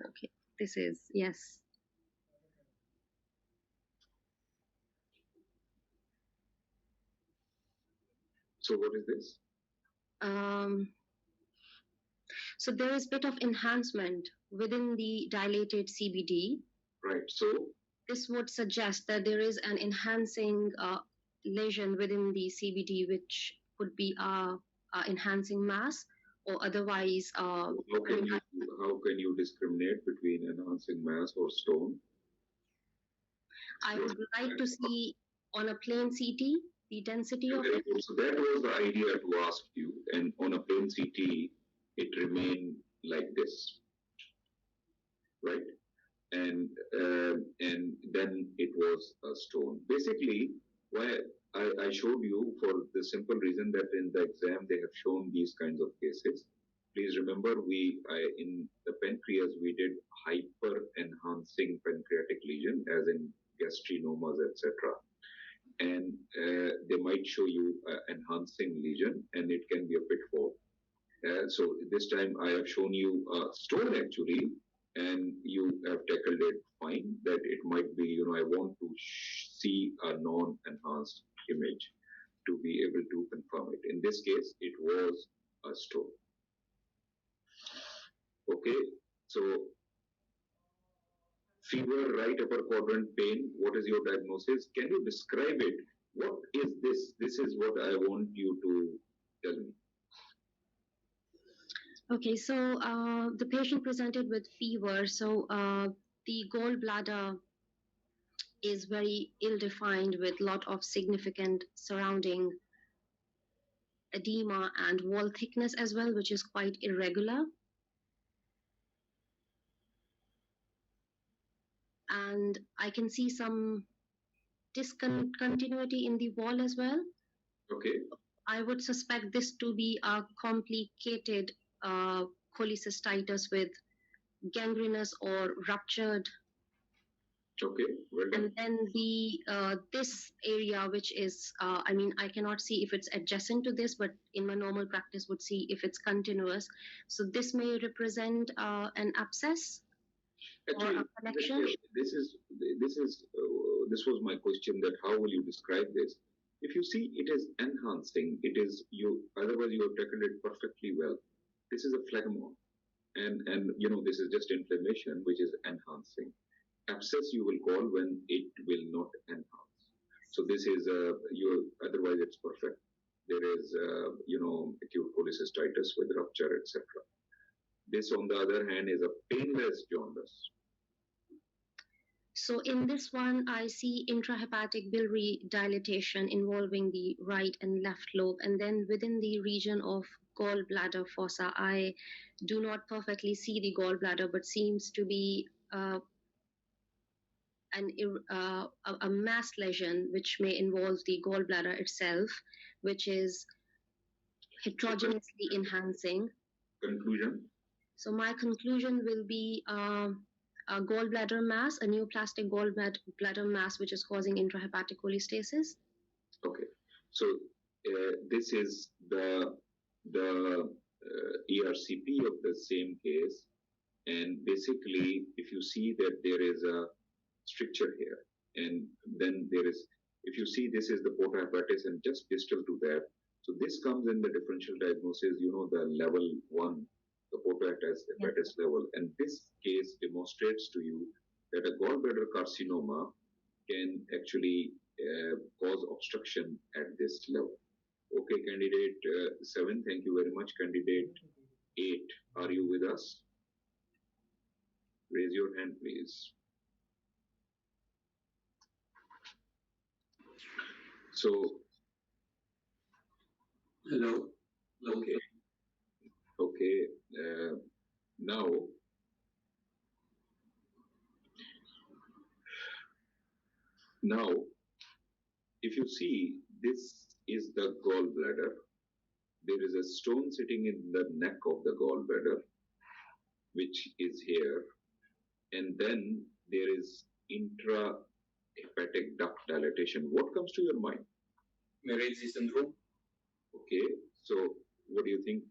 Okay, this is, yes.
So what is this?
So there is a bit of enhancement within the dilated CBD.
Right, so?
This would suggest that there is an enhancing lesion within the CBD, which could be enhancing mass, or otherwise.
How can you discriminate between enhancing mass or stone?
I would like to see on a plain CT the density of it.
So that was the idea to ask you, and on a plain CT, it remained like this, right? And then it was a stone. Basically, why I showed you for the simple reason that in the exam they have shown these kinds of cases. Please remember, in the pancreas we did hyper-enhancing pancreatic lesion, as in gastrinomas, etc. And they might show you enhancing lesion, and it can be a pitfall. So this time I have shown you a stone actually, and you have tackled it fine. That it might be, I want to see a non-enhanced image to be able to confirm it. In this case, it was a stone. Okay, so fever, right upper quadrant pain, what is your diagnosis? Can you describe it? What is this? This is what I want you to tell me.
Okay, so the patient presented with fever. So the gallbladder is very ill-defined with lot of significant surrounding edema and wall thickness as well, which is quite irregular. And I can see some discontinuity in the wall as well.
Okay.
I would suspect this to be a complicated cholecystitis with gangrenous or ruptured.
Okay, well done.
And then the this area, which is, I mean, I cannot see if it's adjacent to this, but in my normal practice would see if it's continuous. So this may represent an abscess.
Actually, this was my question, that how will you describe this? If you see, it is enhancing. It is otherwise you have tackled it perfectly well. This is a phlegmon, and this is just inflammation which is enhancing. Abscess you will call when it will not enhance. So this is otherwise it's perfect. There is acute cholecystitis with rupture, etc. This, on the other hand, is a painless jaundice.
So in this one, I see intrahepatic biliary dilatation involving the right and left lobe, and then within the region of gallbladder fossa, I do not perfectly see the gallbladder, but seems to be a mass lesion which may involve the gallbladder itself, which is heterogeneously enhancing.
Conclusion?
So my conclusion will be a gallbladder mass, a neoplastic gallbladder mass, which is causing intrahepatic cholestasis.
Okay, so this is the ERCP of the same case, and basically, if you see that there is a stricture here, and then there is, if you see, this is the porta hepatis, and just distal to that. So this comes in the differential diagnosis, the level 1. The porta hepatis level, and this case demonstrates to you that a gallbladder carcinoma can actually cause obstruction at this level. Okay, candidate 7, thank you very much. Candidate 8, are you with us? Raise your hand, please. So,
hello.
Okay. Okay. Now, if you see, this is the gallbladder. There is a stone sitting in the neck of the gallbladder, which is here. And then there is intrahepatic duct dilatation. What comes to your mind?
Meredzi syndrome.
Okay, so what do you think?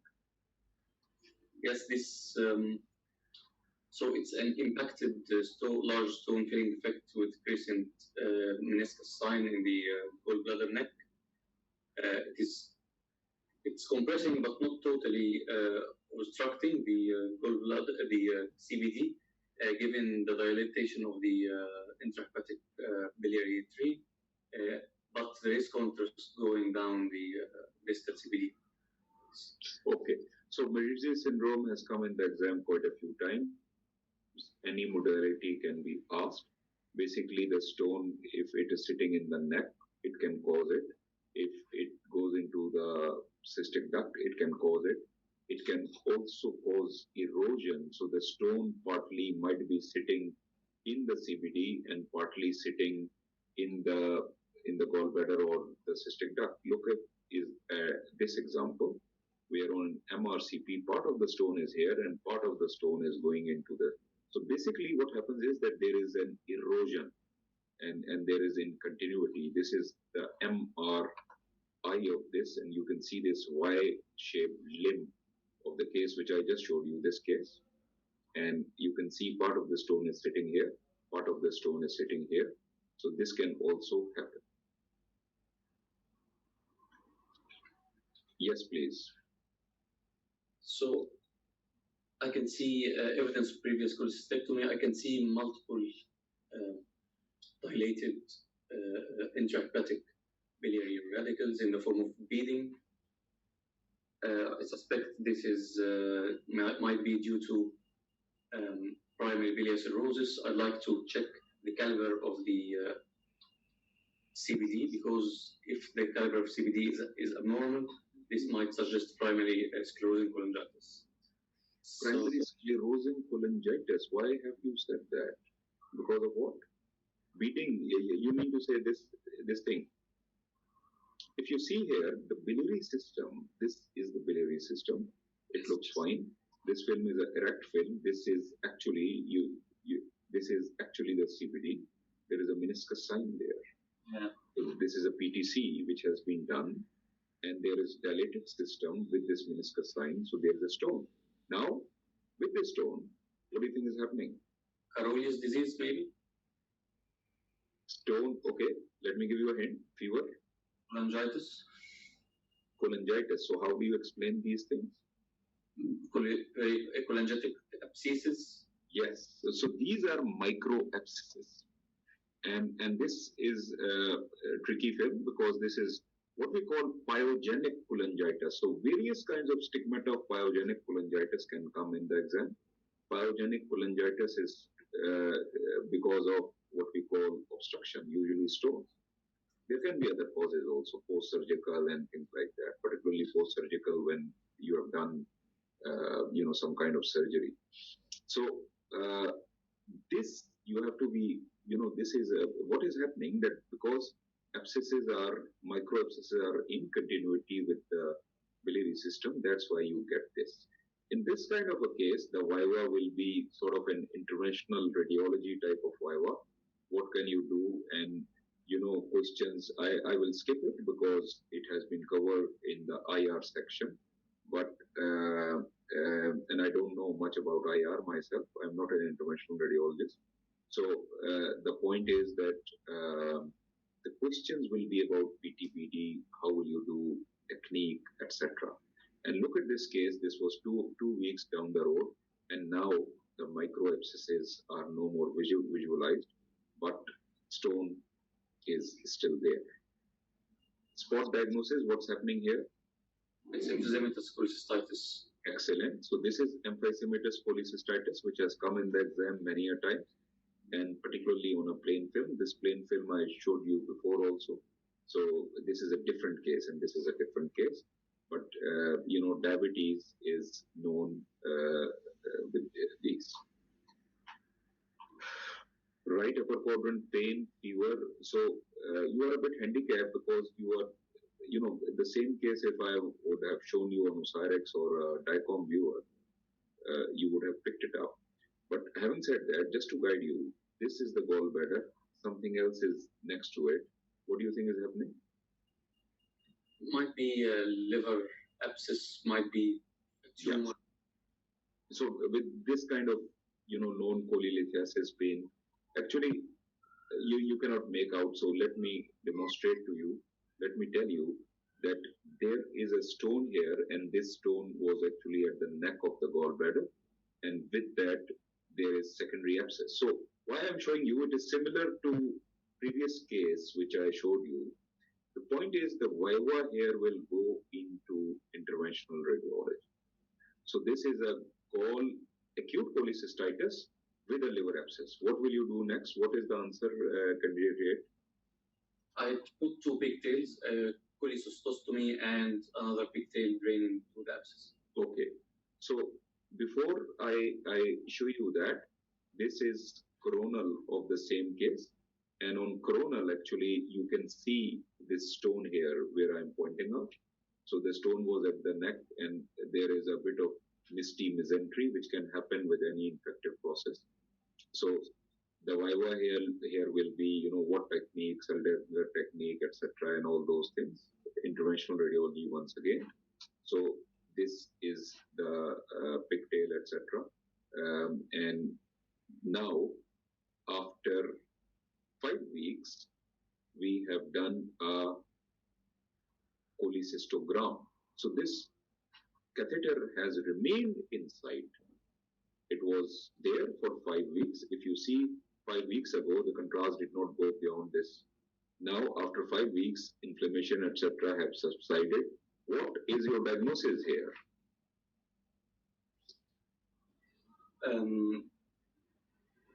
Yes, this. So it's an impacted large stone filling defect with crescent meniscus sign in the gallbladder neck. It's compressing but not totally obstructing the gallbladder, the CVD, given the dilatation of the intrahepatic biliary tree, but there is contrast going down the distal CVD.
Okay, so Meredzi syndrome has come in the exam quite a few times. Any modality can be asked. Basically, the stone, if it is sitting in the neck, it can cause it. If it goes into the cystic duct, it can cause it. It can also cause erosion. So the stone partly might be sitting in the CBD and partly sitting in the in the gallbladder or the cystic duct. Look at this example. We are on MRCP. Part of the stone is here, and part of the stone is going into the. So basically, what happens is that there is an erosion, and there is in continuity. This is the MRI of this, and you can see this Y-shaped limb of the case which I just showed you. This case, and you can see part of the stone is sitting here, part of the stone is sitting here. So this can also happen. Yes, please.
So I can see evidence of previous cholecystectomy. I can see multiple dilated intrahepatic biliary radicals in the form of beading. I suspect this is might be due to primary biliary cirrhosis. I'd like to check the caliber of the CBD, because if the caliber of CBD is abnormal, this might suggest primary sclerosing cholangitis.
Primary sclerosing cholangitis. Why have you said that? Because of what? Beating. You mean to say this thing? If you see here, the biliary system. This is the biliary system. It looks fine. This film is an erect film. This is actually This is actually the CBD. There is a meniscus sign there.
Yeah.
So this is a PTC which has been done, and there is dilated system with this meniscus sign. So there is a stone. Now, with this stone, what do you think is happening?
Carolius disease, maybe?
Stone, okay. Let me give you a hint. Fever.
Cholangitis.
Cholangitis. So how do you explain these things?
Cholangitic abscesses.
Yes. So these are micro abscesses. And this is a tricky film because this is what we call pyogenic cholangitis. So various kinds of stigmata of pyogenic cholangitis can come in the exam. Pyogenic cholangitis is because of what we call obstruction, usually stones. There can be other causes also, post-surgical and things like that, particularly post-surgical when you have done, some kind of surgery. So this you have to be, this is what is happening, that because micro abscesses are in continuity with the biliary system, that's why you get this. In this kind of a case, the viva will be sort of an interventional radiology type of viva. What can you do? And questions, I will skip it because it has been covered in the IR section. But and I don't know much about IR myself. I'm not an interventional radiologist. So the point is that the questions will be about PTPD, how will you do technique, etc. And look at this case. This was two weeks down the road, and now the micro abscesses are no more visualized, but stone is still there. Spot diagnosis. What's happening here?
It's emphysematous cholecystitis.
Excellent. So this is emphysematous cholecystitis, which has come in the exam many a time, and particularly on a plain film. This plain film I showed you before also. So this is a different case, and this is a different case. But diabetes is known with these. Right upper quadrant pain, fever. So you are a bit handicapped because you are, the same case if I would have shown you on Osirex or a DICOM viewer, you would have picked it up. But having said that, just to guide you, this is the gallbladder. Something else is next to it. What do you think is happening?
Might be a liver abscess, might be a tumor.
Yeah. So with this kind of, known cholelithiasis pain, actually, you cannot make out. So let me demonstrate to you. Let me tell you that there is a stone here, and this stone was actually at the neck of the gallbladder, and with that there is secondary abscess. So why I'm showing you, it is similar to previous case which I showed you. The point is the viva here will go into interventional radiology. So this is a acute cholecystitis with a liver abscess. What will you do next? What is the answer, candidate?
I put two pigtails, cholecystostomy and another pigtail draining to the abscess.
Okay. So before I show you that, this is coronal of the same case. And on coronal, actually, you can see this stone here where I'm pointing out. So the stone was at the neck, and there is a bit of misty mesentery, which can happen with any infective process. So the viva here will be, what technique, cell death technique, etc., and all those things. Interventional radiology once again. So this is the pigtail, etc. And now, after 5 weeks, we have done a cholecystogram. So this catheter has remained inside. It was there for 5 weeks. If you see 5 weeks ago, the contrast did not go beyond this. Now, after 5 weeks, inflammation, etc., have subsided. What is your diagnosis here?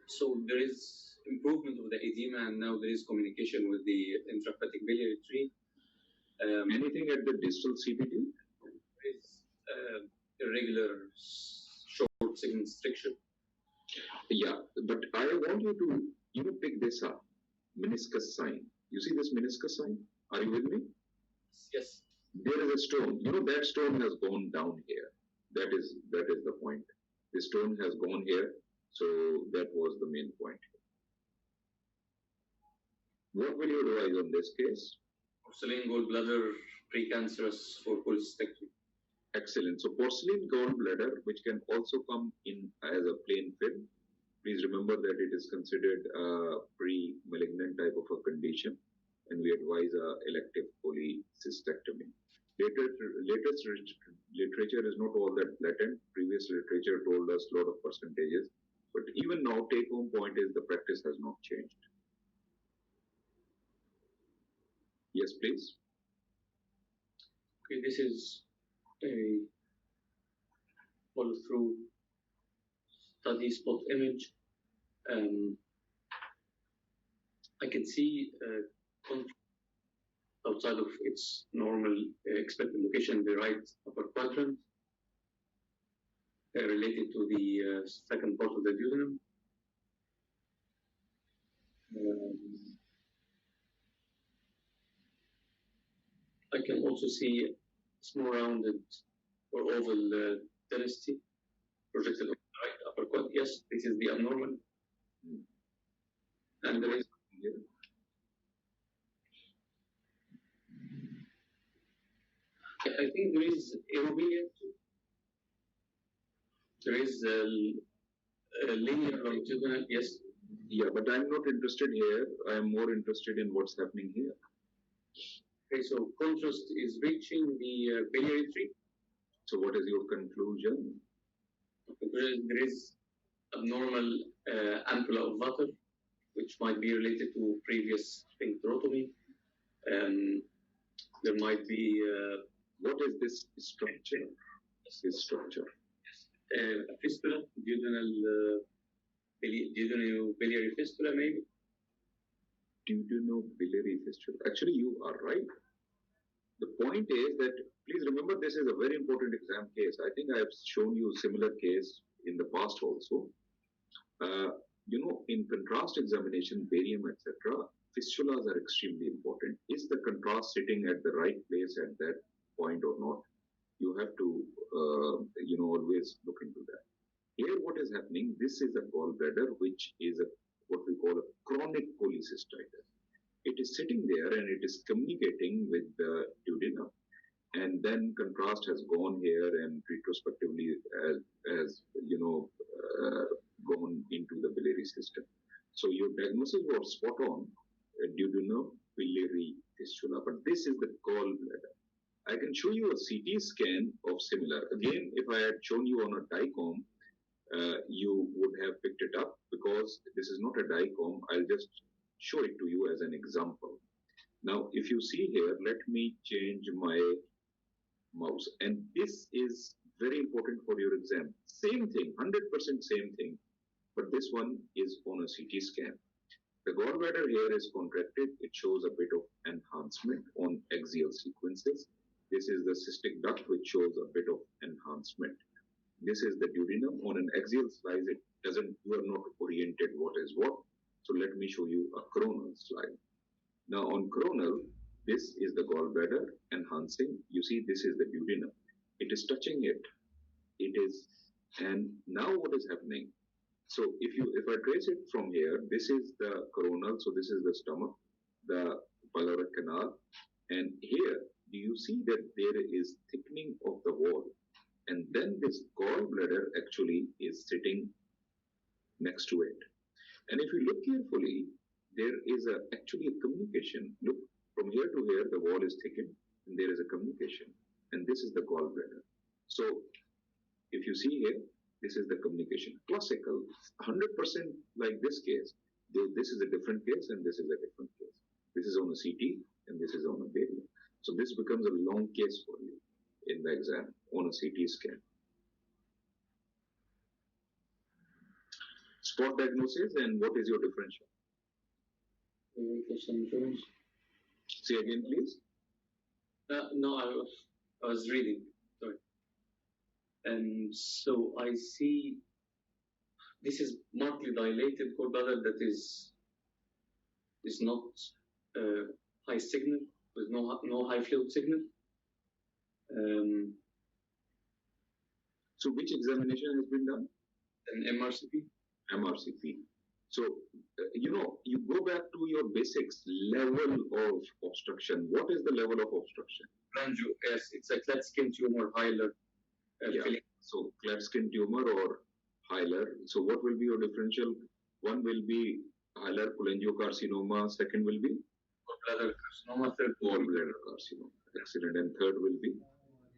So there is improvement of the edema, and now there is communication with the intrahepatic biliary tree.
Anything at the distal CBD?
There is irregular short segment stricture.
Yeah, but I want you to, pick this up. Meniscus sign. You see this meniscus sign? Are you with me?
Yes.
There is a stone. That stone has gone down here. That is the point. The stone has gone here, so that was the main point. What will you advise on this case?
Porcelain gallbladder precancerous for cholecystectomy.
Excellent. So porcelain gallbladder, which can also come in as a plain film. Please remember that it is considered a pre-malignant type of a condition, and we advise elective cholecystectomy. Latest literature is not all that blatant. Previous literature told us a lot of percentages, but even now, take-home point is the practice has not changed. Yes, please.
Okay, this is a follow-through study spot image. I can see outside of its normal expected location, the right upper quadrant, related to the second part of the duodenum. I can also see small rounded or oval density projected on the right upper quadrant. Yes, this is the abnormal. And there is I think there is aerobilia too. There is a linear longitudinal, yes.
Yeah, but I'm not interested here. I'm more interested in what's happening here.
Okay, so contrast is reaching the biliary tree.
So what is your conclusion?
There is abnormal ampulla of water, which might be related to previous sphincterotomy. There might be
what is this structure? This structure.
A fistula, duodenal biliary fistula, maybe.
Duodenal-biliary fistula. Actually, you are right. The point is that, please remember, this is a very important exam case. I think I have shown you a similar case in the past also. In contrast examination, barium, etc., fistulas are extremely important. Is the contrast sitting at the right place at that point or not? You have to, always look into that. Here, what is happening? This is a gallbladder, which is what we call a chronic cholecystitis. It is sitting there and it is communicating with the duodenum, and then contrast has gone here and retrospectively as gone into the biliary system. So your diagnosis was spot on, duodenal-biliary fistula, but this is the gallbladder. I can show you a CT scan of similar. Again, if I had shown you on a DICOM, you would have picked it up, because this is not a DICOM. I'll just show it to you as an example. Now, if you see here, let me change my mouse. And this is very important for your exam. Same thing, 100% same thing, but this one is on a CT scan. The gallbladder here is contracted. It shows a bit of enhancement on axial sequences. This is the cystic duct, which shows a bit of enhancement. This is the duodenum. On an axial slice, you are not oriented what is what. So let me show you a coronal slide. Now on coronal, this is the gallbladder enhancing. You see, this is the duodenum. It is touching it. It is, and now what is happening? So if I trace it from here, this is the coronal. So this is the stomach, the pyloric canal, and here do you see that there is thickening of the wall, and then this gallbladder actually is sitting next to it. And if you look carefully, there is actually a communication. Look, from here to here, the wall is thickened, and there is a communication. And this is the gallbladder. So if you see here, this is the communication. Classical, 100% like this case. Though this is a different case, and this is a different case. This is on a CT, and this is on a barium. So this becomes a long case for you in the exam on a CT scan. Spot diagnosis, and what is your differential? Say again, please.
No, I was reading. Sorry. And so I see this is markedly dilated gallbladder that is not high signal, with no high fluid signal.
So which examination has been done?
An MRCP.
MRCP. So, you go back to your basics, level of obstruction. What is the level of obstruction?
Yes, it's a Klatskin tumor, Hyler.
So, Klatskin tumor or Hyler. So, what will be your differential? One will be Hyler cholangiocarcinoma, second will be?
Gallbladder carcinoma, third
gallbladder carcinoma. Excellent. And third will be?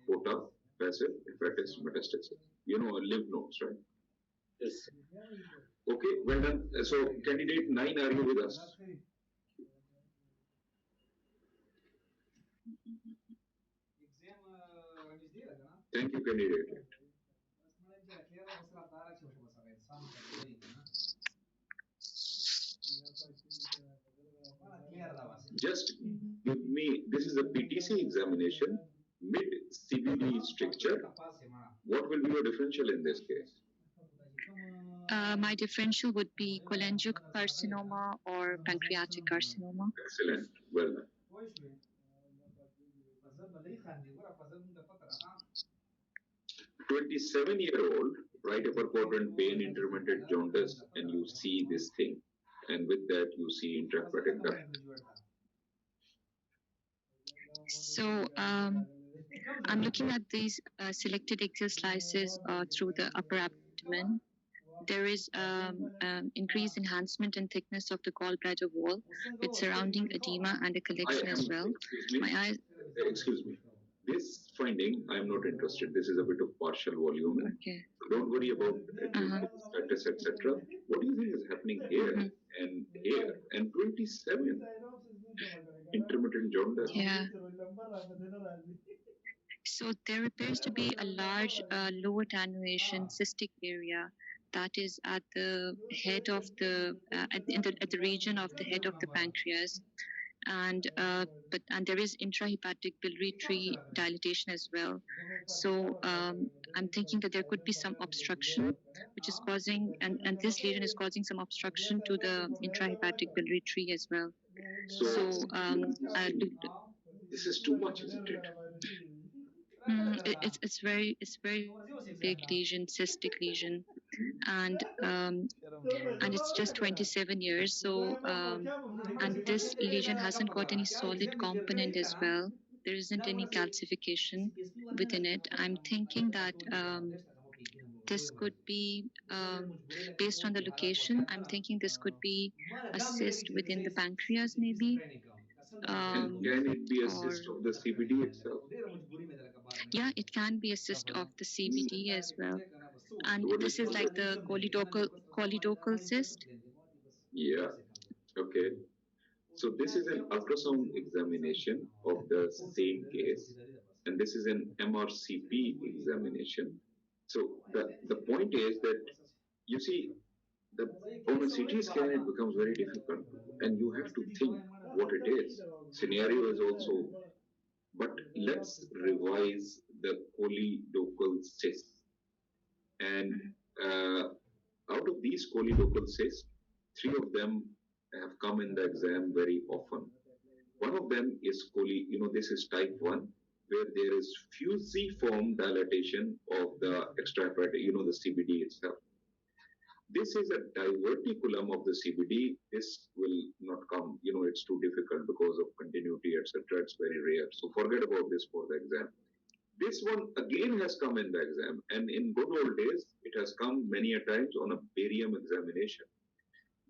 POTA, passive, hepatic metastasis. Lymph nodes, right?
Yes.
Okay, well done. So, candidate 9, are you with us? Thank you, candidate. Just give me, this is a PTC examination, mid CBD stricture. What will be your differential in this case?
My differential would be cholangiocarcinoma or pancreatic carcinoma.
Excellent. Well done. 27-year-old, right upper quadrant pain, intermittent jaundice, and you see this thing. And with that, you see intrahepatic duct.
So I'm looking at these selected axial slices through the upper abdomen. There is increased enhancement and thickness of the gallbladder wall with surrounding edema and a collection as well. My eyes.
Excuse me. This finding, I'm not interested. This is a bit of partial volume.
Okay.
So don't worry about status, etc. What do you think is happening here and here? And 27, intermittent jaundice.
Yeah. So there appears to be a large low attenuation cystic area that is at the head of the at the region of the head of the pancreas, and there is intrahepatic biliary tree dilatation as well. So I'm thinking that there could be some obstruction which is causing, and this lesion is causing some obstruction to the intrahepatic biliary tree as well. So
this is too much, isn't it?
It's very big lesion, cystic lesion, and it's just 27 years. So and this lesion hasn't got any solid component as well. There isn't any calcification within it. I'm thinking that this could be based on the location. I'm thinking this could be a cyst within the pancreas, maybe.
And can it be a cyst of the CBD itself?
Yeah, it can be a cyst of the CBD as well. And this is like the choledochal cyst.
Yeah. Okay. So this is an ultrasound examination of the same case, and this is an MRCP examination. So the point is that, you see, on a CT scan it becomes very difficult, and you have to think what it is. Scenario is also, but let's revise the choledochal cysts. And out of these choledochal cysts, Three of them have come in the exam very often. One of them is this is type 1, where there is fusiform dilatation of the extrahepatic, the CBD itself. This is a diverticulum of the CBD. This will not come, it's too difficult because of continuity, etc. It's very rare. So forget about this for the exam. This one again has come in the exam, and in good old days, it has come many a times on a barium examination.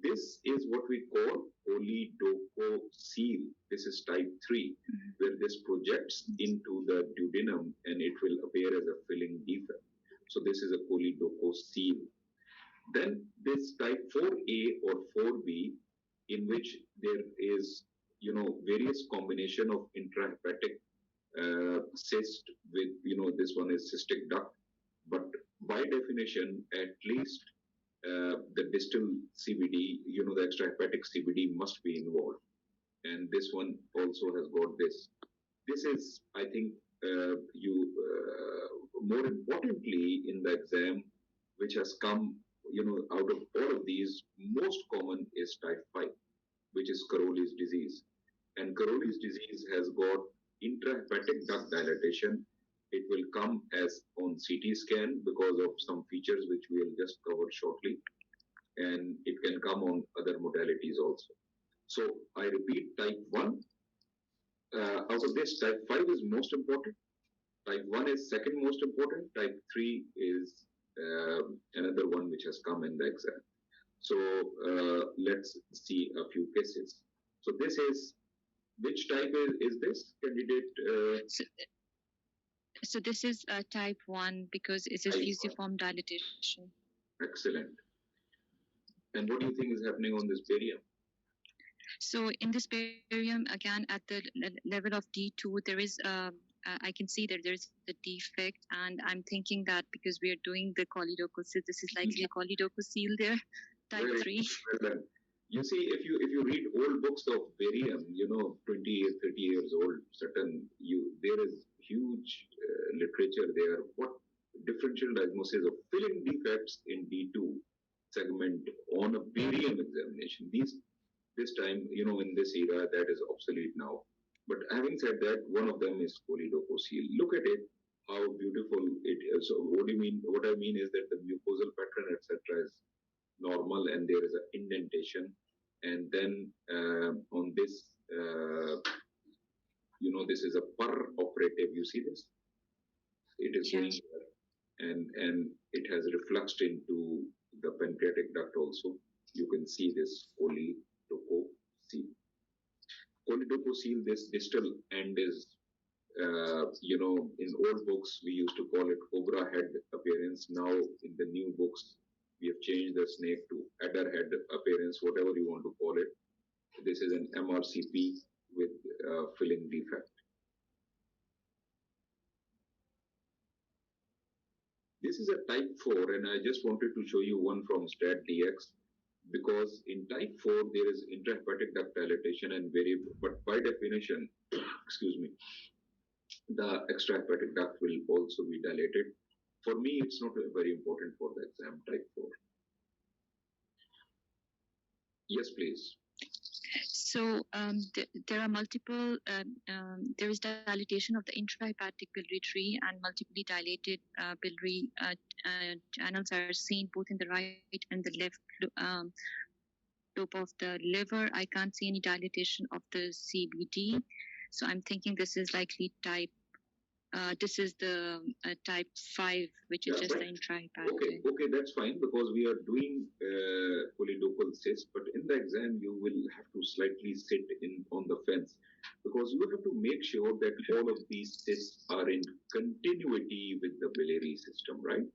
This is what we call polydococele. This is type 3, where this projects into the duodenum and it will appear as a filling defect. So this is a polydococele. Then this type 4A or 4B, in which there is, various combination of intrahepatic cyst with, this one is cystic duct, but by definition, at least the distal CBD, the extrahepatic CBD must be involved. And this one also has got this. This is, I think, more importantly in the exam, which has come, out of all of these, most common is type 5, which is Caroli's disease. And Caroli's disease has got intrahepatic duct dilatation. It will come as on CT scan because of some features which we will just cover shortly. And it can come on other modalities also. So I repeat, type 1, out of this, type 5 is most important. Type 1 is second most important. Type 3 is another one which has come in the exam. So let's see a few cases. So this is, which type is this candidate?
So this is type 1 because it's a fusiform dilatation.
Excellent. And what do you think is happening on this barium?
So in this barium, again, at the level of D2, there is, I can see that there's a defect, and I'm thinking that because we are doing the choledococele, this is likely a choledococele there, type 3.
Well, you see, if you read old books of barium, 20 or 30 years old, there is huge literature there. What differential diagnosis of filling defects in D2 segment on a barium examination. This time, in this era, that is obsolete now. But having said that, one of them is polydococele. Look at it, how beautiful it is. So what do you mean? What I mean is that the mucosal pattern, etc., is normal, and there is an indentation. And then on this, this is a per-operative. You see this? It is going here, and it has refluxed into the pancreatic duct also. You can see this polydococele. Polydococele, this distal end is, in old books, we used to call it cobra head appearance. Now, in the new books, we have changed the snake to adder head appearance, whatever you want to call it. This is an MRCP with filling defect. This is a type 4, and I just wanted to show you one from StatDX, because in type 4, there is intrahepatic duct dilatation and but by definition, excuse me, the extrahepatic duct will also be dilated. For me, it's not very important for the exam, type 4. Yes, please.
So there are multiple, there is dilatation of the intrahepatic biliary tree, and multiply dilated biliary channels are seen both in the right and the left lobe of the liver. I can't see any dilatation of the CBD. So I'm thinking this is likely type, this is the type 5, which is just the intrahepatic.
Okay, that's fine, because we are doing polydocal cyst, but in the exam, you will have to slightly sit on the fence, because you have to make sure that all of these cysts are in continuity with the biliary system, right?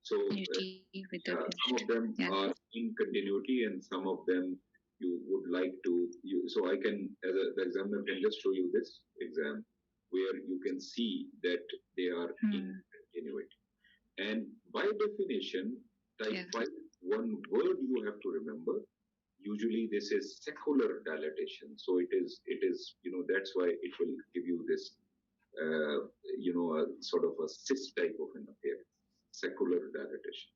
So some of them are in continuity, and some of them you would like to. So I can, as the examiner, can just show you this exam where you can see that they are in continuity. And by definition, type 5, one word you have to remember. Usually, this is secular dilatation. So it is. That's why it will give you this, a sort of a cyst type of an appearance, secular dilatation.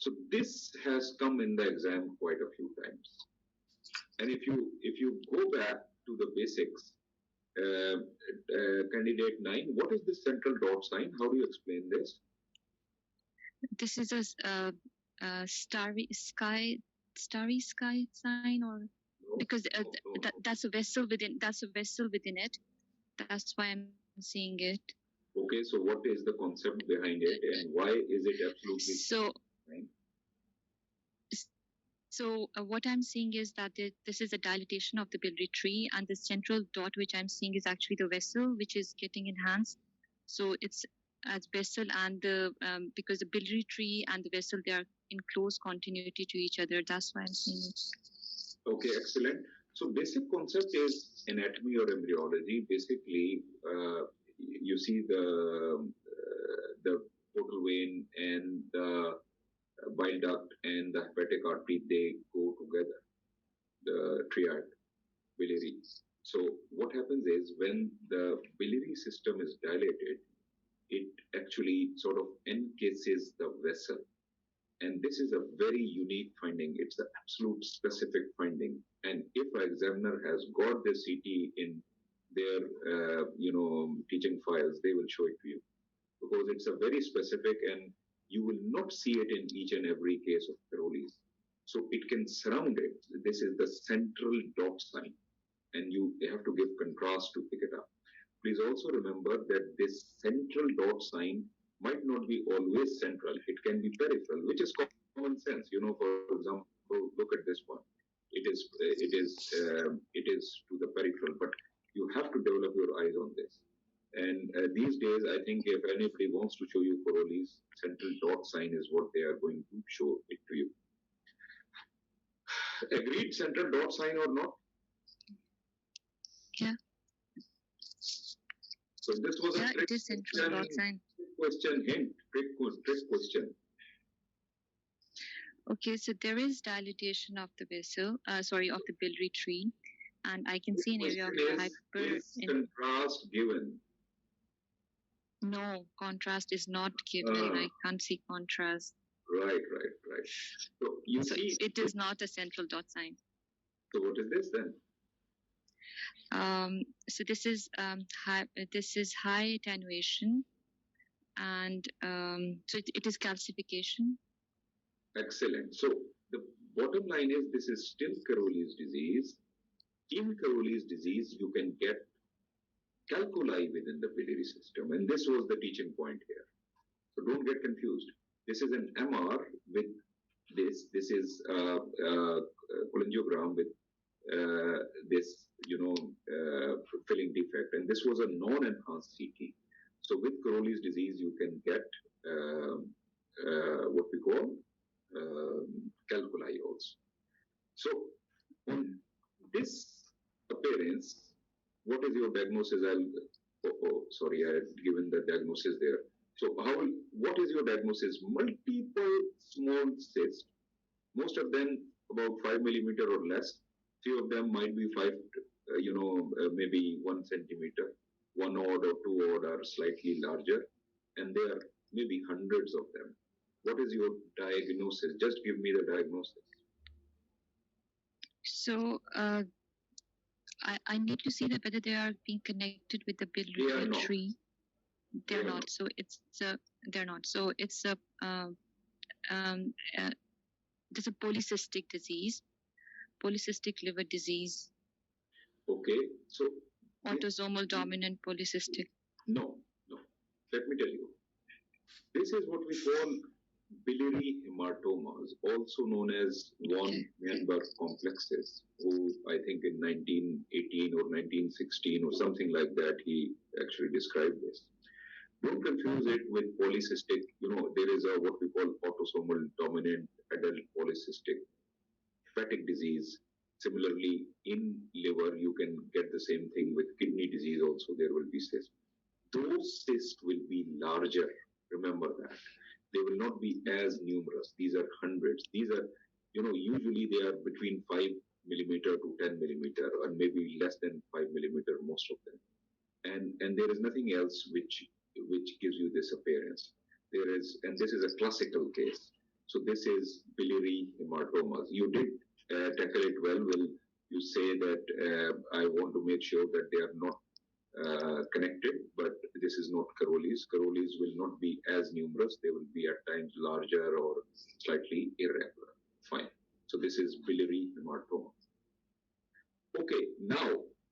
So this has come in the exam quite a few times. And if you go back to the basics, candidate 9, what is the central dot sign? How do you explain this?
This is a starry sky sign, or
No,
because
no.
that's a vessel within it. That's why I'm seeing it.
Okay, so what is the concept behind it, and why is it absolutely fine?
So what I'm seeing is that this is a dilatation of the biliary tree, and the central dot which I'm seeing is actually the vessel which is getting enhanced. So it's as vessel and the because the biliary tree and the vessel, they are in close continuity to each other. That's why I'm seeing it.
Okay, excellent. So basic concept is anatomy or embryology. Basically, you see the portal vein and the bile duct and the hepatic artery, they go together, the triad, biliary. So what happens is when the biliary system is dilated, it actually sort of encases the vessel. And this is a very unique finding. It's an absolute specific finding. And if an examiner has got the CT in their, teaching files, they will show it to you because it's a very specific, and you will not see it in each and every case of Caroli's. So it can surround it. This is the central dot sign, and you have to give contrast to pick it up. Please also remember that this central dot sign might not be always central. It can be peripheral, which is common sense. For example, look at this one. It is to the peripheral, but you have to develop your eyes on this. And these days, I think if anybody wants to show you Corolli's, central dot sign is what they are going to show it to you. Agreed, central dot sign or not?
Yeah.
So this was a trick
central dot sign.
Question, hint, trick question.
Okay, so there is dilatation of the vessel, of the biliary tree, and I can see an area of hyper.
Is contrast given?
No, contrast is not given. I can't see contrast.
Right. So
it is not a central dot sign.
So what is this then?
So this is high attenuation, and so it is calcification.
Excellent. So the bottom line is this is still Caroli's disease. In Caroli's disease, you can get calculi within the biliary system, and this was the teaching point here. So don't get confused. This is an MR with this. This is cholangiogram with this, filling defect, and this was a non-enhanced CT. So with Caroli's disease, you can get what we call calculi also. So on this appearance, what is your diagnosis? Sorry, I had given the diagnosis there. So what is your diagnosis? Multiple small cysts, most of them about 5 millimeter or less. Few of them might be maybe 1 centimeter. 1 odd or 2 odd are slightly larger, and there are maybe hundreds of them. What is your diagnosis? Just give me the diagnosis.
So I need to see that whether they are being connected with the biliary tree. They're not. So they're not. So it's there's a polycystic disease, polycystic liver disease.
Okay, so
autosomal dominant polycystic.
No. Let me tell you. This is what we call biliary hematomas, also known as von Weinberg complexes, who I think in 1918 or 1916 or something like that, he actually described this. Don't confuse it with polycystic. There is what we call autosomal dominant adult polycystic hepatic disease. Similarly, in liver, you can get the same thing with kidney disease also. There will be cysts. Those cysts will be larger. Remember that. They will not be as numerous. These are hundreds. These are, usually they are between 5 millimeter to 10 millimeter, or maybe less than 5 millimeter, most of them. And there is nothing else which gives you this appearance. And this is a classical case. So this is biliary hematomas. You did tackle it well. Will you say that I want to make sure that they are not connected, but this is not Carolis. Carolis will not be as numerous. They will be at times larger or slightly irregular. Fine. So this is biliary hematoma. Okay, now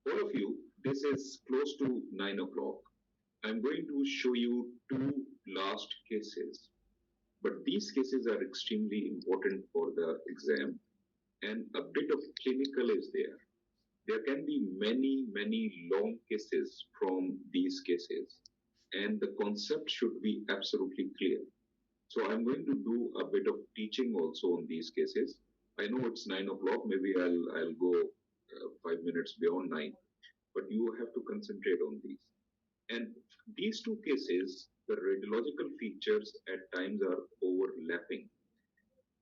all of you, this is close to 9 o'clock. I'm going to show you two last cases, but these cases are extremely important for the exam, and a bit of clinical is there. There can be many long cases from these cases, and the concept should be absolutely clear. So I'm going to do a bit of teaching also on these cases. I know it's 9 o'clock, maybe I'll go 5 minutes beyond 9, but you have to concentrate on these. And these two cases, the radiological features at times are overlapping,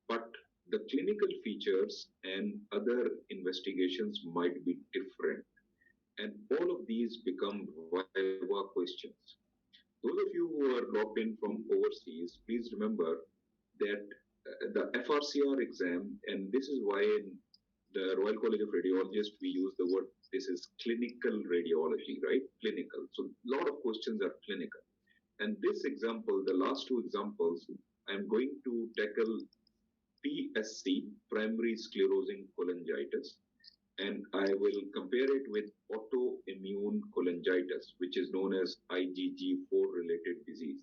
but the clinical features and other investigations might be different. And all of these become viva questions. Those of you who are logged in from overseas, please remember that the FRCR exam, and this is why in the Royal College of Radiologists, we use the word, this is clinical radiology, right? Clinical. So a lot of questions are clinical. And this example, the last two examples, I'm going to tackle PSC, primary sclerosing cholangitis, and I will compare it with autoimmune cholangitis, which is known as IgG4 related disease,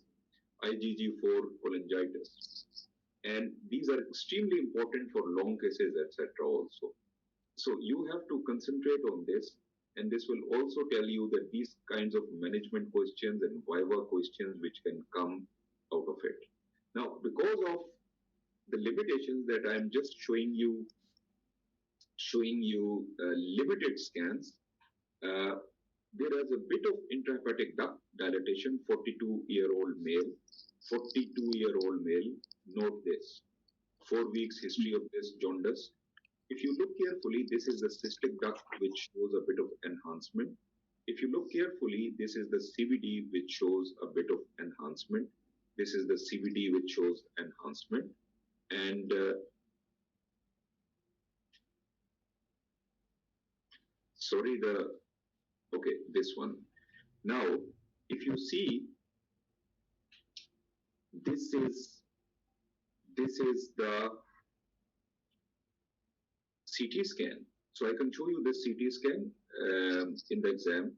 IgG4 cholangitis. And these are extremely important for long cases, etc. also. So you have to concentrate on this, and this will also tell you that these kinds of management questions and viva questions which can come out of it. Now, because of the limitations that I'm just showing you limited scans, there is a bit of intrahepatic duct dilatation, 42-year-old male. 42-year-old male, note this, 4 weeks history of this jaundice. If you look carefully, this is the cystic duct which shows a bit of enhancement. If you look carefully, this is the CVD which shows a bit of enhancement. This is the CVD which shows enhancement. And this one. Now, if you see, this is the CT scan. So I can show you this CT scan in the exam,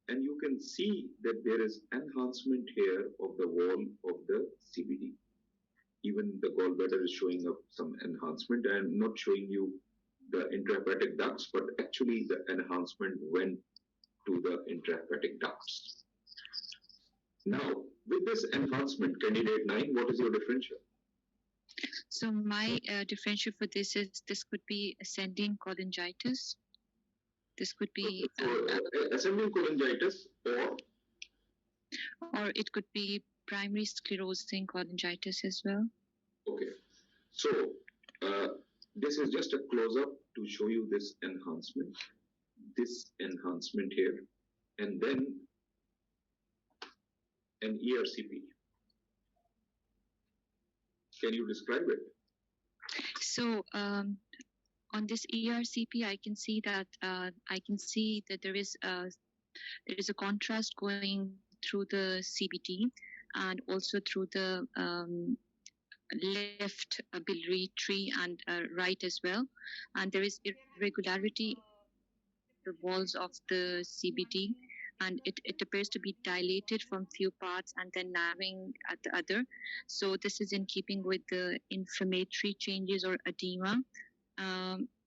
and you can see that there is enhancement here of the wall of the CVD. Even the gallbladder is showing up some enhancement. I am not showing you the intrahepatic ducts, but actually the enhancement went to the intrahepatic ducts. Now, with this enhancement, candidate 9, what is your differential?
So my differential for this is, this could be ascending cholangitis. This could be
ascending cholangitis,
or it could be primary sclerosing cholangitis as well.
Okay, so this is just a close-up to show you this enhancement here, and then an ERCP. Can you describe it?
So on this ERCP, I can see that there is a contrast going through the CBD and also through the left biliary tree and right as well, and there is irregularity in the walls of the CBD, and it appears to be dilated from few parts and then narrowing at the other. So this is in keeping with the inflammatory changes or edema,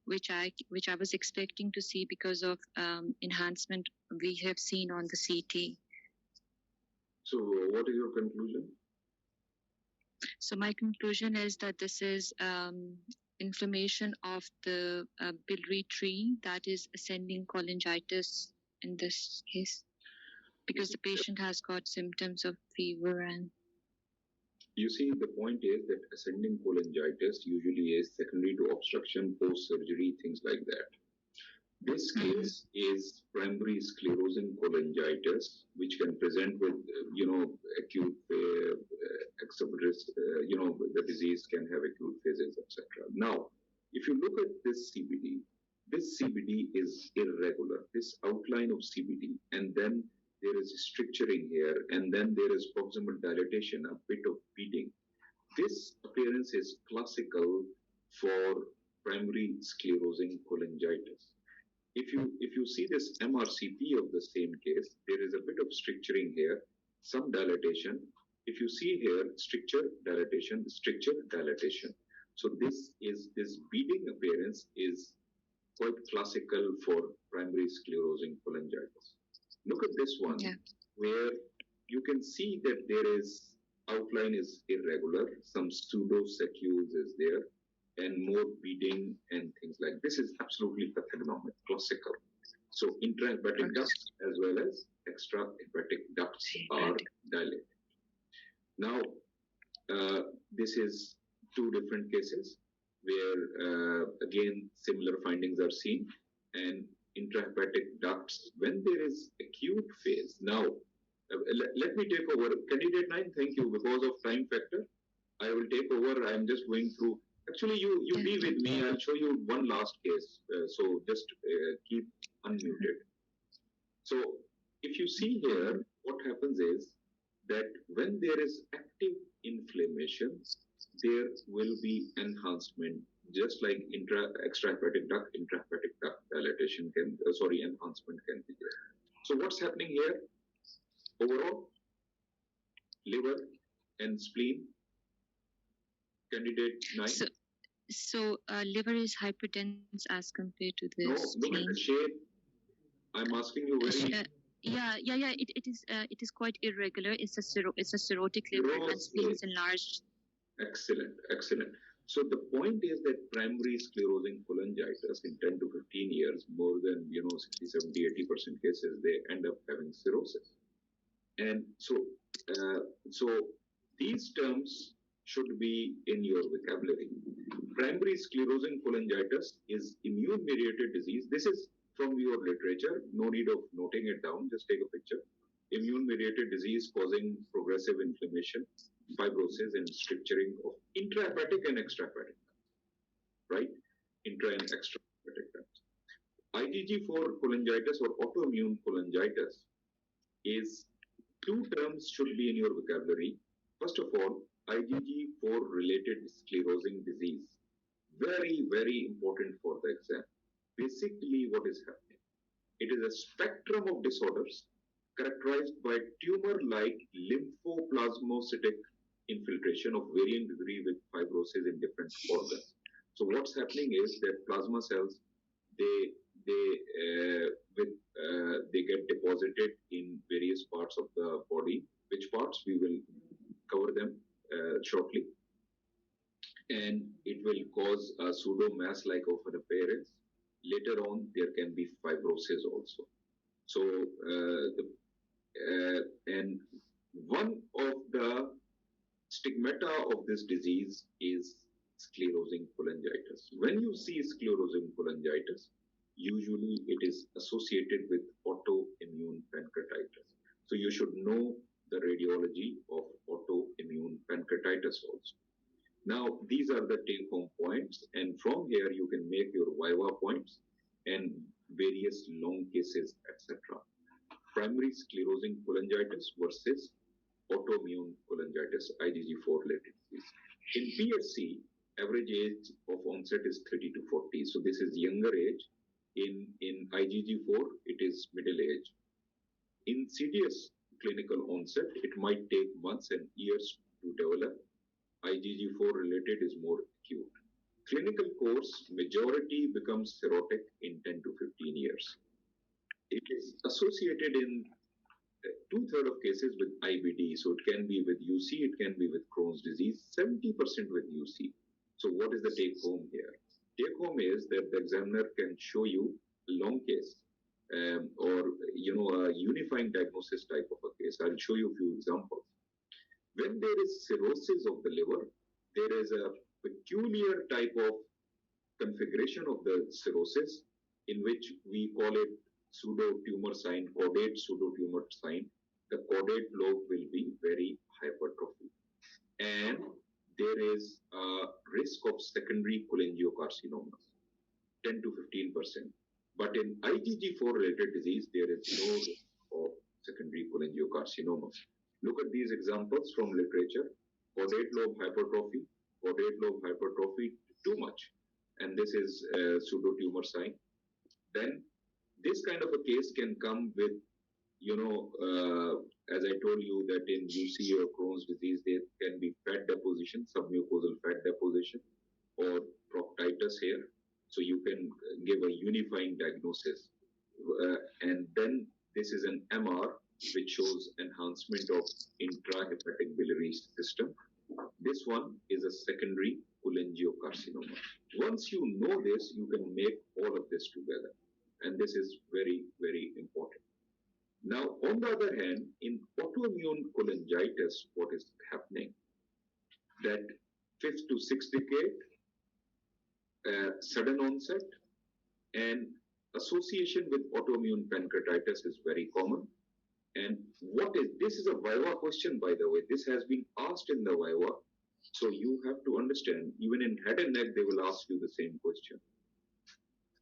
which I was expecting to see because of enhancement we have seen on the CT.
So what is your conclusion?
So my conclusion is that this is inflammation of the biliary tree, that is ascending cholangitis in this case, because the patient has got symptoms of fever. And
you see, the point is that ascending cholangitis usually is secondary to obstruction, post-surgery, things like that. This case is primary sclerosing cholangitis, which can present with, acute exhibits, the disease can have acute phases, etc. Now, if you look at this CBD is irregular. This outline of CBD, and then there is stricturing here, and then there is proximal dilatation, a bit of beading. This appearance is classical for primary sclerosing cholangitis. If you see this MRCP of the same case, there is a bit of stricturing here, some dilatation. If you see here, stricture, dilatation. So this beading appearance is quite classical for primary sclerosing cholangitis. Look at this one, where you can see that there is outline is irregular, some pseudo-secuse is there, and more beading and things like this is absolutely pathognomic, classical. So intrahepatic ducts as well as extrahepatic ducts are dilated. Now, this is two different cases where, again, similar findings are seen, and intrahepatic ducts, when there is acute phase. Now, let me take over. Candidate 9, thank you. Because of time factor, I will take over. I'm just going through. Actually, you be with me. I'll show you one last case. So just keep unmuted. So if you see here, what happens is that when there is active inflammation, there will be enhancement, just like extrahepatic duct, intrahepatic duct dilatation enhancement can be there. So what's happening here? Overall, liver and spleen. Candidate 9.
So liver is hypertense as compared to the spleen.
Look at the shape. I'm asking you very.
It is quite irregular. It's a cirrhotic liver and spleen is enlarged.
Excellent. So the point is that primary sclerosing cholangitis in 10 to 15 years, more than 60, 70, 80% cases, they end up having cirrhosis. And so these terms should be in your vocabulary. Primary sclerosing cholangitis is immune-mediated disease. This is from your literature. No need of noting it down. Just take a picture. Immune-mediated disease causing progressive inflammation, fibrosis, and stricturing of intrahepatic and extrahepatic, right? Intra and extrahepatic ducts. IgG4 cholangitis or autoimmune cholangitis is two terms should be in your vocabulary. First of all, IgG4 related sclerosing disease. Very, very important for the exam. Basically, what is happening? It is a spectrum of disorders characterized by tumor-like lymphoplasmocytic infiltration of varying degree with fibrosis in different organs. So what's happening is that plasma cells, they get deposited in various parts of the body. Which parts? We will cover them shortly. And it will cause a pseudo mass-like of an appearance. Later on, there can be fibrosis also. So, and one of the stigmata of this disease is sclerosing cholangitis. When you see sclerosing cholangitis, usually it is associated with autoimmune pancreatitis. So you should know the radiology of autoimmune pancreatitis also. Now, these are the take-home points, and from here you can make your Viva points and various long cases, etc. Primary sclerosing cholangitis versus autoimmune cholangitis, IgG4 related disease. In PSC, average age of onset is 30 to 40, so this is younger age. In IgG4, it is middle age. In CDS clinical onset, it might take months and years to develop. IgG4 related is more acute. Clinical course, majority becomes cirrhotic in 10 to 15 years. It is associated in 2/3 of cases with IBD. So it can be with UC, it can be with Crohn's disease, 70% with UC. So what is the take home here? Take home is that the examiner can show you a long case or a unifying diagnosis type of a case. I'll show you a few examples. When there is cirrhosis of the liver, there is a peculiar type of configuration of the cirrhosis in which we call it pseudo-tumor sign, caudate pseudo-tumor sign. The caudate lobe will be very hypertrophic. And there is a risk of secondary cholangiocarcinomas, 10 to 15%. But in IgG4 related disease, there is no risk of secondary cholangiocarcinoma. Look at these examples from literature. Caudate lobe hypertrophy too much. And this is a pseudo-tumor sign. Then this kind of a case can come with, as I told you that in UC or Crohn's disease, there can be fat deposition, submucosal fat deposition, or proctitis here. So you can give a unifying diagnosis. And then this is an MR, which shows enhancement of intrahepatic biliary system. This one is a secondary cholangiocarcinoma. Once you know this, you can make all of this together. And this is very, very important. Now, on the other hand, in autoimmune cholangitis, what is happening? That 5th to 6th decade, sudden onset, and association with autoimmune pancreatitis is very common. And this is a Viva question, by the way. This has been asked in the Viva. So you have to understand, even in head and neck, they will ask you the same question.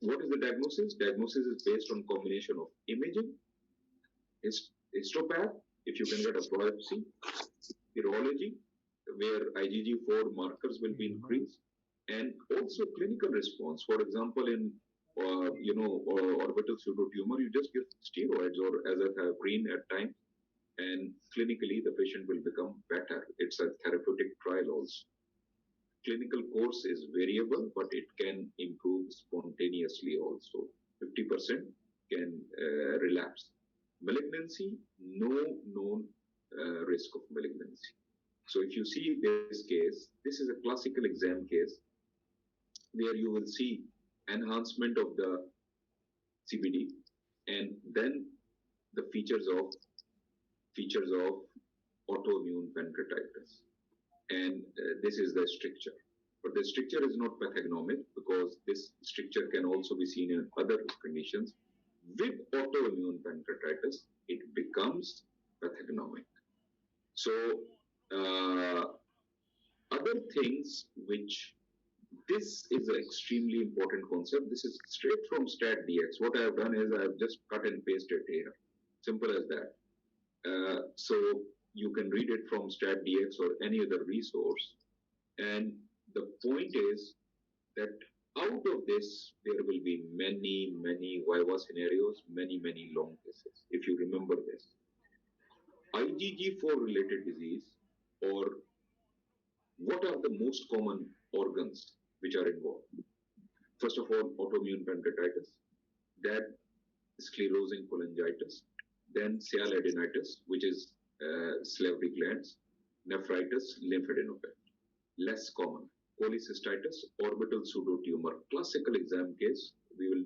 What is the diagnosis? Diagnosis is based on combination of imaging, histopath, if you can get a biopsy, serology, where IgG4 markers will be increased, and also clinical response. For example, in orbital pseudotumor, you just give steroids or azathioprine at times, and clinically the patient will become better. It's a therapeutic trial also. Clinical course is variable, but it can improve spontaneously also. 50% can relapse. Malignancy, no known risk of malignancy. So if you see this case, this is a classical exam case where you will see enhancement of the CBD and then the features of autoimmune pancreatitis. And this is the stricture. But the stricture is not pathognomic because this stricture can also be seen in other conditions. With autoimmune pancreatitis, it becomes pathognomic. So other things which, this is an extremely important concept. This is straight from StatDX. What I have done is I have just cut and pasted here. Simple as that. So you can read it from StatDX or any other resource. And the point is that out of this, there will be many, many Viva scenarios, many, many long cases, if you remember this. IgG4 related disease, or what are the most common organs which are involved? First of all, autoimmune pancreatitis, then sclerosing cholangitis, then sialadenitis, which is salivary glands, nephritis, lymphadenopathy. Less common, cholecystitis, orbital pseudotumor, classical exam case. We will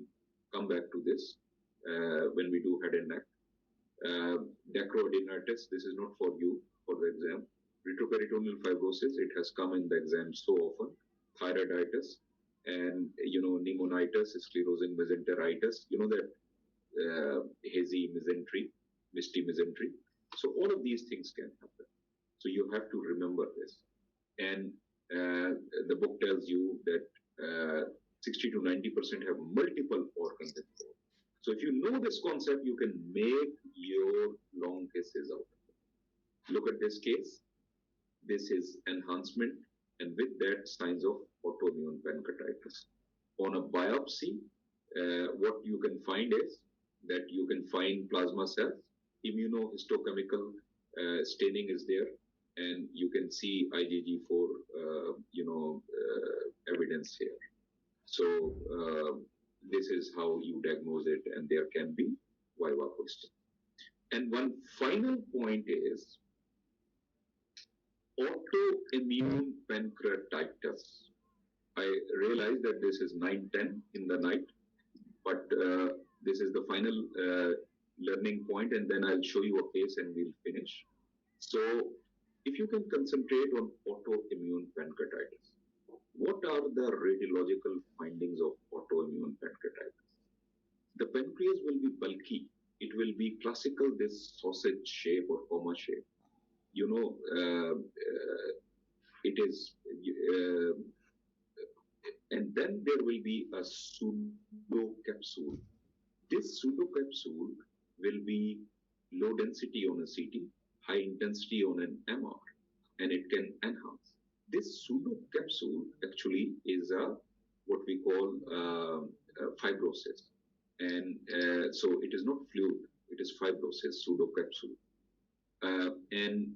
come back to this when we do head and neck. Dacroadenitis, this is not for you, for the exam. Retroperitoneal fibrosis, it has come in the exam so often. Thyroiditis, and pneumonitis, sclerosing mesenteritis, that hazy mesentery, misty mesentery. So all of these things can happen. So you have to remember this. And the book tells you that 60 to 90% have multiple organs involved. So if you know this concept, you can make your long cases out of it. Look at this case. This is enhancement, and with that, signs of autoimmune pancreatitis. On a biopsy, what you can find is that you can find plasma cells, immunohistochemical staining is there, and you can see IgG4, evidence here. So this is how you diagnose it, and there can be Viva question. And one final point is autoimmune pancreatitis. I realize that this is 9:10 in the night, but this is the final learning point, and then I'll show you a case and we'll finish. So if you can concentrate on autoimmune pancreatitis, what are the radiological findings of autoimmune pancreatitis? The pancreas will be bulky. It will be classical, this sausage shape or comma shape. It is, and then there will be a pseudo capsule. This pseudo capsule will be low density on a CT, high intensity on an MR, and it can enhance. This pseudo capsule actually is what we call fibrosis, and so it is not fluid; it is fibrosis, pseudo capsule, and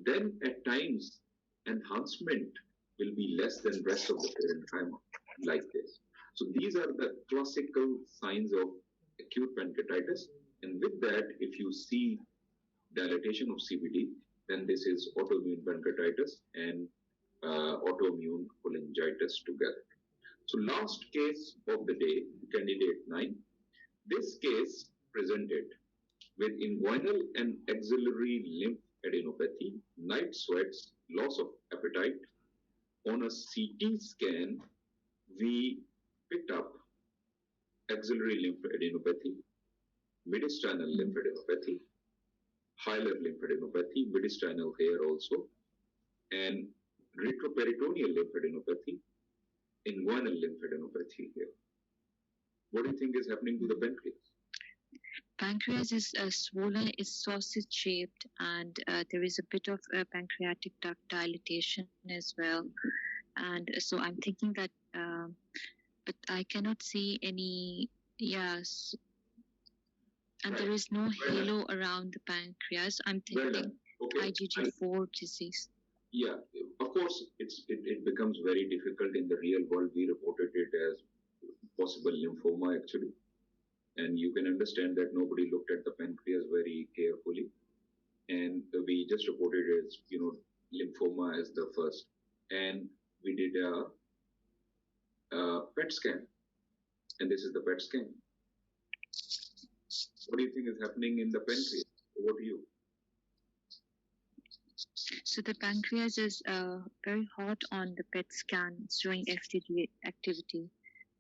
then at times enhancement will be less than rest of the parenchyma, like this. So these are the classical signs of acute pancreatitis, and with that, if you see dilatation of CVD, then this is autoimmune pancreatitis and autoimmune cholangitis together. So last case of the day, candidate 9. This case presented with inguinal and axillary lymph adenopathy, night sweats, loss of appetite. On a CT scan, we picked up axillary lymph adenopathy, mediastinal lymph adenopathy, hilar lymph adenopathy, mediastinal here also, and retroperitoneal lymph adenopathy, inguinal lymph adenopathy here. What do you think is happening to the pancreas?
Pancreas is swollen, is sausage shaped, and there is a bit of pancreatic duct dilatation as well. And so I'm thinking that, but I cannot see any, yes, and there is no halo around the pancreas. I'm thinking IgG4 disease.
Yeah, of course, it becomes very difficult in the real world. We reported it as possible lymphoma actually. And you can understand that nobody looked at the pancreas very carefully. And we just reported it as, lymphoma as the first. And we did a PET scan. And this is the PET scan. What do you think is happening in the pancreas? Over to you.
So the pancreas is very hot on the PET scan, showing FTD activity.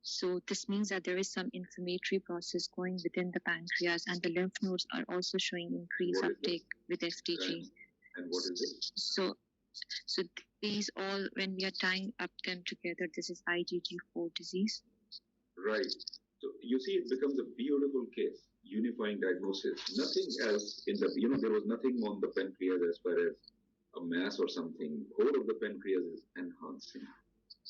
So this means that there is some inflammatory process going within the pancreas, and the lymph nodes are also showing increased uptake with FTG.
And what is it?
So these all, when we are tying up them together, this is IgG4 disease.
Right. So you see, it becomes a beautiful case, unifying diagnosis. Nothing else in the, there was nothing on the pancreas as far as a mass or something. Whole of the pancreas is enhancing.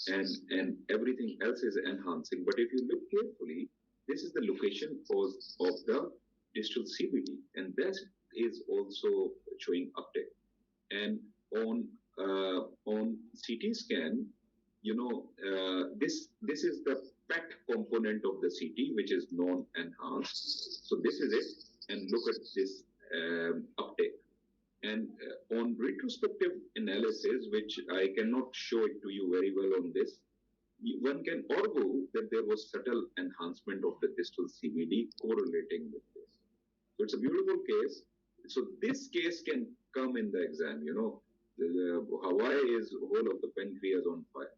And everything else is enhancing. But if you look carefully, this is the location of the distal CVD, and that is also showing uptake. And on CT scan, this is the PET component of the CT, which is non-enhanced. So this is it, and look at this uptake. And on retrospective analysis, which I cannot show it to you very well on this, one can argue that there was subtle enhancement of the distal CVD correlating with this. So it's a beautiful case. So this case can come in the exam, Hawaii is whole of the pancreas on fire.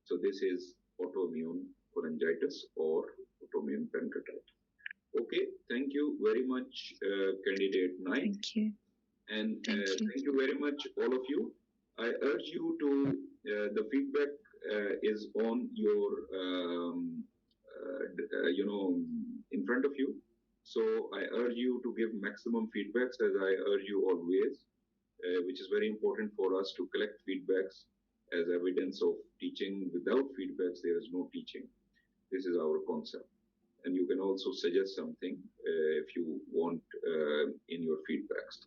So this is autoimmune cholangitis or autoimmune pancreatitis. Okay, thank you very much, candidate 9.
Thank you.
And thank you very much, all of you. I urge you to, the feedback is on your, in front of you. So I urge you to give maximum feedbacks, as I urge you always, which is very important for us to collect feedbacks as evidence of teaching. Without feedbacks, there is no teaching. This is our concept. And you can also suggest something if you want in your feedbacks.